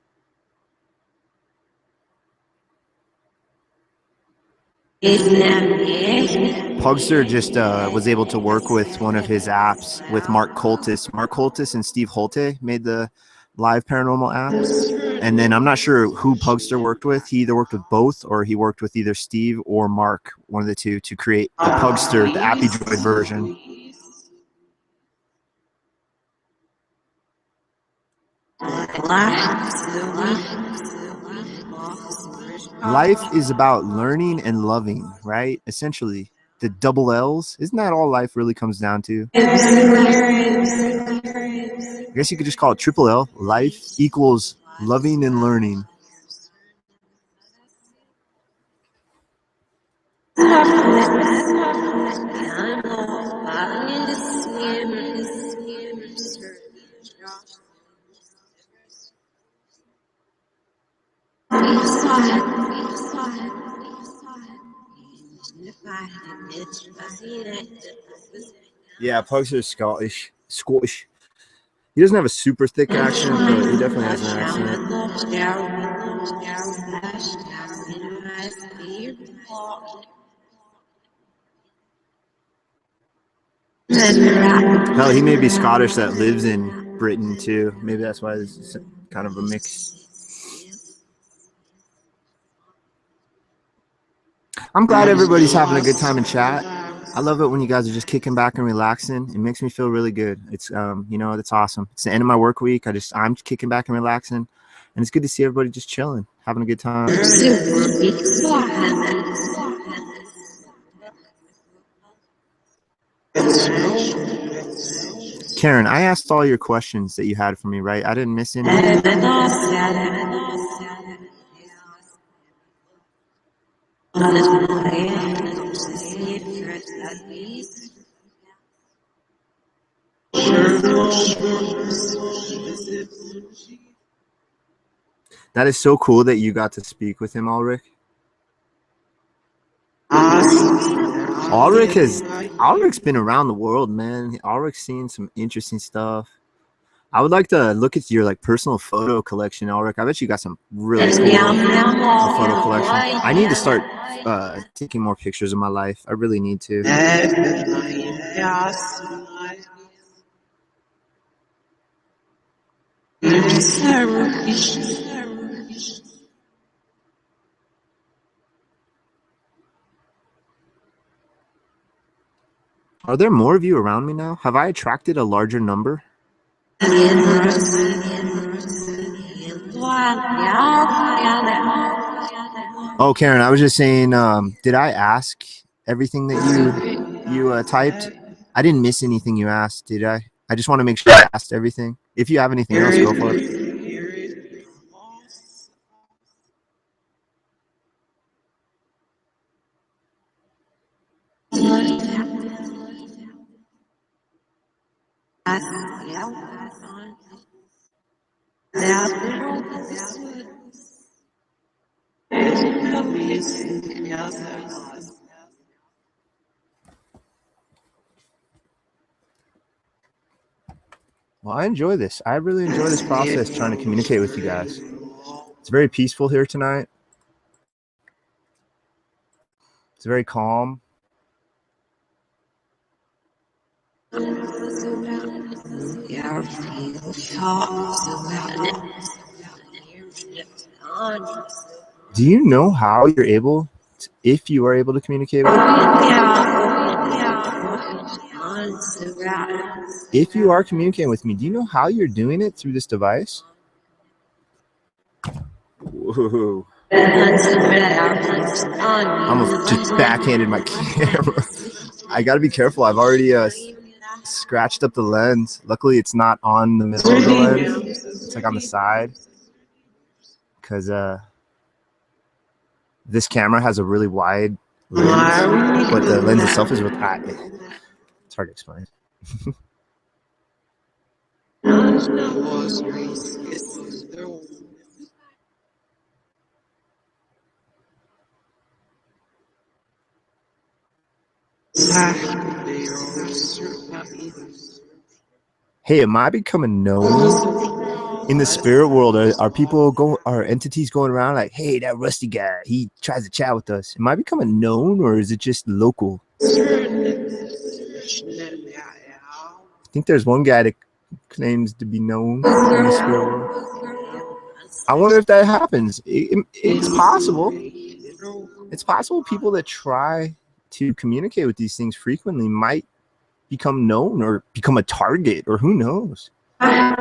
Pugster just was able to work with one of his apps with Mark Coltis. Mark Coltis and Steve Holte made the live paranormal app. And then I'm not sure who Pugster worked with. He either worked with both or he worked with either Steve or Mark, one of the two, to create the Pugster, the Appy Droid version. Life is about learning and loving, right? Essentially, the double L's. Isn't that all life really comes down to? I guess you could just call it triple L. Life equals loving and learning. Yeah, Pugster's Scottish. He doesn't have a super thick accent, but he definitely has an accent. Hell, he may be Scottish that lives in Britain too. Maybe that's why it's kind of a mix. I'm glad everybody's having a good time in chat. I love it when you guys are just kicking back and relaxing. It makes me feel really good. It's you know, that's awesome. It's the end of my work week. I'm kicking back and relaxing, and it's good to see everybody just chilling, having a good time. Karen, I asked all your questions that you had for me, right? I didn't miss any. That is so cool that you got to speak with him, Ulrich. Ulrich's been around the world, man. Ulrich's seen some interesting stuff. I would like to look at your like personal photo collection, Ulrich. I bet you got some really cool photo collection. I need to start taking more pictures of my life. I really need to. Are there more of you around me now? Have I attracted a larger number? Oh, Karen, I was just saying, did I ask everything that you typed? I didn't miss anything you asked, did I? I just want to make sure I asked everything. If you have anything else, go for it. Well, I enjoy this. I really enjoy this process trying to communicate with you guys. It's very peaceful here tonight. It's very calm. Do you know how you're able to, if you are able to communicate with me? If you are communicating with me, do you know how you're doing it through this device? Whoa. I almost just backhanded my camera. I gotta be careful. I've already scratched up the lens. Luckily, it's not on the middle of the lens. It's like on the side. Because this camera has a really wide lens, but the lens itself is really high. It's hard to explain. Hey, am I becoming known in the spirit world? Are people going? Are entities going around like, hey, that Rusty guy, he tries to chat with us? Am I becoming known, or is it just local? I think there's one guy that claims to be known in the spirit world. I wonder if that happens. It's possible. It's possible people that try to communicate with these things frequently might become known or become a target, or who knows. I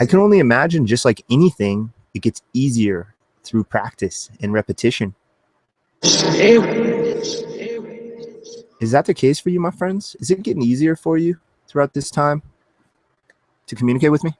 can only imagine, just like anything, it gets easier through practice and repetition. Is that the case for you, my friends? Is it getting easier for you throughout this time to communicate with me?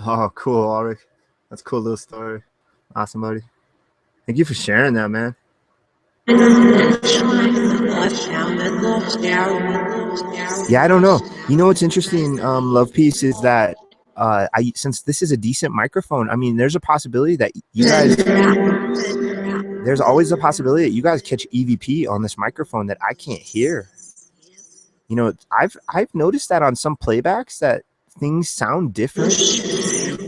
Oh, cool, Ulrich. That's a cool little story. Awesome, buddy. Thank you for sharing that, man. Yeah, I don't know. You know what's interesting, Love Peace, is that since this is a decent microphone, I mean, there's a possibility that you guys, there's always a possibility that you guys catch EVP on this microphone that I can't hear. You know, I've noticed that on some playbacks that things sound different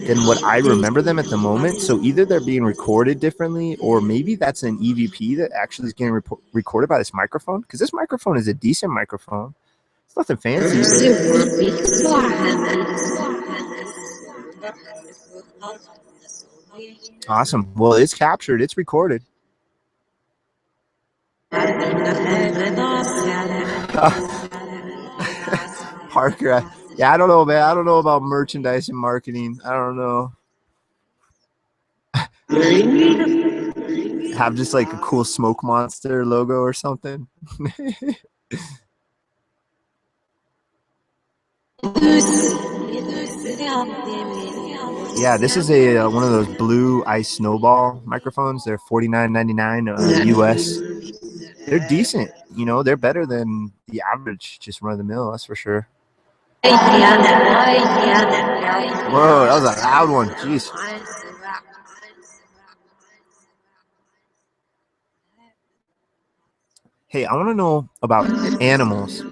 than what I remember them at the moment. So either they're being recorded differently, or maybe that's an EVP that actually is getting recorded by this microphone, because this microphone is a decent microphone. It's nothing fancy. Awesome. Well, it's captured. It's recorded. Parker, yeah, I don't know, man. I don't know about merchandise and marketing. I don't know. Have just like a cool smoke monster logo or something. Yeah, this is a one of those blue ice snowball microphones. They're $49.99 US. They're decent, you know. They're better than the average, just run of the mill. That's for sure. Whoa, that was a loud one. Jeez. Hey, I want to know about animals.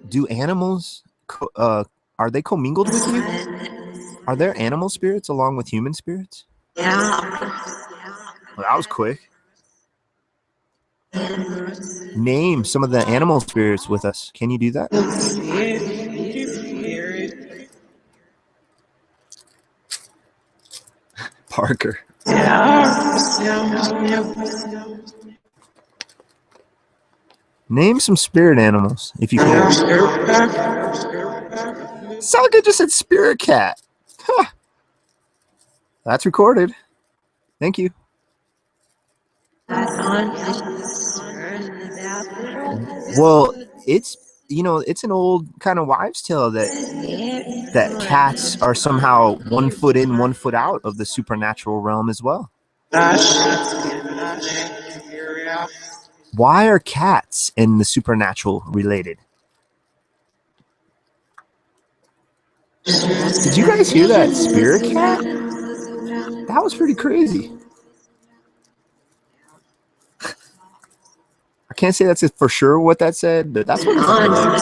Do animals, are they commingled with you? Are there animal spirits along with human spirits? Well, that was quick. Name some of the animal spirits with us. Can you do that? Parker. Name some spirit animals, if you can. Sound like I just said spirit cat. Huh. That's recorded. Thank you. Well, it's it's an old kind of wives' tale that cats are somehow 1 foot in, 1 foot out of the supernatural realm as well. Why are cats and the supernatural related? Did you guys hear that spirit cat? That was pretty crazy. I can't say that's for sure what that said, but that's what it sounded like.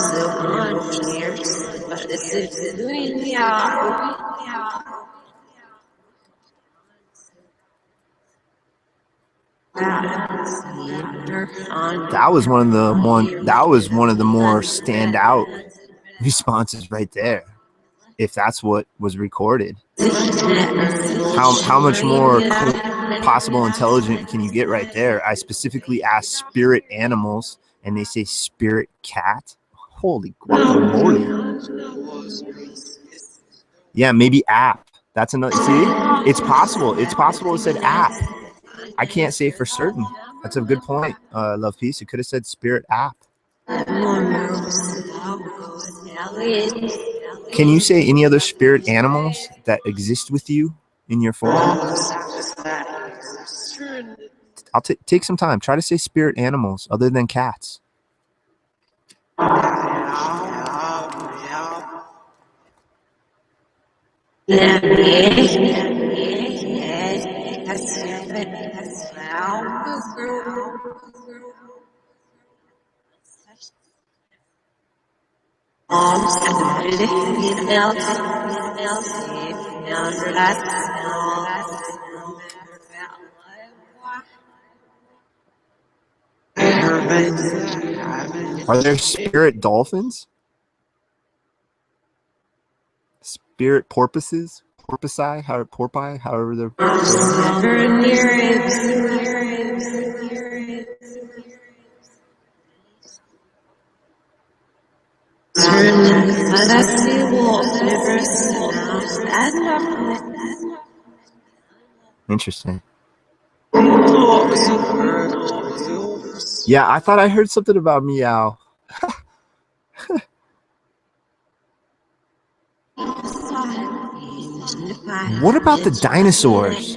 That was one of the more standout responses right there. If that's what was recorded, how much more possible intelligent can you get right there? I specifically asked spirit animals, and they say spirit cat. Holy guacamole! Yeah, maybe app. That's another. See, it's possible. It's possible it said app. I can't say for certain. That's a good point, Love Peace. It could have said spirit app. Can you say any other spirit animals that exist with you in your form? I'll take some time. Try to say spirit animals other than cats. Are there spirit dolphins? Spirit porpoises? Porpoise? However they're. Interesting. Yeah, I thought I heard something about meow. What about the dinosaurs?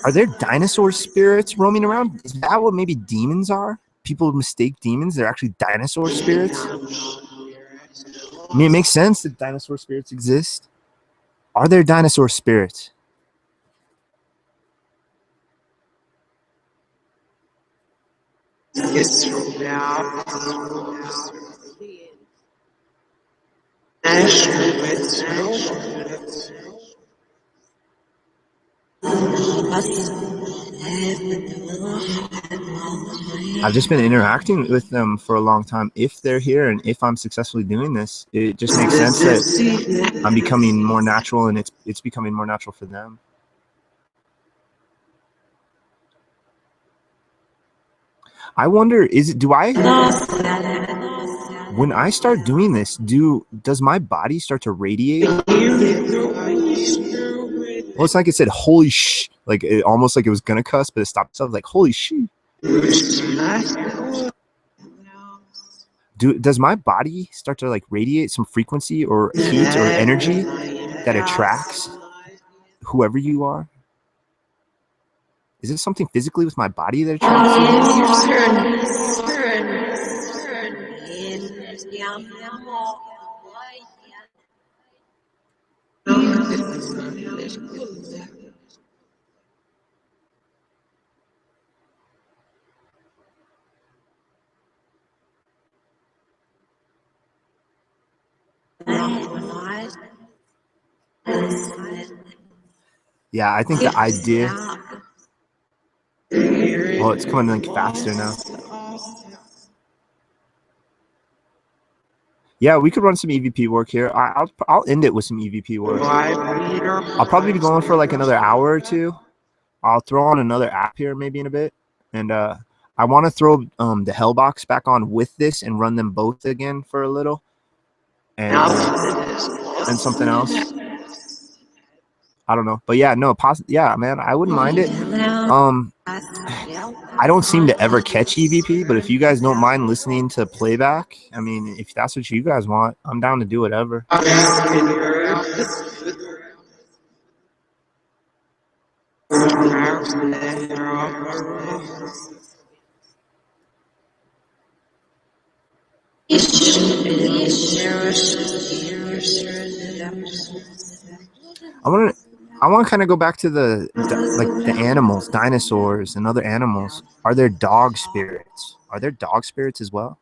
Are there dinosaur spirits roaming around? Is that what maybe demons are? People mistake demons. They're actually dinosaur spirits. I mean, it makes sense that dinosaur spirits exist. Are there dinosaur spirits? I've just been interacting with them for a long time. If they're here and if I'm successfully doing this, it just makes sense that I'm becoming more natural, and it's becoming more natural for them. I wonder, when I start doing this, does my body start to radiate? Well, it's like it said, holy sh, like almost like it was gonna cuss, but it stopped itself, like holy sh. Does my body start to like radiate some frequency or heat or energy that attracts whoever you are? Is it something physically with my body that attracts Yeah, I think the idea. Oh, it's coming like faster now. Yeah, we could run some EVP work here. I'll end it with some EVP work. I'll probably be going for like another hour or two. I'll throw on another app here maybe in a bit, and I want to throw the HellBox back on with this and run them both again for a little, and something else. I don't know, but yeah, no, yeah, man, I wouldn't mind it. I don't seem to ever catch EVP, but if you guys don't mind listening to playback, I mean, if that's what you guys want, I'm down to do whatever. I want to kind of go back to the animals, dinosaurs, and other animals. Are there dog spirits? Are there dog spirits as well?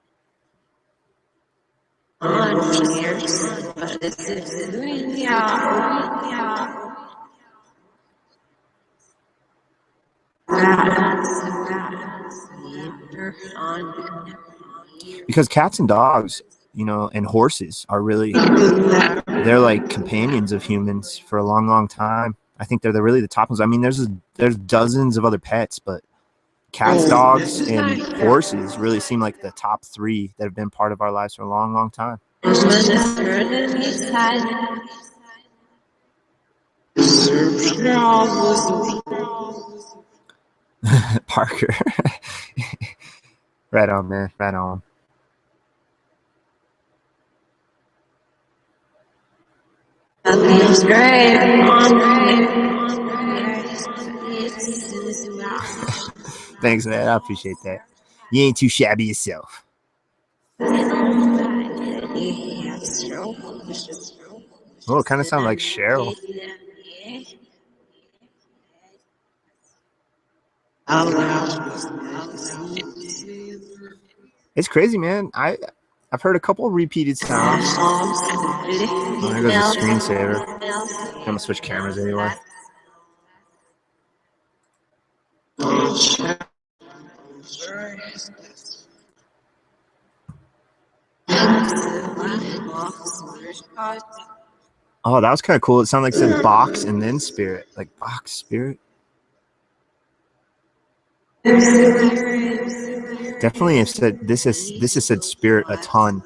Because cats and dogs, you know, and horses are really, they're like companions of humans for a long, long time. I think they're really the top ones. I mean, there's dozens of other pets, but cats, dogs, and horses really seem like the top three that have been part of our lives for a long, long time. Parker. Right on, man. Right on. Thanks, man. I appreciate that. You ain't too shabby yourself. Oh, it kind of sounds like Cheryl. It's crazy, man. I've heard a couple of repeated sounds. Oh, there goes the screensaver. I'm gonna switch cameras anyway. Oh, that was kind of cool. It sounded like it said box and then spirit, like box spirit. Definitely have said this has said spirit a ton.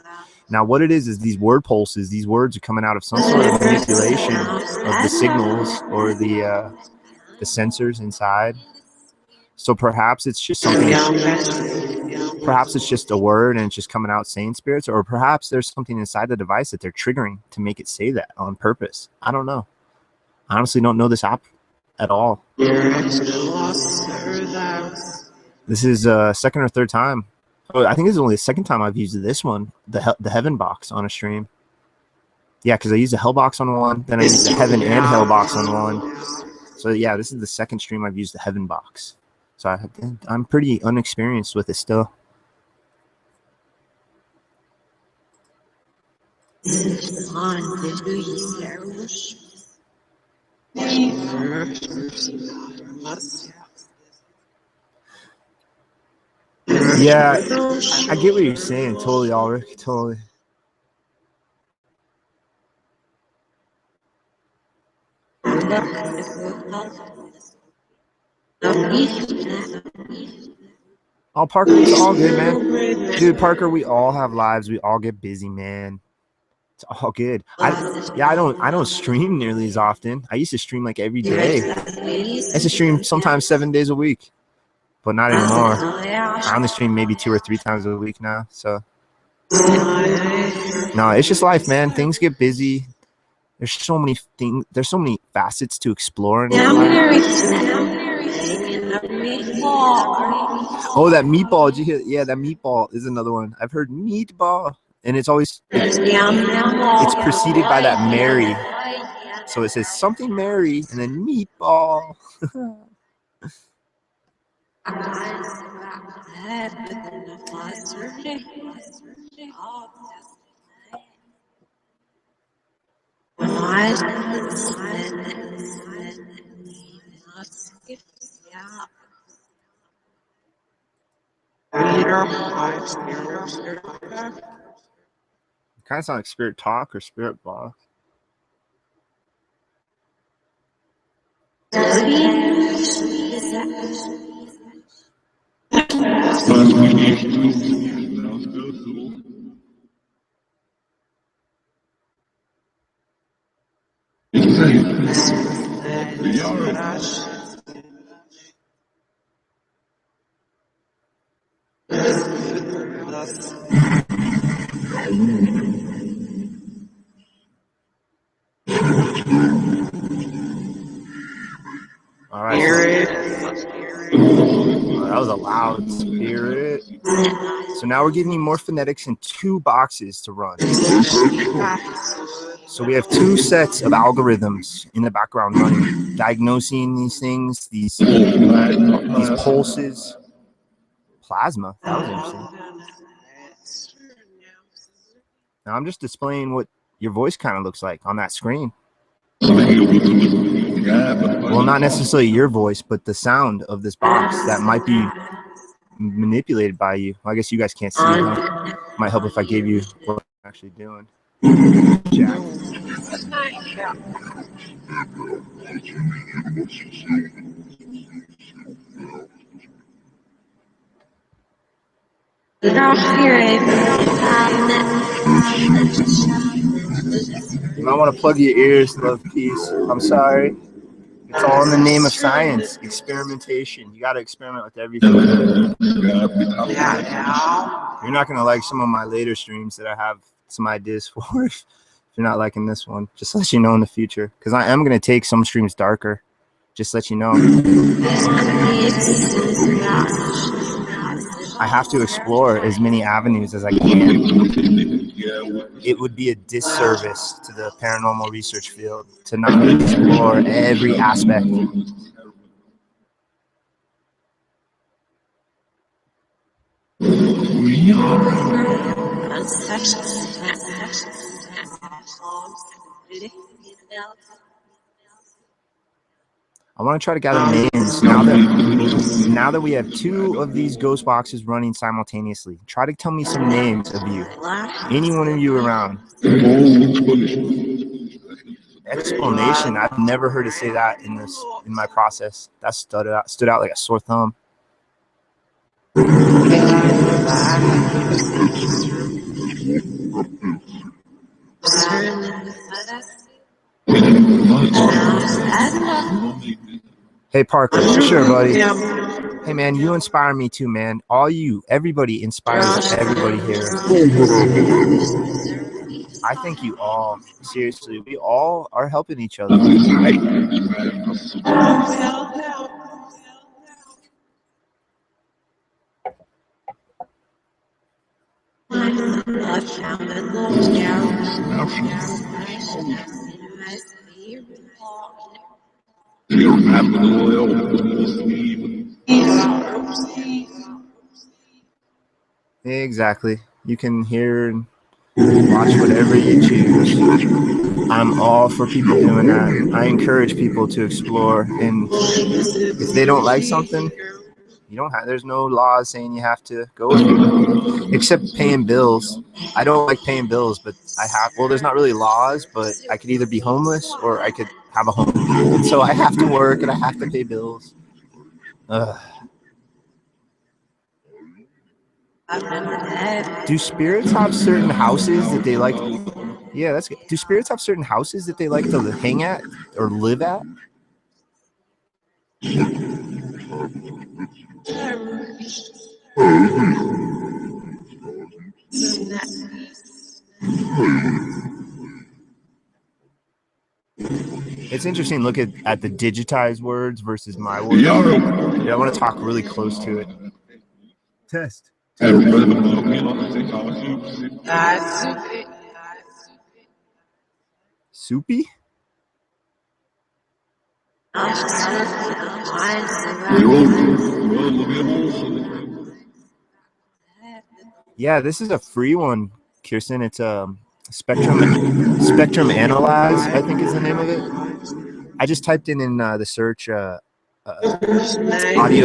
Now what it is these word pulses, these words are coming out of some sort of manipulation of the signals or the sensors inside. So perhaps it's just something, perhaps it's just a word and it's just coming out saying spirits, or perhaps there's something inside the device that they're triggering to make it say that on purpose. I don't know. I honestly don't know this app at all. This is second or third time. Oh, I think this is only the second time I've used this one, the Heaven box on a stream. Yeah, because I used the HellBox on one, then I used the Heaven and HellBox on one. So yeah, this is the second stream I've used the Heaven box. So I'm pretty unexperienced with it still. Yeah, I get what you're saying. Totally, Ulrich. Totally. Oh, Parker, it's all good, man. Dude, Parker, we all have lives. We all get busy, man. It's all good. I don't stream nearly as often. I used to stream like every day. I used to stream sometimes 7 days a week, but not anymore. I only stream maybe 2 or 3 times a week now. So no, it's just life, man. Things get busy. There's so many things. There's so many facets to explore in life. Oh, that meatball! Did you hear? Yeah, that meatball is another one. I've heard meatball, and it's always it's preceded by that Mary. So it says something Mary and then meatball. Kind of sound like Spirit Talk or Spirit Box. All right. That was a loud spirit. So now we're giving you more phonetics in 2 boxes to run. So we have 2 sets of algorithms in the background running, diagnosing these things, these pulses. Plasma. That was interesting. Now I'm just displaying what your voice kind of looks like on that screen. Well, not necessarily your voice, but the sound of this box that might be manipulated by you. Well, I guess you guys can't see it, huh? Might help if I gave you what I'm actually doing. Jack. You might want to plug your ears, love peace. I'm sorry. It's all in the name of science. Experimentation. You got to experiment with everything. You're not going to like some of my later streams that I have some ideas for if you're not liking this one. Just let you know in the future. Because I am going to take some streams darker. Just let you know. I have to explore as many avenues as I can. It would be a disservice to the paranormal research field to not explore every aspect. I want to try to gather names now that we have 2 of these ghost boxes running simultaneously. Try to tell me some names of you. Any one of you around. Explanation. I've never heard it say that in my process. That stood out like a sore thumb. Hey Parker, for sure, buddy. Hey man, you inspire me too, man. Everybody inspires everybody here. I thank you all. Seriously, we all are helping each other. Exactly. You can hear and watch whatever you choose. I'm all for people doing that. I encourage people to explore, and if they don't like something, you don't have. There's no laws saying you have to go with it, except paying bills. I don't like paying bills, but I have. Well, there's not really laws, but I could either be homeless or I could have a home, and so I have to work and I have to pay bills. Do spirits have certain houses that they like? Yeah, that's good. Do spirits have certain houses that they like to hang at or live at? It's interesting. Look at the digitized words versus my words. Yeah, I want to talk really close to it. Test. Soupy? Yeah, this is a free one, Kirsten. It's Spectrum Analyze, I think is the name of it. I just typed in the search audio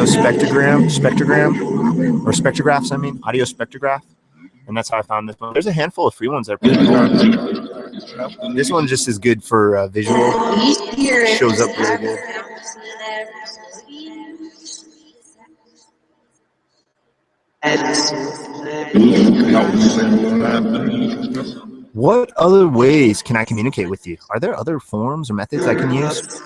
spectrogram, or spectrographs, I mean, audio spectrograph. And that's how I found this one. There's a handful of free ones that are pretty good. This one just is good for visual. Shows up really good. What other ways can I communicate with you? Are there other forms or methods I can use?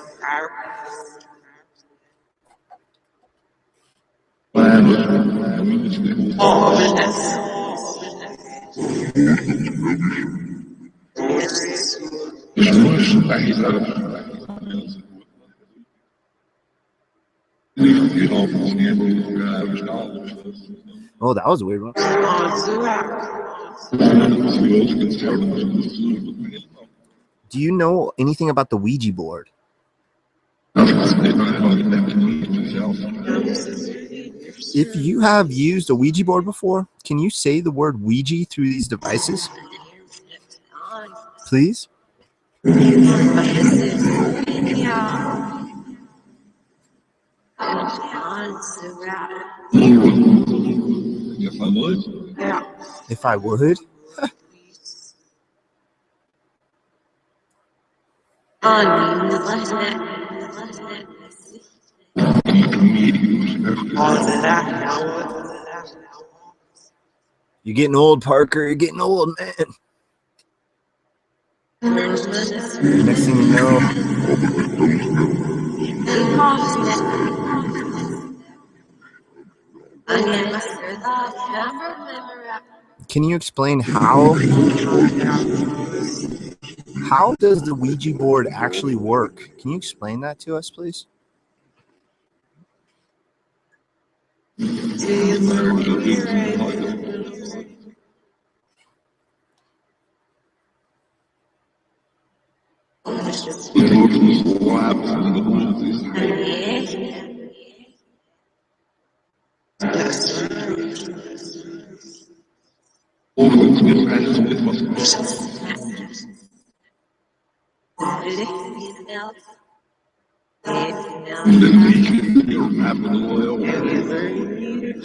Oh, that was a weird one. Do you know anything about the Ouija board? If you have used a Ouija board before, can you say the word Ouija through these devices? Please? If I would? You're getting old, Parker. You're getting old, man. Next thing you know. Can you explain how does the Ouija board actually work? Can you explain that to us, please?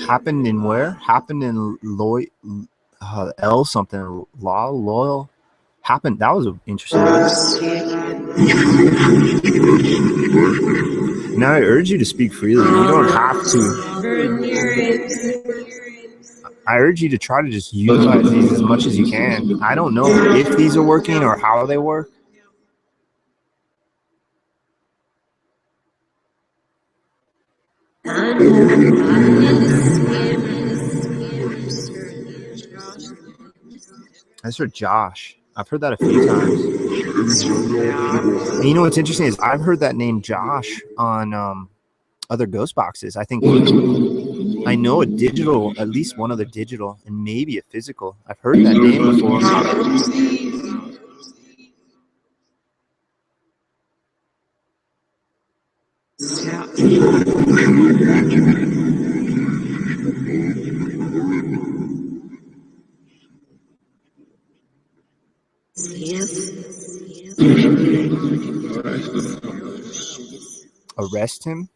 Happened in where? Happened in L something. Loyal. Happened. That was an interesting word. Now I urge you to speak freely. You don't have to. I urge you to try to just utilize these as much as you can. I don't know if these are working or how they work. That's for Josh. I've heard that a few times. And you know what's interesting is I've heard that name Josh on other ghost boxes. I think I know a digital, at least one other digital, and maybe a physical. I've heard that name before. Arrest him?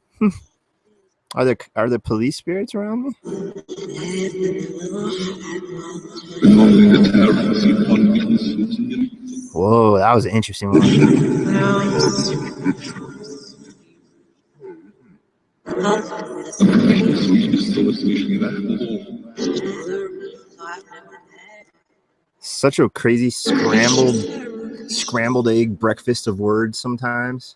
Are there police spirits around me? Whoa, that was an interesting one. Such a crazy scrambled egg breakfast of words sometimes.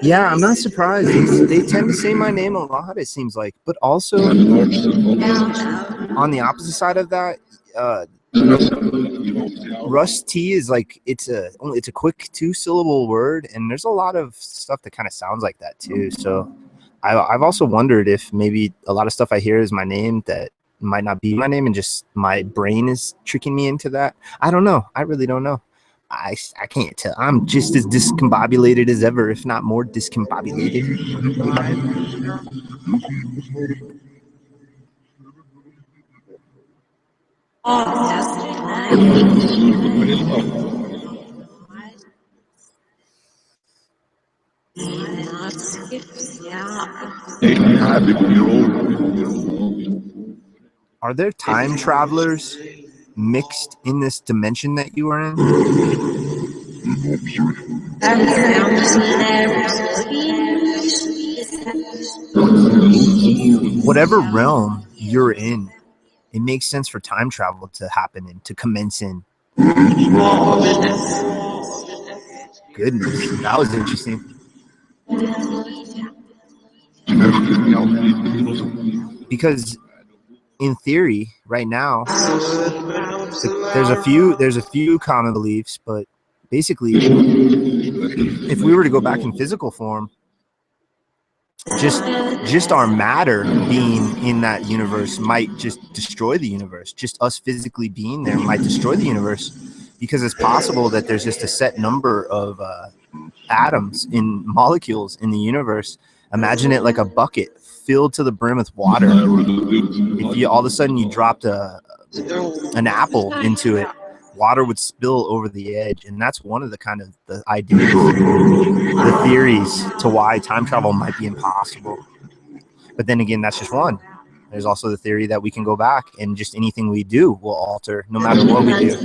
Yeah, I'm not surprised. They tend to say my name a lot, it seems like. But also, on the opposite side of that, Russ T is like it's a quick 2-syllable word, and there's a lot of stuff that kind of sounds like that too. So I've also wondered if maybe a lot of stuff I hear is my name that might not be my name, and just my brain is tricking me into that. I don't know. I really don't know. I can't tell. I'm just as discombobulated as ever, if not more discombobulated. Are there time travelers mixed in this dimension that you are in? Whatever realm you're in, it makes sense for time travel to happen in, to commence in. Goodness, that was interesting. Because in theory, right now, there's a few common beliefs, but basically, if we were to go back in physical form, just our matter being in that universe might just destroy the universe. Just us physically being there might destroy the universe, because it's possible that there's just a set number of atoms in molecules in the universe. Imagine it like a bucket filled to the brim with water. If you all of a sudden you dropped an apple into it, water would spill over the edge. And that's one of the kind of the ideas, the theories to why time travel might be impossible. But then again, that's just one. There's also the theory that we can go back and just anything we do will alter, no matter what we do,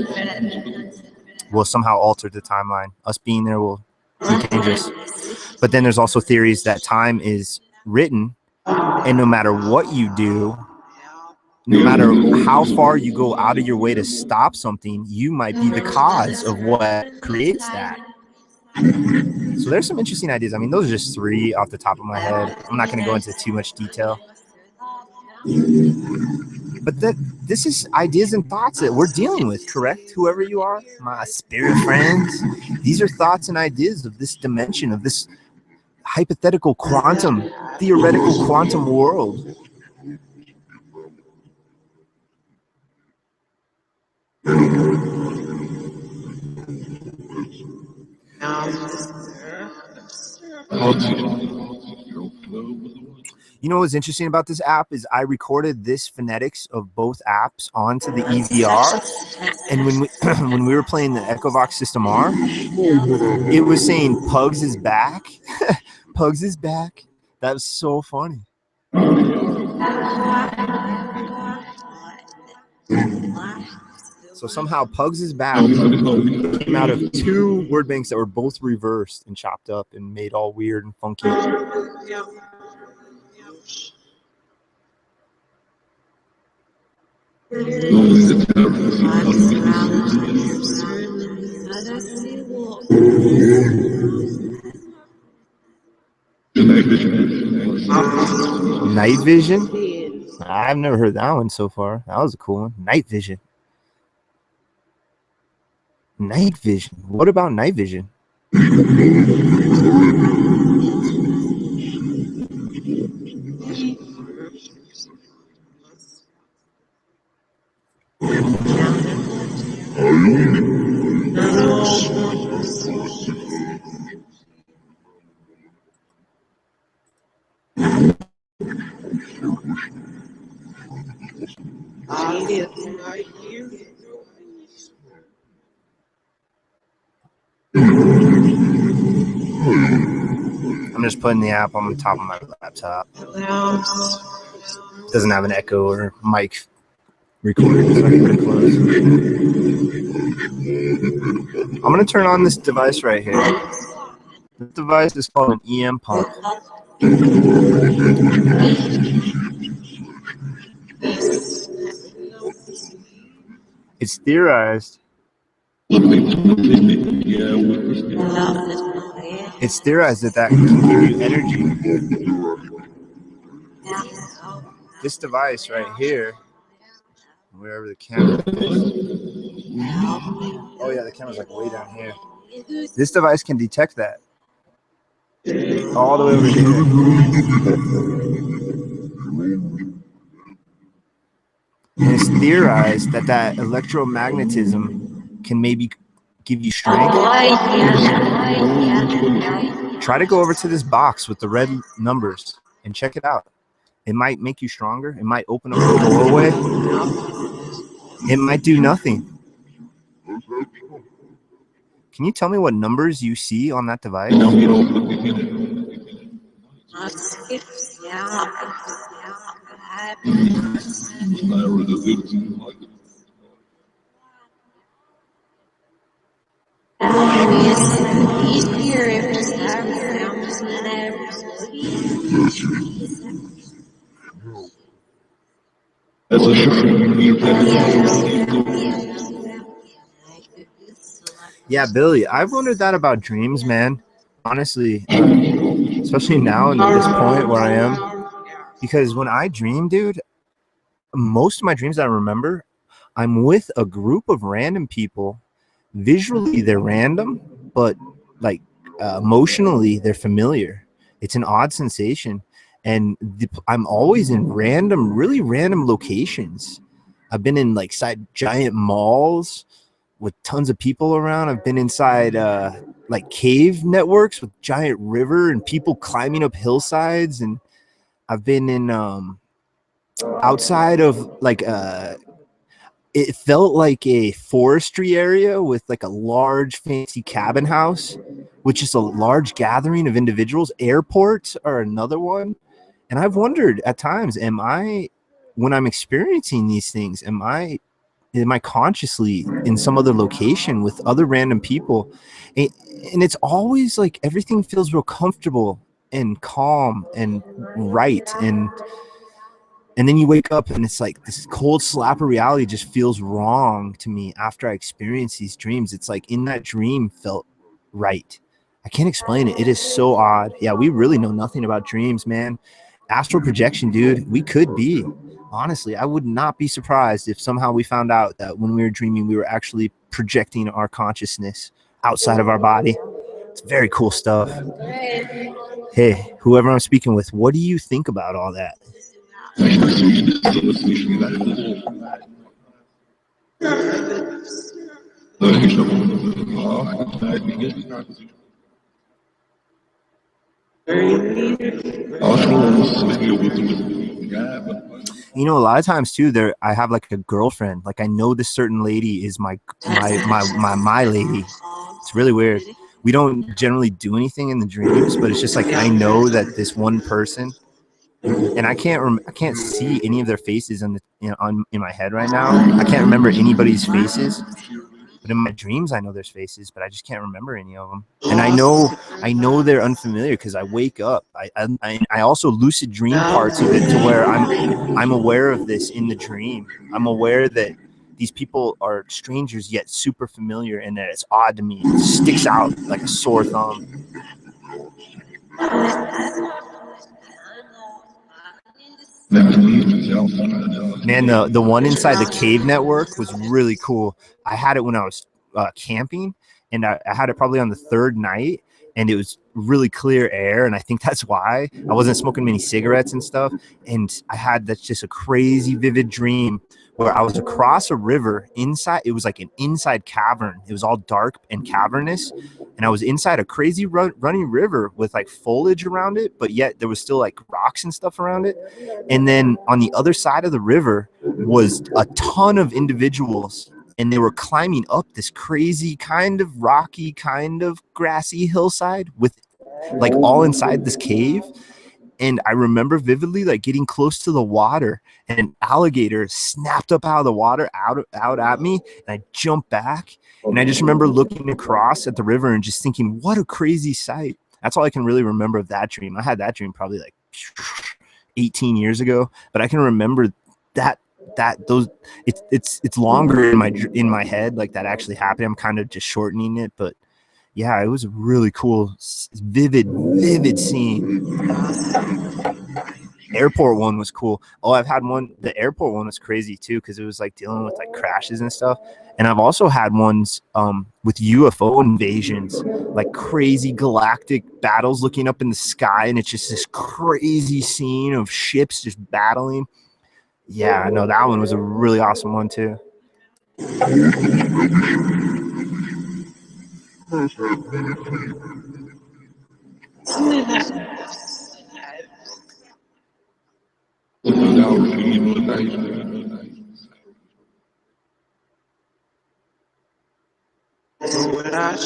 will somehow alter the timeline. Us being there will be dangerous. But then there's also theories that time is written, and no matter what you do, no matter how far you go out of your way to stop something, you might be the cause of what creates that. So there's some interesting ideas. I mean, those are just three off the top of my head. I'm not going to go into too much detail. But this is ideas and thoughts that we're dealing with, correct? Whoever you are, my spirit friends, these are thoughts and ideas of this dimension, of this hypothetical quantum, theoretical quantum world. You know what's interesting about this app is I recorded this phonetics of both apps onto the EVR, and when we were playing the EchoVox System R, it was saying Pugs is back. Pugs is back. That was so funny. So somehow Pugs is back came out of two word banks that were both reversed and chopped up and made all weird and funky. Night vision? I've never heard that one so far. That was a cool one. Night vision. Night vision. What about night vision? I'm just putting the app on the top of my laptop. It doesn't have an echo or mic recording, so I can put it close. I'm going to turn on this device right here. This device is called an EM pump. It's theorized. It's theorized that can give you energy. This device right here, wherever the camera is. Oh yeah, the camera's like way down here. This device can detect that. All the way over here. And it's theorized that electromagnetism can maybe give you strength. Try to go over to this box with the red numbers and check it out. It might make you stronger. It might open up a doorway. It might do nothing. Can you tell me what numbers you see on that device? Yeah, Billy, I've wondered that about dreams, man. Honestly, especially now in this point where I am, because when I dream, dude, most of my dreams I remember, I'm with a group of random people. Visually, they're random, but like emotionally, they're familiar. It's an odd sensation, and I'm always in random, really random locations. I've been in like giant malls with tons of people around. I've been inside like cave networks with giant river and people climbing up hillsides, and I've been in outside of like it felt like a forestry area with like a large fancy cabin house with just a large gathering of individuals. Airports are another one. And I've wondered at times, am I, when I'm experiencing these things, am I consciously in some other location with other random people? And it's always like everything feels real comfortable and calm and right. And then you wake up and it's like this cold slap of reality just feels wrong to me after I experience these dreams. It's like in that dream felt right. I can't explain it. It is so odd. Yeah, we really know nothing about dreams, man. Astral projection, dude, we could be. Honestly, I would not be surprised if somehow we found out that when we were dreaming, we were actually projecting our consciousness outside of our body. It's very cool stuff. Hey, whoever I'm speaking with, what do you think about all that? You know, a lot of times too, there I have like a girlfriend. Like I know this certain lady is my lady. It's really weird. We don't generally do anything in the dreams, but it's just like I know that this one person, and I can't see any of their faces in my head right now. I can't remember anybody's faces. But in my dreams, I know there's faces, but I just can't remember any of them. And I know they're unfamiliar because I wake up. I also lucid dream parts of it to where I'm aware of this in the dream. I'm aware that these people are strangers yet super familiar, and that it's odd to me. It sticks out like a sore thumb. Man, the one inside the cave network was really cool. I had it when I was camping, and I had it probably on the third night, and it was really clear air, and I think that's why I wasn't smoking many cigarettes and stuff. And I had that's just a crazy vivid dream where I was across a river inside. It was like an inside cavern. It was all dark and cavernous, and I was inside a crazy running river with like foliage around it, but yet there was still like rocks and stuff around it. And then on the other side of the river was a ton of individuals, and they were climbing up this crazy kind of rocky, kind of grassy hillside with like all inside this cave. And I remember vividly like getting close to the water, and an alligator snapped up out of the water out at me, and I jumped back. And I just remember looking across at the river and just thinking, what a crazy sight. That's all I can really remember of that dream. I had that dream probably like 18 years ago, but I can remember that those it's longer in my head, like that actually happened. I'm kind of just shortening it, but yeah, it was a really cool, vivid scene. Airport one was cool. Oh, I've had one. The airport one was crazy too, because it was like dealing with like crashes and stuff. And I've also had ones with UFO invasions, like crazy galactic battles looking up in the sky, and it's just this crazy scene of ships just battling. Yeah, I know that one was a really awesome one too. Well,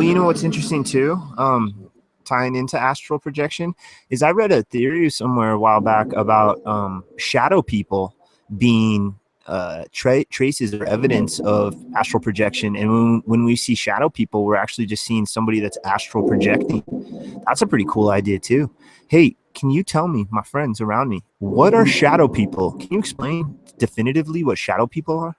you know what's interesting too, tying into astral projection, is I read a theory somewhere a while back about shadow people being traces or evidence of astral projection. And when we see shadow people, we're actually just seeing somebody that's astral projecting. That's a pretty cool idea too. Hey, can you tell me, my friends around me, what are shadow people? Can you explain definitively what shadow people are?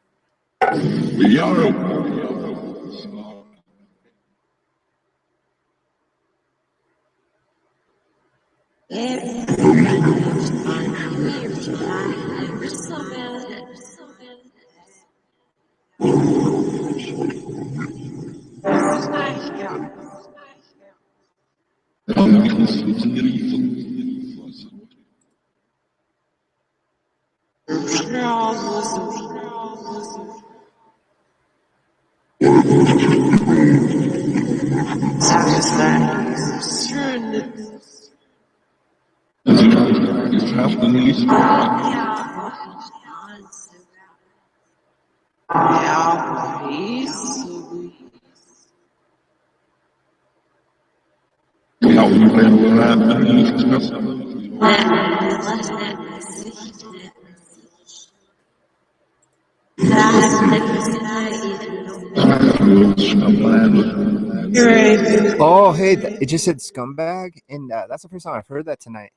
Oh, hey, it just said scumbag, and that's the first time I've heard that tonight.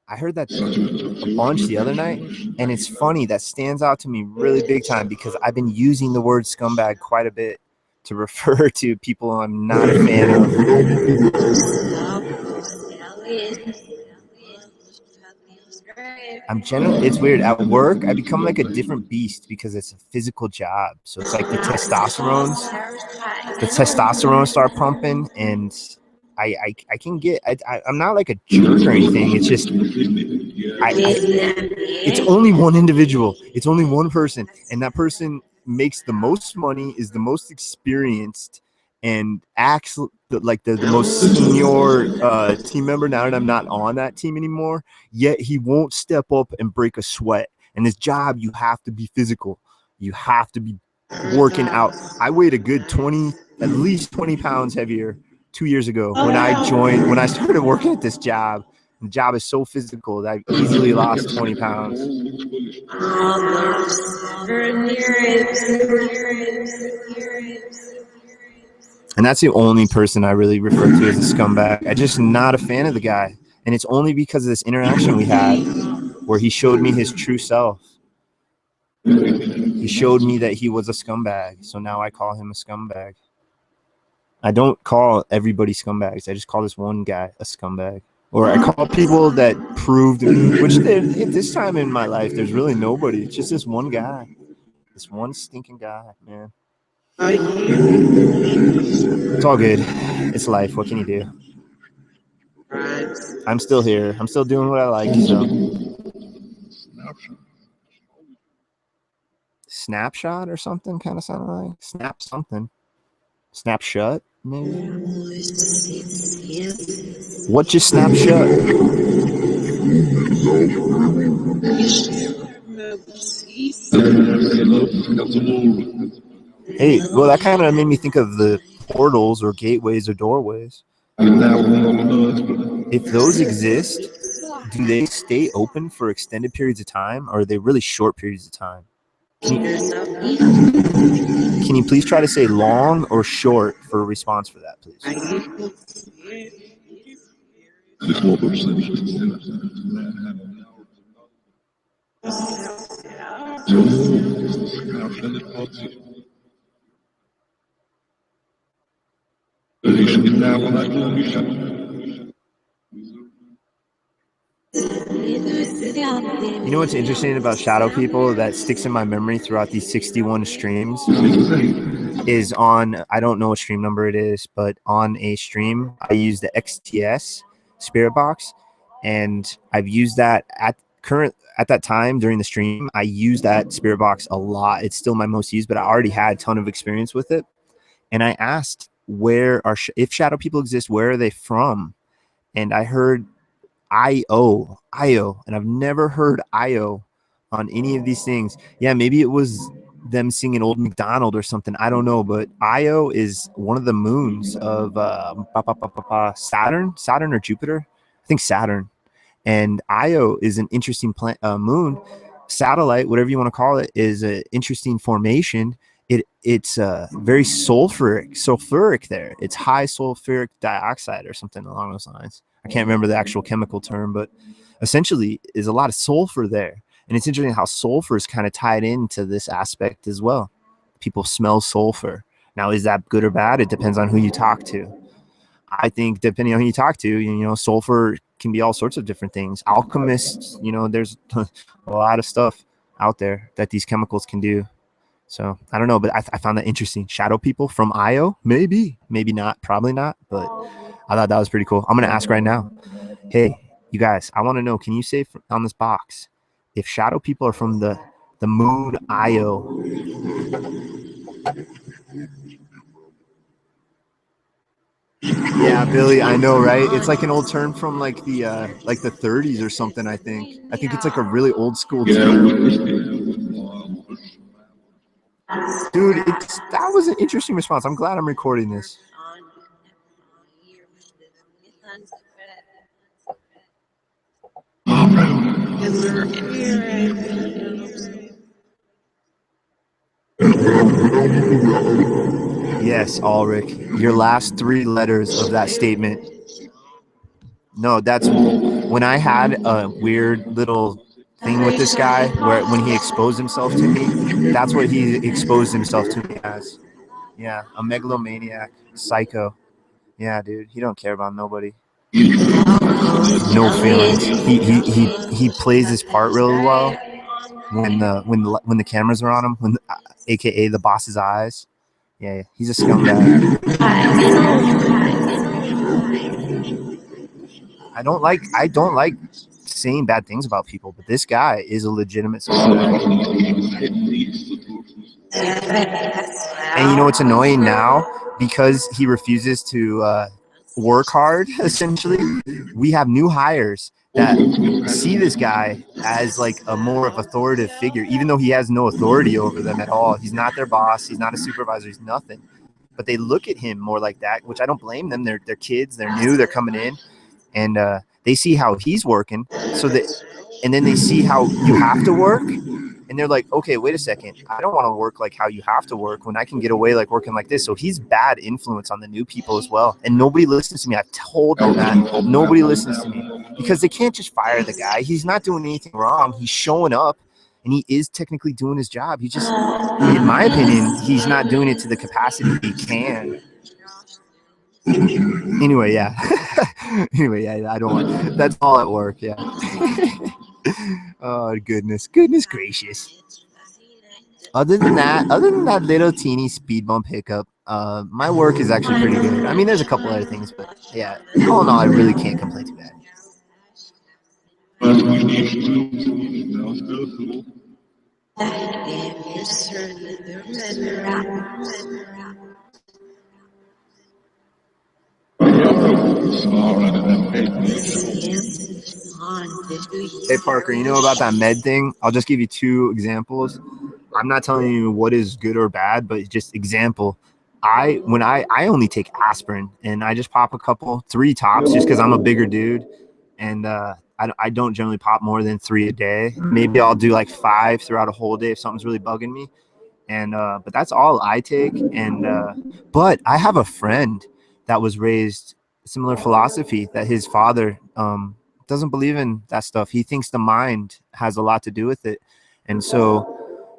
I heard that a bunch the other night, and it's funny, that stands out to me really big time because I've been using the word scumbag quite a bit to refer to people I'm not a fan of. It's weird. At work, I become like a different beast because it's a physical job. So it's like the testosterone start pumping, and I can get, I'm not like a jerk or anything. It's just, it's only one individual. It's only one person. And that person makes the most money, is the most experienced, and acts like the most senior team member now that I'm not on that team anymore. Yet he won't step up and break a sweat. And this job, you have to be physical. You have to be working out. I weighed a good at least 20 pounds heavier 2 years ago when I started working at this job. The job is so physical that I've easily lost 20 pounds. And that's the only person I really refer to as a scumbag. I'm just not a fan of the guy. And it's only because of this interaction we had where he showed me his true self. He showed me that he was a scumbag. So now I call him a scumbag. I don't call everybody scumbags. I just call this one guy a scumbag. Or I call people that proved, which at this time in my life, there's really nobody. It's just this one guy. This one stinking guy, man. It's all good. It's life. What can you do? I'm still here. I'm still doing what I like. So. Snapshot or something kind of sounded like snap something. Snapshot, maybe. What just snapped shut? Hey, well, that kind of made me think of the portals or gateways or doorways. If those exist, do they stay open for extended periods of time, or are they really short periods of time? Can you please try to say long or short for a response for that, please? You know what's interesting about shadow people that sticks in my memory throughout these 61 streams is on, I don't know what stream number it is, but on a stream, I use the XTS spirit box, and I've used that at that time during the stream. I used that spirit box a lot. It's still my most used, but I already had a ton of experience with it. And I asked if shadow people exist, where are they from? And I heard IO, and I've never heard IO on any of these things. Yeah, maybe it was them singing Old MacDonald or something. I don't know, but Io is one of the moons of Saturn or Jupiter. I think Saturn. And Io is an interesting moon, satellite, whatever you want to call it, is an interesting formation. It's very sulfuric there. It's high sulfuric dioxide or something along those lines. I can't remember the actual chemical term, but essentially is a lot of sulfur there. And it's interesting how sulfur is kind of tied into this aspect as well. People smell sulfur. Now, is that good or bad? It depends on who you talk to. I think depending on who you talk to, sulfur can be all sorts of different things. Alchemists, there's a lot of stuff out there that these chemicals can do. So I don't know, but I found that interesting. Shadow people from Io, maybe not, probably not, but I thought that was pretty cool. I'm going to ask right now. Hey, you guys, I want to know, can you say on this box, if shadow people are from the moon Io? Yeah, Billy, I know, right? It's like an old term from like the 30s or something. I think it's like a really old school term. Dude, that was an interesting response. I'm glad I'm recording this. Yes, Ulrich, your last 3 letters of that statement. No, that's when I had a weird little thing with this guy where when he exposed himself to me, that's what he exposed himself to me as. Yeah, a megalomaniac, psycho. Yeah, dude, he don't care about nobody. No feelings. He plays his part really well when the cameras are on him, aka the boss's eyes. Yeah, he's a scumbag. I don't like saying bad things about people, but this guy is a legitimate scumbag. And you know what's annoying now? Because he refuses to work hard, essentially, we have new hires that see this guy as like a more of authoritative figure, even though he has no authority over them at all. He's not their boss. He's not a supervisor. He's nothing. But they look at him more like that, which I don't blame them. They're kids. They're new. They're coming in. And they see how he's working, and then they see how you have to work, and they're like, okay, wait a second, I don't want to work like how you have to work when I can get away like working like this. So he's bad influence on the new people as well, and nobody listens to me. I've told them that nobody listens to me because they can't just fire the guy. He's not doing anything wrong. He's showing up, and he is technically doing his job. He just, in my opinion, he's not doing it to the capacity he can. Anyway, yeah. I don't want. That's all at work. Yeah. Oh goodness gracious. Other than that little teeny speed bump hiccup, my work is actually pretty good. I mean, there's a couple other things, but yeah, all in all, I really can't complain too bad. Hey Parker, you know about that med thing? I'll just give you 2 examples. I'm not telling you what is good or bad, but just example. I only take aspirin, and I just pop 3 tops just because I'm a bigger dude, and I don't generally pop more than 3 a day. Maybe I'll do like 5 throughout a whole day if something's really bugging me. And but that's all I take. And but I have a friend that was raised similar philosophy, that his father doesn't believe in that stuff. He thinks the mind has a lot to do with it, and so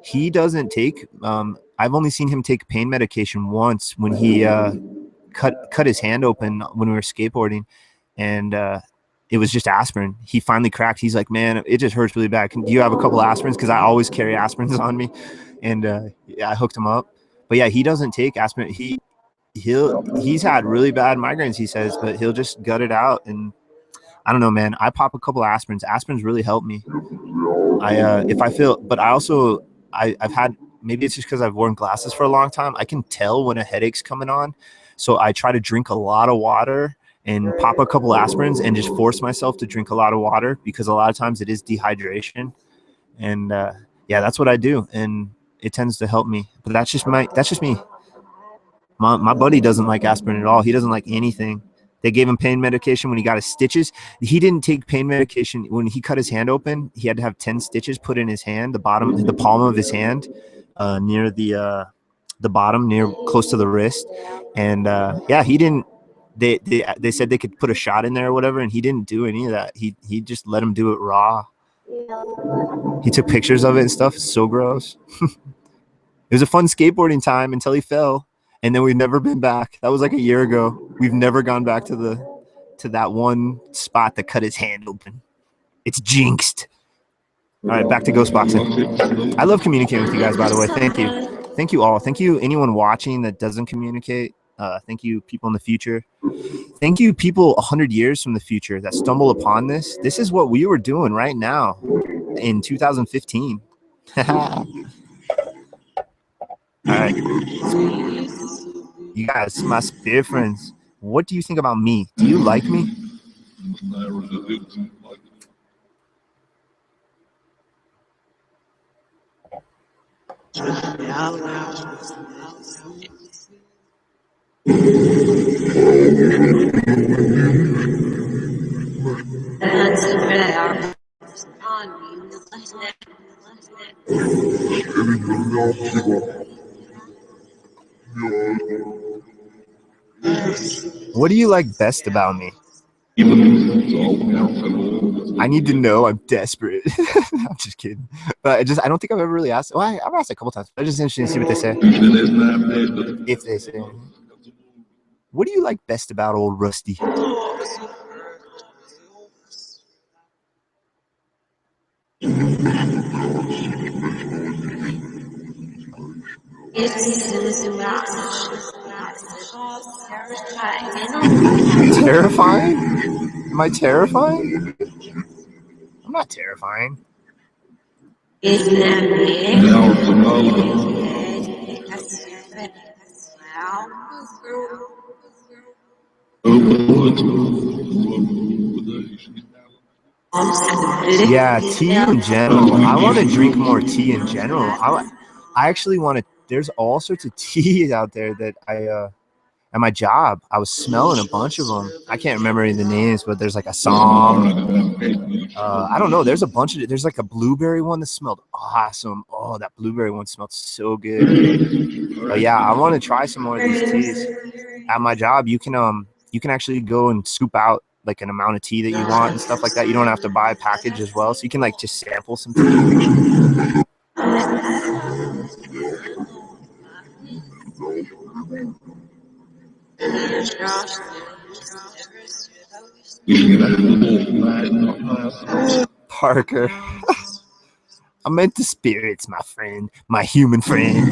he doesn't take. I've only seen him take pain medication once when he cut his hand open when we were skateboarding, and it was just aspirin. He finally cracked. He's like, man, it just hurts really bad. Do you have a couple of aspirins? Because I always carry aspirins on me. And yeah, I hooked him up. But yeah, he doesn't take aspirin. He's had really bad migraines, he says, but he'll just gut it out. And I don't know, man. I pop a couple of aspirins. Aspirins really help me. If I feel, but I also I've had, maybe it's just because I've worn glasses for a long time. I can tell when a headache's coming on So I try to drink a lot of water and pop a couple aspirins and just force myself to drink a lot of water, because a lot of times it is dehydration. And yeah, that's what I do, and it tends to help me. But that's just me. My buddy doesn't like aspirin at all. He doesn't like anything. They gave him pain medication when he got his stitches. He didn't take pain medication when he cut his hand open. He had to have 10 stitches put in his hand, the palm of his hand, near the bottom, near close to the wrist. And yeah, he didn't. They said they could put a shot in there or whatever, and he didn't do any of that. He just let him do it raw. He took pictures of it and stuff. It's so gross. It was a fun skateboarding time until he fell, and then we've never been back. That was like a year ago. We've never gone back to that one spot that cut his hand open. It's jinxed. All right, back to ghost boxing. I love communicating with you guys, by the way. Thank you all. Thank you anyone watching that doesn't communicate. Thank you people in the future. Thank you people 100 years from the future that stumble upon this. This is what we were doing right now in 2015. All right. You guys, my spirit friends, what do you think about me? Do you like me? What do you like best about me? I need to know. I'm desperate. I'm just kidding. But I don't think I've ever really asked. Well, I've asked a couple times. I'm just interested to see what they say. If they say anything. What do you like best about old Rusty? Terrifying? Am I terrifying? I'm not terrifying. Yeah, tea in general. I want to drink more tea in general. I actually want to. There's all sorts of teas out there that at my job, I was smelling a bunch of them. I can't remember any of the names, but there's like a Assam. I don't know. There's a bunch of. There's like a blueberry one that smelled awesome. Oh, that blueberry one smelled so good. But yeah, I want to try some more of these teas. At my job, you can actually go and scoop out like an amount of tea that you want and stuff like that. You don't have to buy a package as well, so you can like just sample some tea. Parker. I meant the spirits, my friend, my human friend.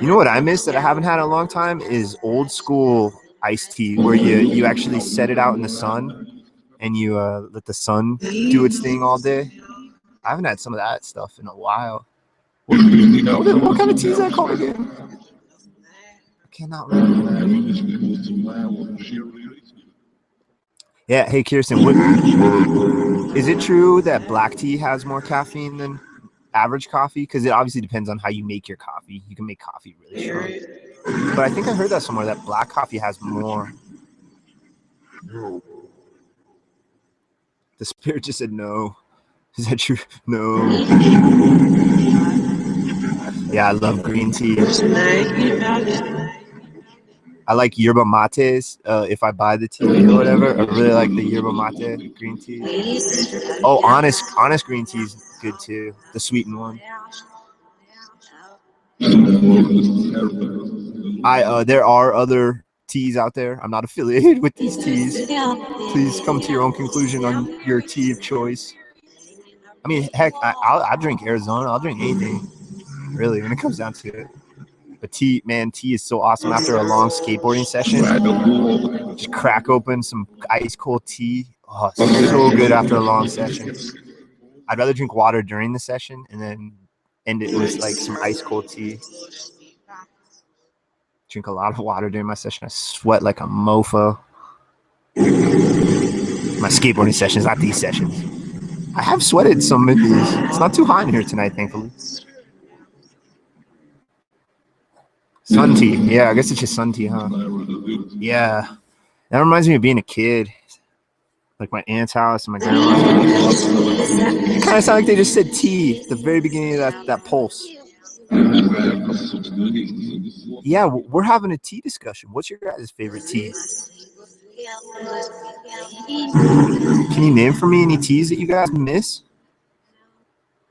You know what I miss that I haven't had in a long time is old school iced tea, where you actually set it out in the sun and you let the sun do its thing all day. I haven't had some of that stuff in a while. What kind of tea is that called again? I cannot remember. Yeah, hey Kirsten, is it true that black tea has more caffeine than average coffee? Because it obviously depends on how you make your coffee. You can make coffee really strong. But I think I heard that somewhere, that black coffee has more. The spirit just said no. Is that true? No. Yeah, I love green tea. I like yerba mates. If I buy the tea or whatever, I really like the yerba mate green tea. Oh, honest green tea is good too. The sweetened one. There are other teas out there. I'm not affiliated with these teas. Please come to your own conclusion on your tea of choice. I mean, heck, I'll drink Arizona. I'll drink anything, really, when it comes down to it. But tea is so awesome after a long skateboarding session. Just crack open some ice cold tea. Oh, it's so good after a long session. I'd rather drink water during the session and then end it with like some ice cold tea. Drink a lot of water during my session. I sweat like a mofo. My skateboarding sessions, not these sessions. I have sweated some of these. It's not too hot in here tonight, thankfully. Sun tea. Yeah, I guess it's just sun tea, huh? Yeah. That reminds me of being a kid. Like my aunt's house and my grandma's house. It kind of sounded like they just said tea at the very beginning of that pulse. Yeah, we're having a tea discussion. What's your guys' favorite tea? Can you name for me any teas that you guys miss?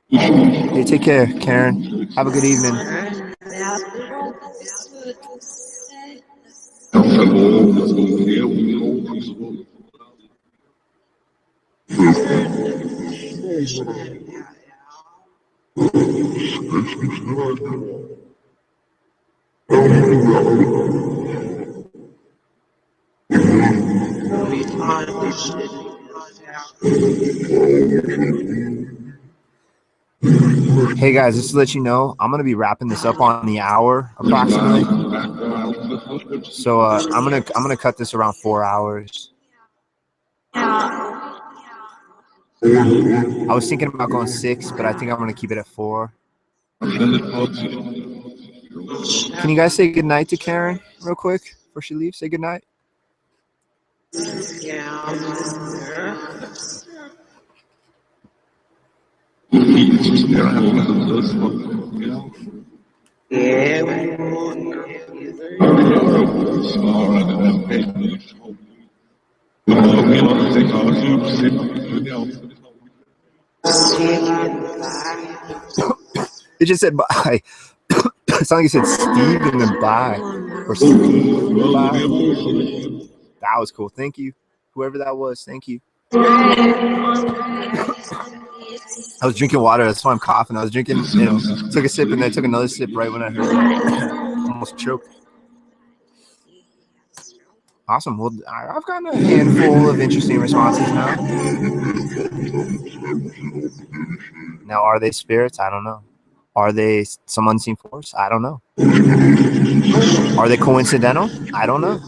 Hey, take care, Karen. Have a good evening. Hey guys, just to let you know, I'm gonna be wrapping this up on the hour approximately. So I'm gonna cut this around 4 hours. I was thinking about going 6, but I think I'm gonna keep it at 4. Can you guys say goodnight to Karen real quick before she leaves? Say goodnight. It just said bye. It sounded like it said Steve and then bye. Or Steve bye. That was cool. Thank you. Whoever that was, thank you. I was drinking water. That's why I'm coughing. I was drinking and took a sip and then took another sip right when I heard it. Almost choked. Awesome. Well, I've gotten a handful of interesting responses now. Now, are they spirits? I don't know. Are they some unseen force? I don't know. Are they coincidental? I don't know.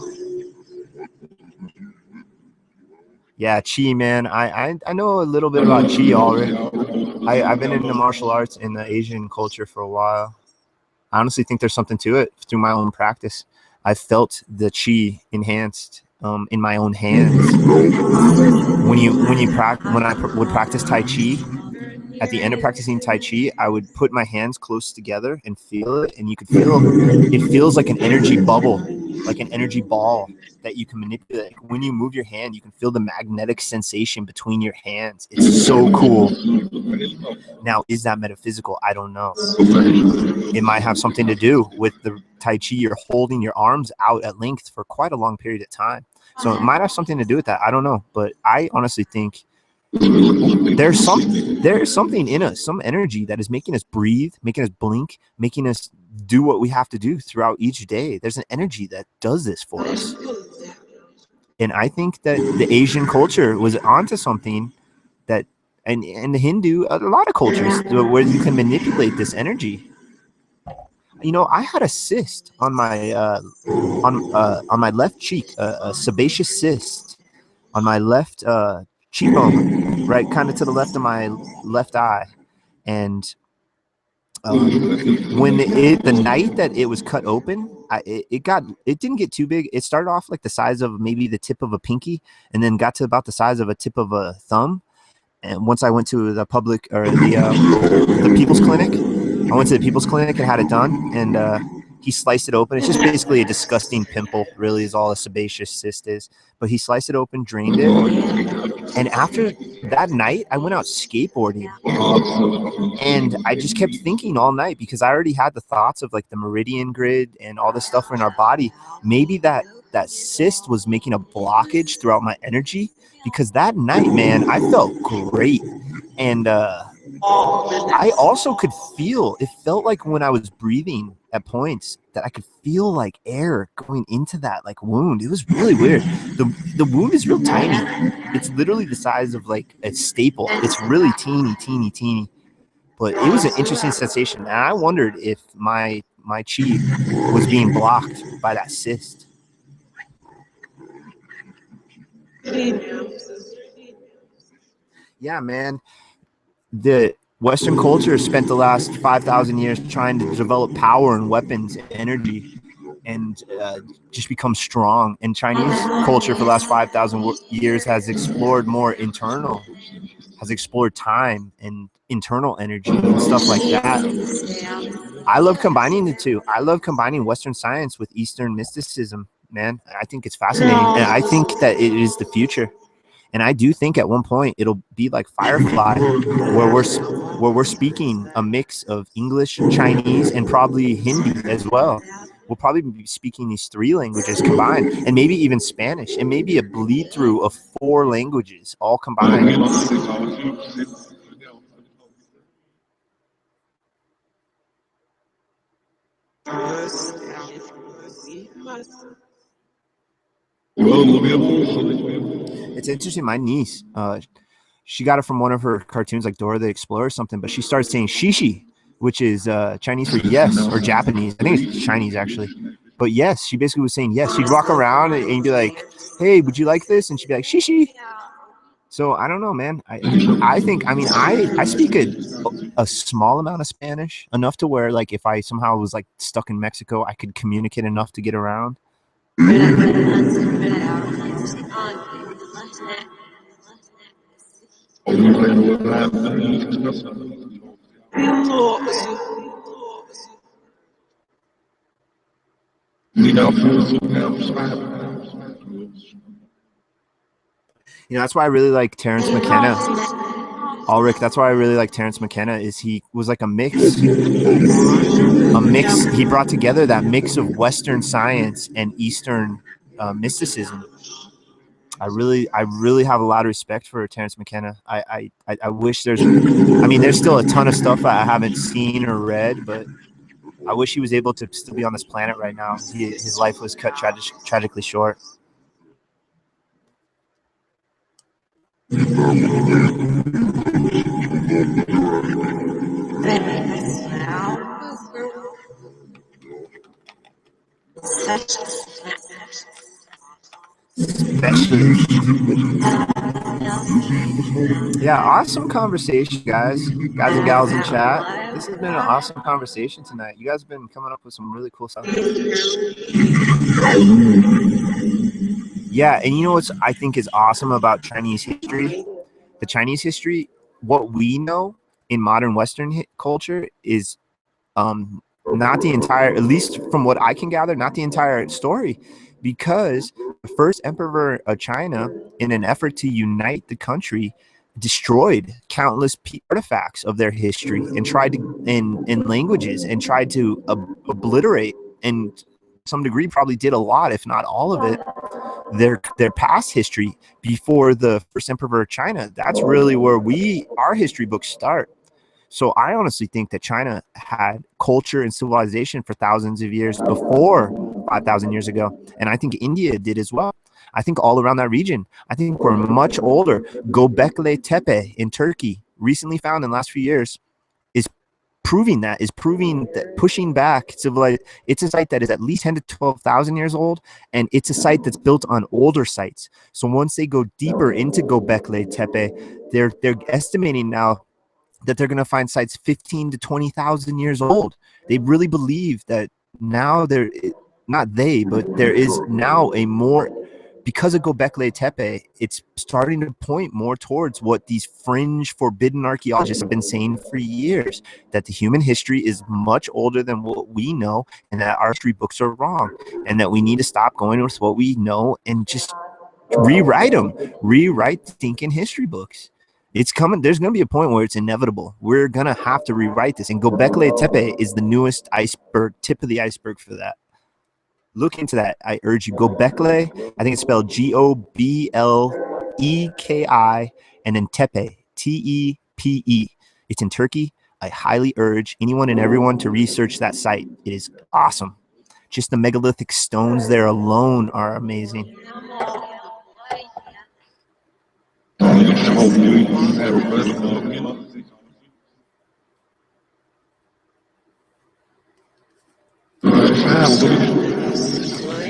Yeah, Chi, man. I know a little bit about Chi already. I've been into martial arts in the Asian culture for a while. I honestly think there's something to it through my own practice. I felt the Chi enhanced in my own hands. When I would practice Tai Chi, at the end of practicing Tai Chi, I would put my hands close together and feel it, and you could feel it feels like an energy bubble, like an energy ball that you can manipulate. When you move your hand, you can feel the magnetic sensation between your hands. It's so cool. Now, is that metaphysical? I don't know. It might have something to do with the Tai Chi. You're holding your arms out at length for quite a long period of time. So it might have something to do with that. I don't know. But I honestly think there's something in us, some energy that is making us breathe, making us blink, making us do what we have to do throughout each day. There's an energy that does this for us. And I think that the Asian culture was onto something that, and the Hindu, a lot of cultures where you can manipulate this energy. You know, I had a cyst on my on my left cheek, a sebaceous cyst on my left cheekbone, right, kind of to the left of my left eye. And when the night that it was cut open, it didn't get too big. It started off like the size of maybe the tip of a pinky, and then got to about the size of a tip of a thumb. And once I went to the public or the People's Clinic, I went to the People's Clinic and had it done, and he sliced it open. It's just basically a disgusting pimple, really, is all a sebaceous cyst is. But he sliced it open, drained it, and after that night, I went out skateboarding, and I just kept thinking all night, because I already had the thoughts of like the meridian grid and all this stuff in our body. Maybe that cyst was making a blockage throughout my energy, because that night, man, I felt great. And I also could feel, it felt like when I was breathing at points that I could feel like air going into that like wound. It was really weird. The wound is real tiny. It's literally the size of like a staple. It's really teeny. But it was an interesting sensation, and I wondered if my chi was being blocked by that cyst. Yeah, man. The Western culture spent the last 5,000 years trying to develop power and weapons and energy, and just become strong. And Chinese culture for the last 5,000 years has explored more internal, has explored time and internal energy and stuff like that. I love combining the two. I love combining Western science with Eastern mysticism, man. I think it's fascinating, and I think that it is the future. And I do think at one point it'll be like Firefly, where we're speaking a mix of English, Chinese, and probably Hindi as well. We'll probably be speaking these 3 languages combined, and maybe even Spanish, and maybe a bleed through of 4 languages all combined. It's interesting. My niece, she got it from one of her cartoons, like Dora the Explorer or something, but she started saying shishi, which is Chinese for yes, or Japanese. I think it's Chinese, actually. But yes, she basically was saying yes. She'd walk around and be like, hey, would you like this? And she'd be like, shishi. So I don't know, man. I think, I mean, I speak a small amount of Spanish, enough to where, like, if I somehow was like stuck in Mexico, I could communicate enough to get around. That's why I really like Terrence McKenna. Ulrich, that's why I really like Terrence McKenna, is he was like a mix. He brought together that mix of Western science and Eastern mysticism. I really have a lot of respect for Terrence McKenna. I wish there's still a ton of stuff I haven't seen or read, but I wish he was able to still be on this planet right now. His life was cut tragically short. Yeah, awesome conversation, guys and gals in chat. This has been an awesome conversation tonight. You guys have been coming up with some really cool stuff. Yeah, and you know what I think is awesome about Chinese history? The Chinese history, what we know in modern Western culture is not the entire, at least from what I can gather, not the entire story, because the first emperor of China, in an effort to unite the country, destroyed countless artifacts of their history and tried to in languages, and tried to obliterate, and to some degree probably did a lot, if not all of it, their past history before the first emperor of China. That's really where our history books start. So I honestly think that China had culture and civilization for thousands of years before 5,000 years ago. And I think India did as well. I think all around that region, I think we're much older. Göbekli Tepe in Turkey, recently found in the last few years, is proving that pushing back civilization. It's a site that is at least 10 to 12,000 years old, and it's a site that's built on older sites. So once they go deeper into Göbekli Tepe, they're estimating now that they're going to find sites 15 to 20,000 years old. They really believe that now there is now a more, because of Göbekli Tepe, it's starting to point more towards what these fringe forbidden archaeologists have been saying for years, that the human history is much older than what we know, and that our history books are wrong, and that we need to stop going with what we know and just rewrite the stinking history books. It's coming. There's going to be a point where it's inevitable. We're going to have to rewrite this. And Göbekli Tepe is the newest iceberg, tip of the iceberg for that. Look into that. I urge you. Göbekli, I think it's spelled Gobleki, and then Tepe, Tepe. It's in Turkey. I highly urge anyone and everyone to research that site. It is awesome. Just the megalithic stones there alone are amazing.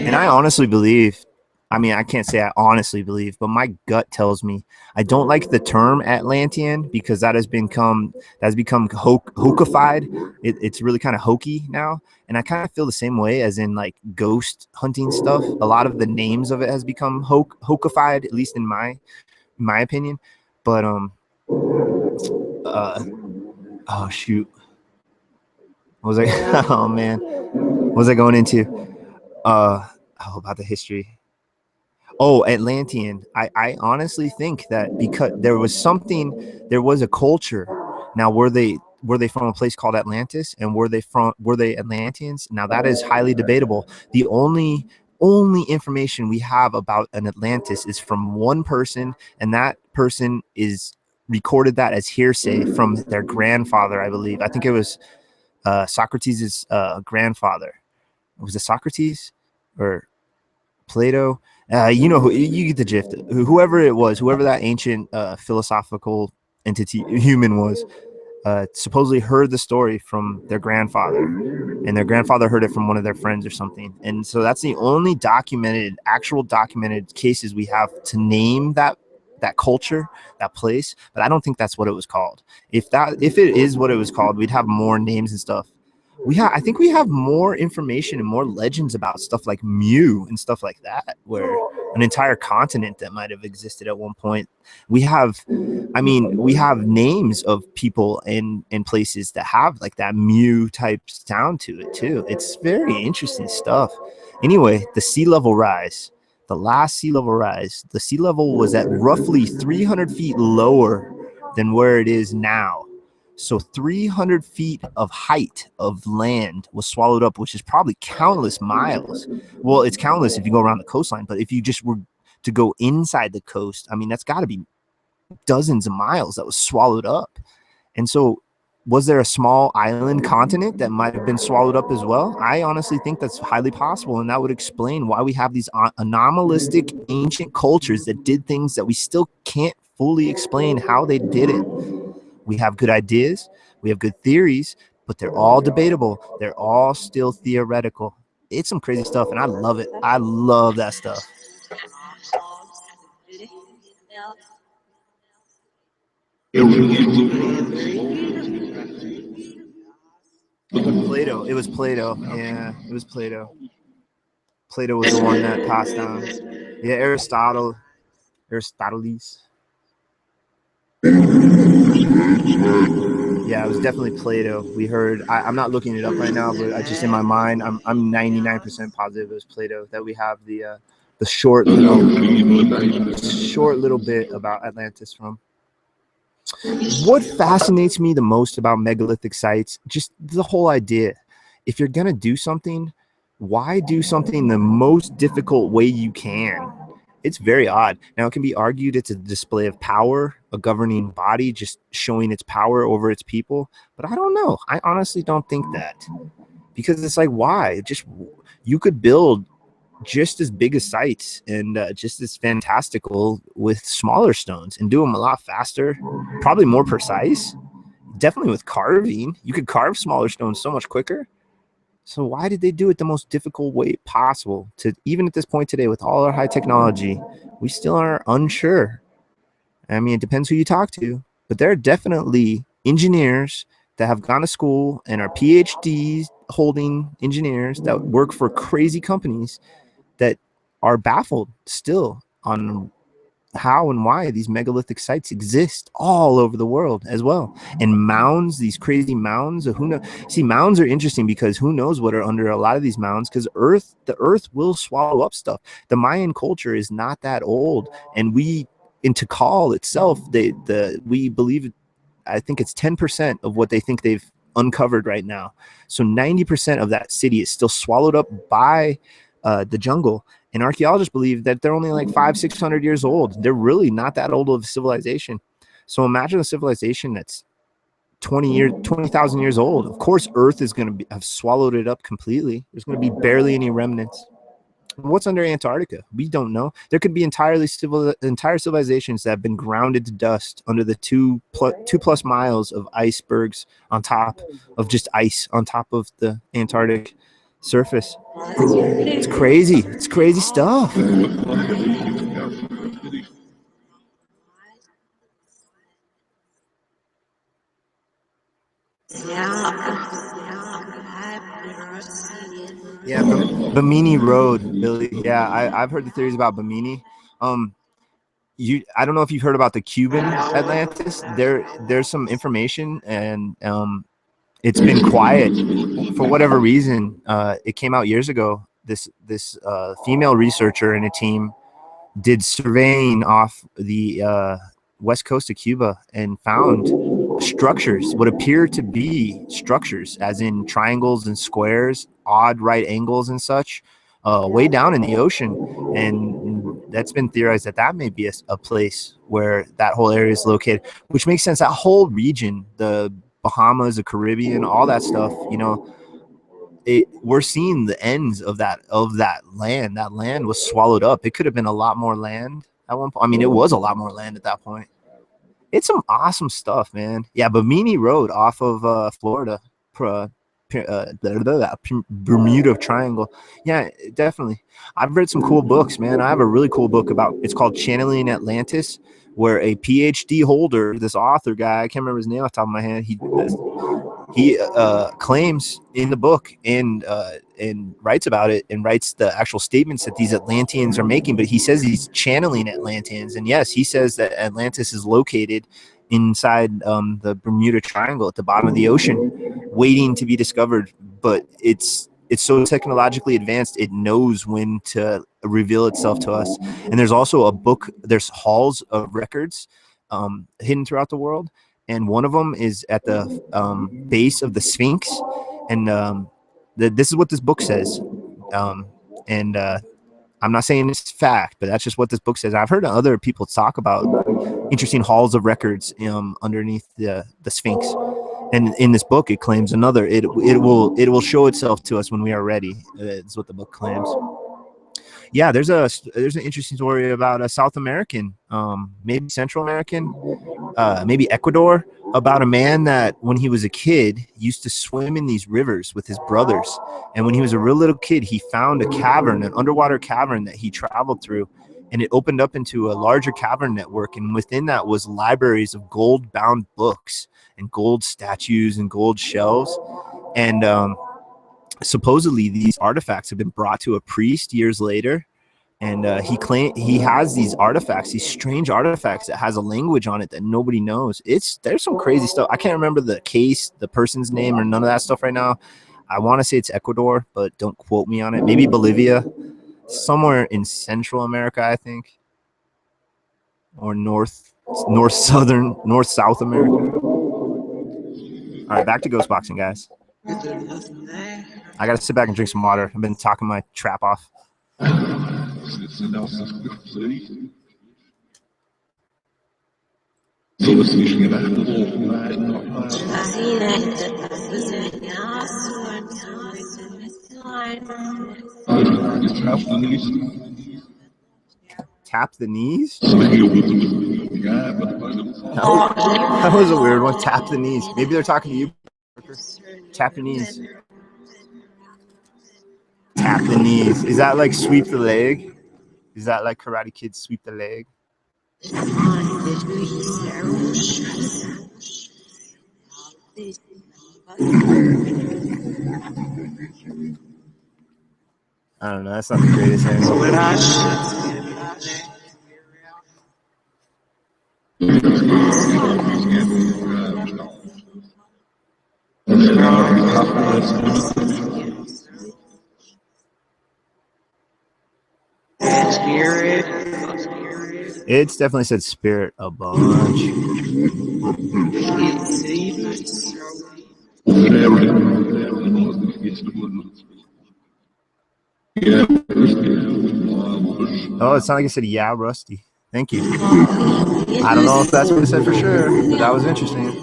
And I honestly believe, I mean, I can't say I honestly believe, but my gut tells me I don't like the term Atlantean because that has become hokified. It's really kind of hokey now, and I kind of feel the same way as in like ghost hunting stuff. A lot of the names of it has become hokified, at least in my opinion. But oh shoot, what was I? Oh man, what was I going into? About the history. Oh, Atlantean. I honestly think that because there was a culture. Now, were they from a place called Atlantis, and were they Atlanteans? Now that is highly debatable. The only information we have about an Atlantis is from one person, and that person is recorded that as hearsay from their grandfather, I believe. I think it was Socrates' grandfather. Was it Socrates or Plato? You get the gist. Whoever it was, whoever that ancient philosophical entity human was, supposedly heard the story from their grandfather, and their grandfather heard it from one of their friends or something. And so that's the only actual documented cases we have to name that culture, that place. But I don't think that's what it was called. If it is what it was called, we'd have more names and stuff. I think we have more information and more legends about stuff like Mew and stuff like that, where an entire continent that might have existed at one point. We have names of people and places that have like that Mew type sound to it too. It's very interesting stuff. Anyway, the sea level rise, the last sea level rise, the sea level was at roughly 300 feet lower than where it is now. So 300 feet of height of land was swallowed up, which is probably countless miles. Well, it's countless if you go around the coastline, but if you just were to go inside the coast, I mean, that's got to be dozens of miles that was swallowed up. And so was there a small island continent that might have been swallowed up as well? I honestly think that's highly possible, and that would explain why we have these anomalistic ancient cultures that did things that we still can't fully explain how they did it. We have good ideas, we have good theories, but they're all debatable. They're all still theoretical. It's some crazy stuff, and I love it. I love that stuff. Plato. It was Plato. Yeah, it was Plato. Plato was the one that passed down. Yeah, Aristoteles. Yeah, it was definitely Plato. We heard. I'm not looking it up right now, but I just in my mind, I'm 99% positive it was Plato that we have the short little bit about Atlantis from. What fascinates me the most about megalithic sites, just the whole idea. If you're gonna do something, why do something the most difficult way you can? It's very odd. Now, it can be argued it's a display of power, a governing body just showing its power over its people. But I don't know. I honestly don't think that. Because it's like, why? You could build just as big as sites and just as fantastical with smaller stones and do them a lot faster, probably more precise. Definitely with carving. You could carve smaller stones so much quicker. So why did they do it the most difficult way possible? To even at this point today, with all our high technology, we still are unsure. I mean, it depends who you talk to, but there are definitely engineers that have gone to school and are PhDs holding engineers that work for crazy companies that are baffled still on how and why these megalithic sites exist all over the world as well. And mounds, these crazy mounds, who knows? See, mounds are interesting because who knows what are under a lot of these mounds, because the earth will swallow up stuff. The Mayan culture is not that old, and in Tikal itself, we believe, I think it's 10% of what they think they've uncovered right now. So 90% of that city is still swallowed up by the jungle. And archaeologists believe that they're only like 500-600 years old. They're really not that old of a civilization. So imagine a civilization that's 20,000 years old. Of course, Earth is going to have swallowed it up completely. There's going to be barely any remnants. What's under Antarctica? We don't know. There could be entire civilizations that have been grounded to dust under the two plus miles of icebergs on top of just ice on top of the Antarctic. surface. It's crazy. It's crazy stuff. Yeah, Bimini Road, Billy. Yeah, I've heard the theories about Bimini. I don't know if you've heard about the Cuban Atlantis. There's some information, and it's been quiet for whatever reason. It came out years ago. This female researcher and a team did surveying off the west coast of Cuba and found structures, what appear to be structures, as in triangles and squares, odd right angles and such, way down in the ocean. And that's been theorized that may be a place where that whole area is located, which makes sense. That whole region, the Bahamas, the Caribbean, all that stuff, we're seeing the ends of that land. That land was swallowed up. It could have been a lot more land at one point. I mean, it was a lot more land at that point. It's some awesome stuff, man. Yeah, Bimini Road off of Florida, Bermuda Triangle. Yeah, definitely. I've read some cool books, man. I have a really cool book it's called Channeling Atlantis, where a PhD holder, this author guy, I can't remember his name off the top of my head, he claims in the book and writes about it and writes the actual statements that these Atlanteans are making. But he says he's channeling Atlanteans, and yes, he says that Atlantis is located inside the Bermuda Triangle at the bottom of the ocean, waiting to be discovered. But it's so technologically advanced, it knows when to reveal itself to us. And there's also there's halls of records hidden throughout the world, and one of them is at the base of the Sphinx. And this is what this book says. And I'm not saying it's fact, but that's just what this book says. I've heard other people talk about interesting halls of records underneath the Sphinx. And in this book, it claims another. It will show itself to us when we are ready. Is what the book claims. Yeah, there's an interesting story about a South American, maybe Central American, maybe Ecuador, about a man that when he was a kid used to swim in these rivers with his brothers. And when he was a real little kid, he found a cavern, an underwater cavern that he traveled through, and it opened up into a larger cavern network. And within that was libraries of gold bound books and gold statues and gold shells. And supposedly these artifacts have been brought to a priest years later. And he has these artifacts, these strange artifacts that has a language on it that nobody knows. There's some crazy stuff. I can't remember the case, the person's name, or none of that stuff right now. I want to say it's Ecuador, but don't quote me on it. Maybe Bolivia, somewhere in Central America, I think, or North South America. All right, back to ghost boxing, guys. I gotta sit back and drink some water. I've been talking my trap off. Tap the knees? That was a weird one. Tap the knees. Maybe they're talking to you. Tap your knees. Tap the knees. Is that like sweep the leg? Is that like Karate Kid sweep the leg? I don't know. That's not the greatest angle. It's definitely said spirit a bunch. Oh, it sounded like it said, yeah, Rusty. Thank you. I don't know if that's what it said for sure, but that was interesting.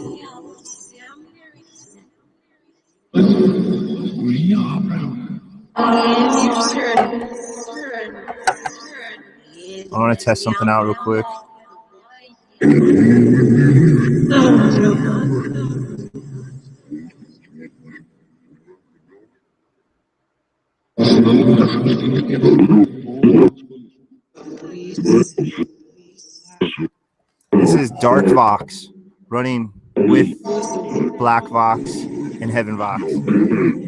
I want to test something out real quick. This is DarkVox running with BlackVox and HeavenVox.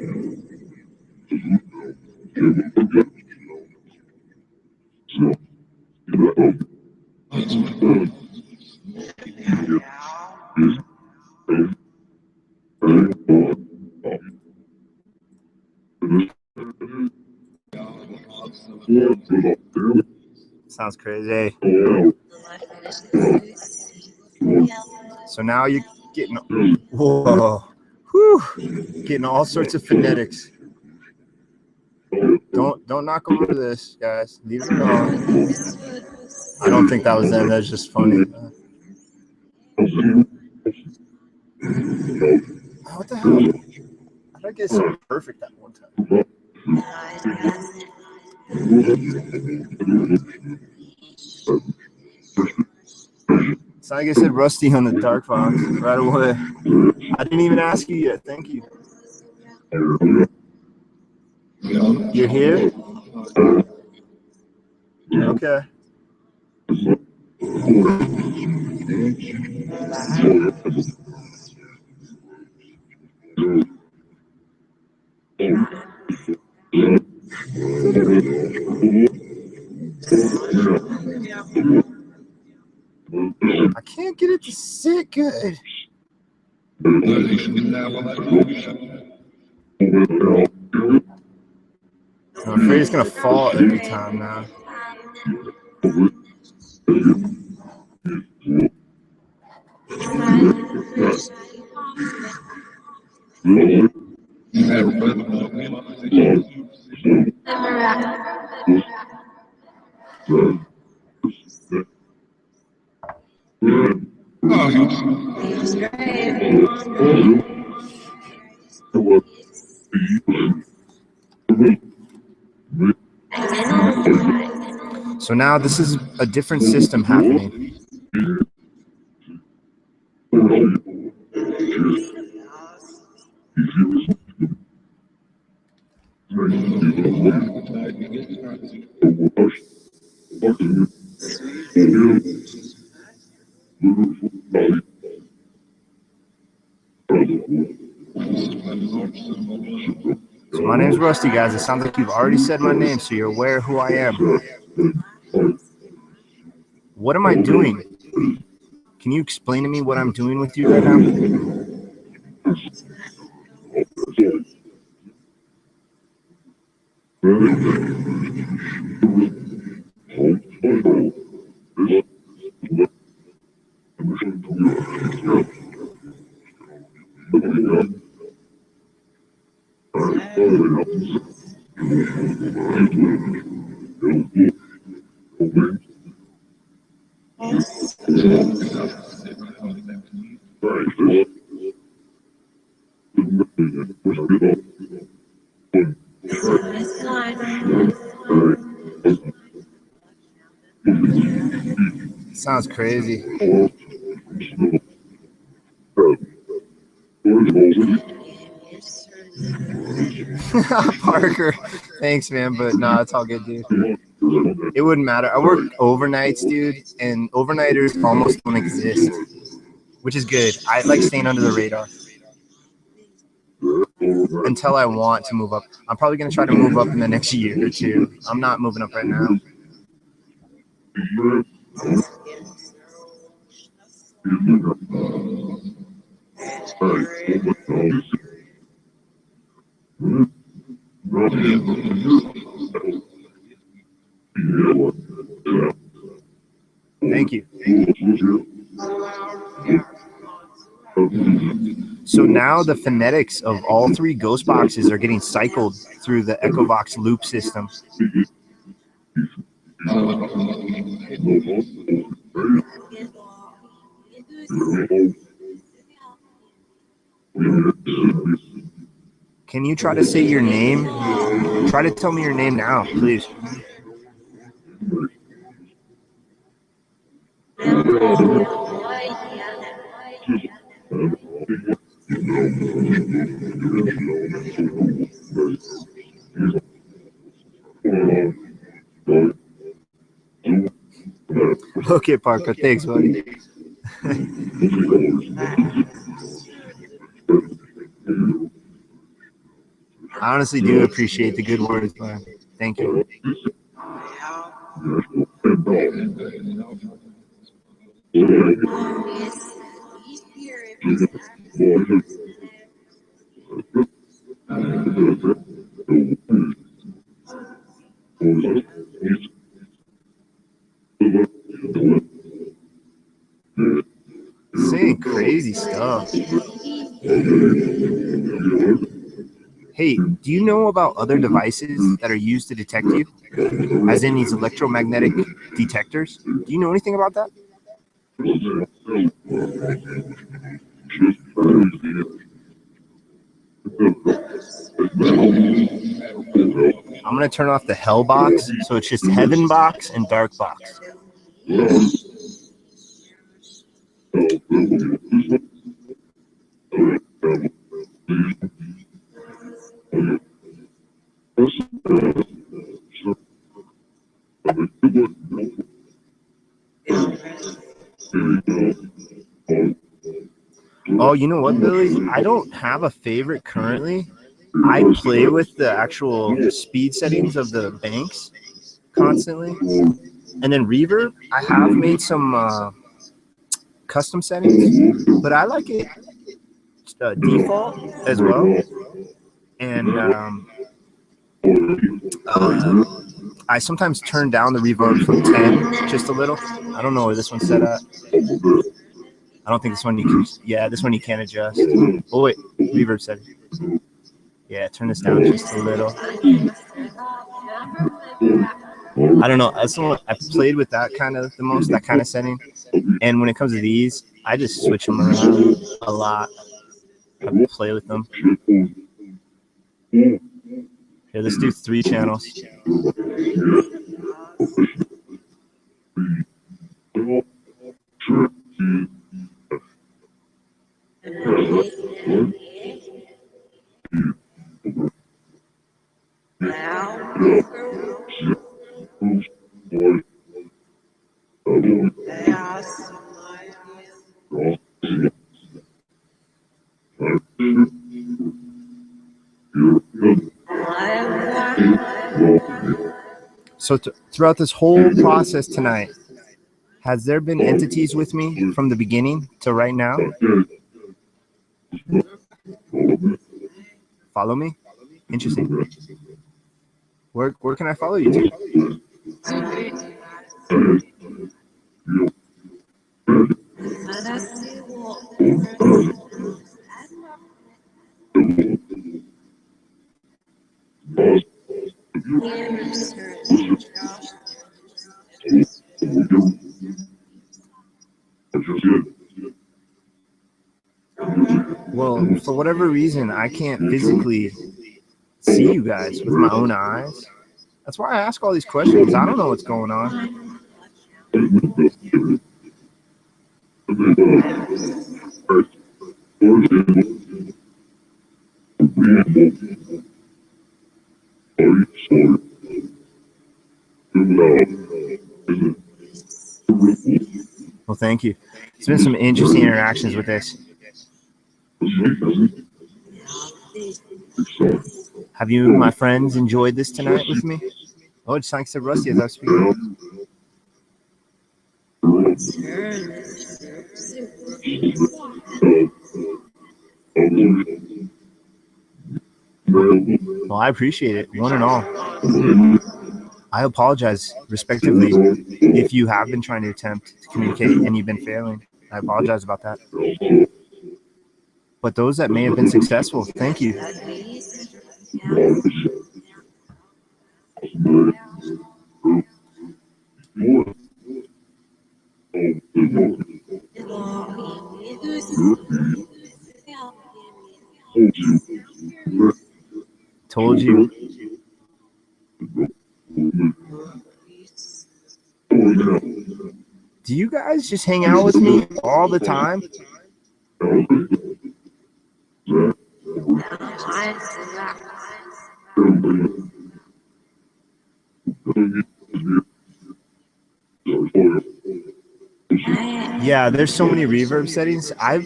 Sounds crazy. So now you're getting, whoa, whew, getting all sorts of phonetics. Don't knock over this, guys. Leave it alone. I don't think that was them. That's just funny. What the hell? How did I get so perfect that one time? It's like I said, Rusty on the DarkVox right away. I didn't even ask you yet. Thank you. You're here? Okay. I can't get it to sit good. I'm afraid it's gonna fall every time now. So now this is a different system happening. So my name's Rusty, guys. It sounds like you've already said my name, so you're aware of who I am. What am I doing? Can you explain to me what I'm doing with you right now? Sounds crazy. Parker, thanks, man, but nah, it's all good, dude. It wouldn't matter. I work overnights, dude, and overnighters almost don't exist, which is good. I like staying under the radar until I want to move up. I'm probably going to try to move up in the next year or two. I'm not moving up right now. Thank you. So now the phonetics of all three ghost boxes are getting cycled through the EchoVox loop system. Can you try to say your name? Try to tell me your name now, please. Okay, Parker. Thanks, buddy. I honestly do appreciate the good words, man. Thank you. Saying crazy stuff. Hey, do you know about other devices that are used to detect you? As in these electromagnetic detectors? Do you know anything about that? I'm going to turn off the HellBox, so it's just Heaven&HellBox and DarkVox. Oh, you know what, Billy? I don't have a favorite currently. I play with the actual speed settings of the banks constantly. And then reverb, I have made some custom settings, but I like it default as well. And I sometimes turn down the reverb from 10 just a little. I don't know where this one's set at. I don't think this one you can. Yeah, this one you can't adjust. Oh wait, reverb setting. Yeah, turn this down just a little. I don't know. That's the one I played with that kind of the most, that kind of setting. And when it comes to these, I just switch them around a lot. I play with them. Here, let's do 3 channels. So throughout this whole process tonight, has there been entities with me from the beginning to right now? Follow me? Interesting. Where can I follow you to? Well, for whatever reason, I can't physically see you guys with my own eyes. That's why I ask all these questions. I don't know what's going on. Well, thank you. It's been some interesting interactions with this. Have you, my friends, enjoyed this tonight with me? Oh, it sounds so rusty as I was speaking. Well, I appreciate it, one and all. I apologize, respectively, if you have been trying to attempt to communicate and you've been failing. I apologize about that. But those that may have been successful, thank you. Told you. Do you guys just hang out with me all the time? Yeah, there's so many reverb settings. I've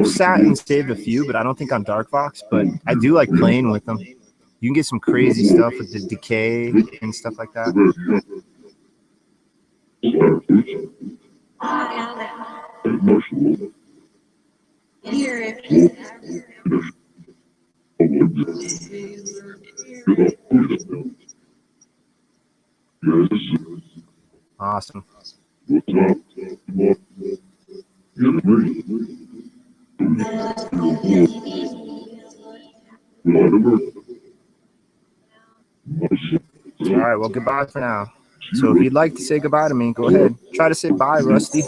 sat and saved a few, but I don't think on DarkVox. But I do like playing with them. You can get some crazy stuff with the decay and stuff like that. Awesome. All right, well, goodbye for now. So if you'd like to say goodbye to me, go ahead. Try to say bye, Rusty.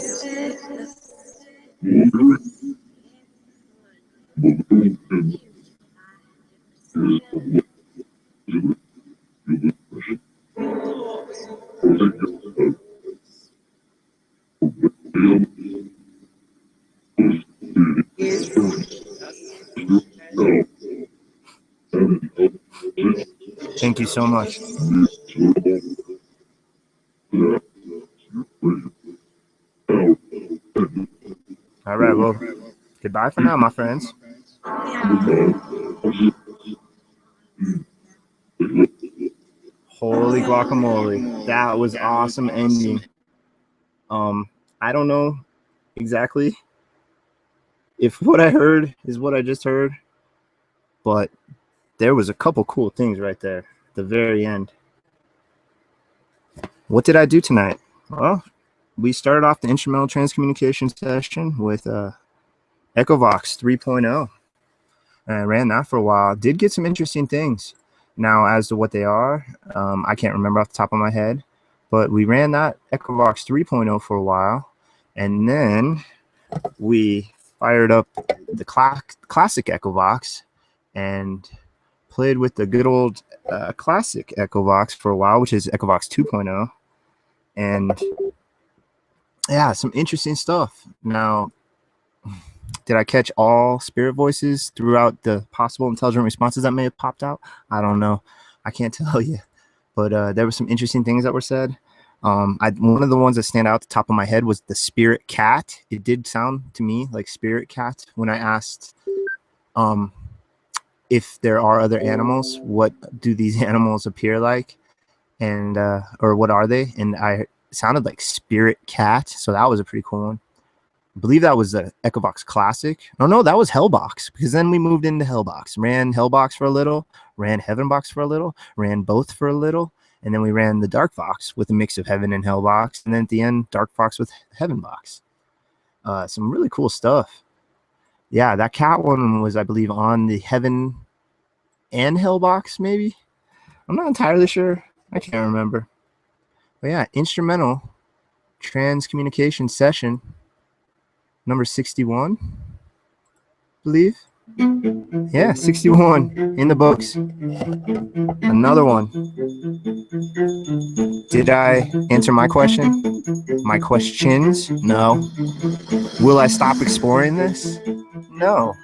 Thank you so much. All right, well, goodbye for now, my friends. Holy guacamole. That was awesome ending. I don't know exactly if what I heard is what I just heard, but there was a couple cool things right there at the very end. What did I do tonight? Well, we started off the instrumental transcommunication session with EchoVox 3.0. And I ran that for a while. Did get some interesting things. Now, as to what they are, I can't remember off the top of my head. But we ran that EchoVox 3.0 for a while. And then we fired up the classic EchoVox and played with the good old classic EchoVox for a while, which is EchoVox 2.0. And yeah, some interesting stuff. Now, did I catch all spirit voices throughout the possible intelligent responses that may have popped out? I don't know. I can't tell you. But there were some interesting things that were said. One of the ones that stand out at the top of my head was the spirit cat. It did sound to me like spirit cat when I asked if there are other animals, what do these animals appear like? And or what are they? And it sounded like spirit cat. So that was a pretty cool one. I believe that was the EchoVox Classic. Oh, no, that was HellBox, because then we moved into HellBox. Ran HellBox for a little, ran HeavenBox for a little, ran both for a little, and then we ran the DarkVox with a mix of Heaven and HellBox, and then at the end, DarkVox with HeavenBox. Some really cool stuff. Yeah, that cat one was, I believe, on the Heaven and HellBox, maybe? I'm not entirely sure. I can't remember. But yeah, instrumental transcommunication session number 61, I believe. Yeah, 61 in the books. Another one. Did I answer my question? My questions? No. Will I stop exploring this? No.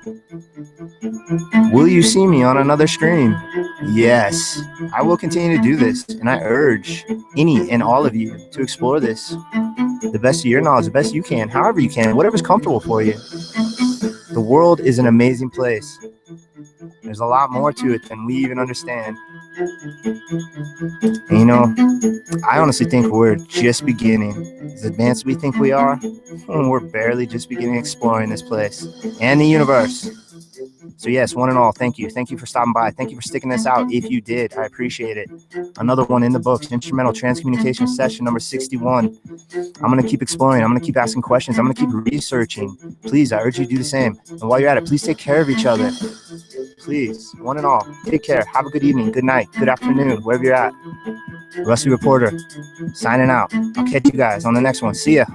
Will you see me on another stream? Yes. I will continue to do this, and I urge any and all of you to explore this the best of your knowledge, the best you can, however you can, whatever's comfortable for you. The world is an amazing place. There's a lot more to it than we even understand. And, you know, I honestly think we're just beginning. As advanced as we think we are, we're barely just beginning exploring this place and the universe. So yes, one and all, thank you. Thank you for stopping by. Thank you for sticking this out. If you did, I appreciate it. Another one in the books, instrumental transcommunication session number 61. I'm going to keep exploring. I'm going to keep asking questions. I'm going to keep researching. Please, I urge you to do the same. And while you're at it, please take care of each other. Please, one and all, take care. Have a good evening, good night, good afternoon, wherever you're at. Rusty Reporter, signing out. I'll catch you guys on the next one. See ya.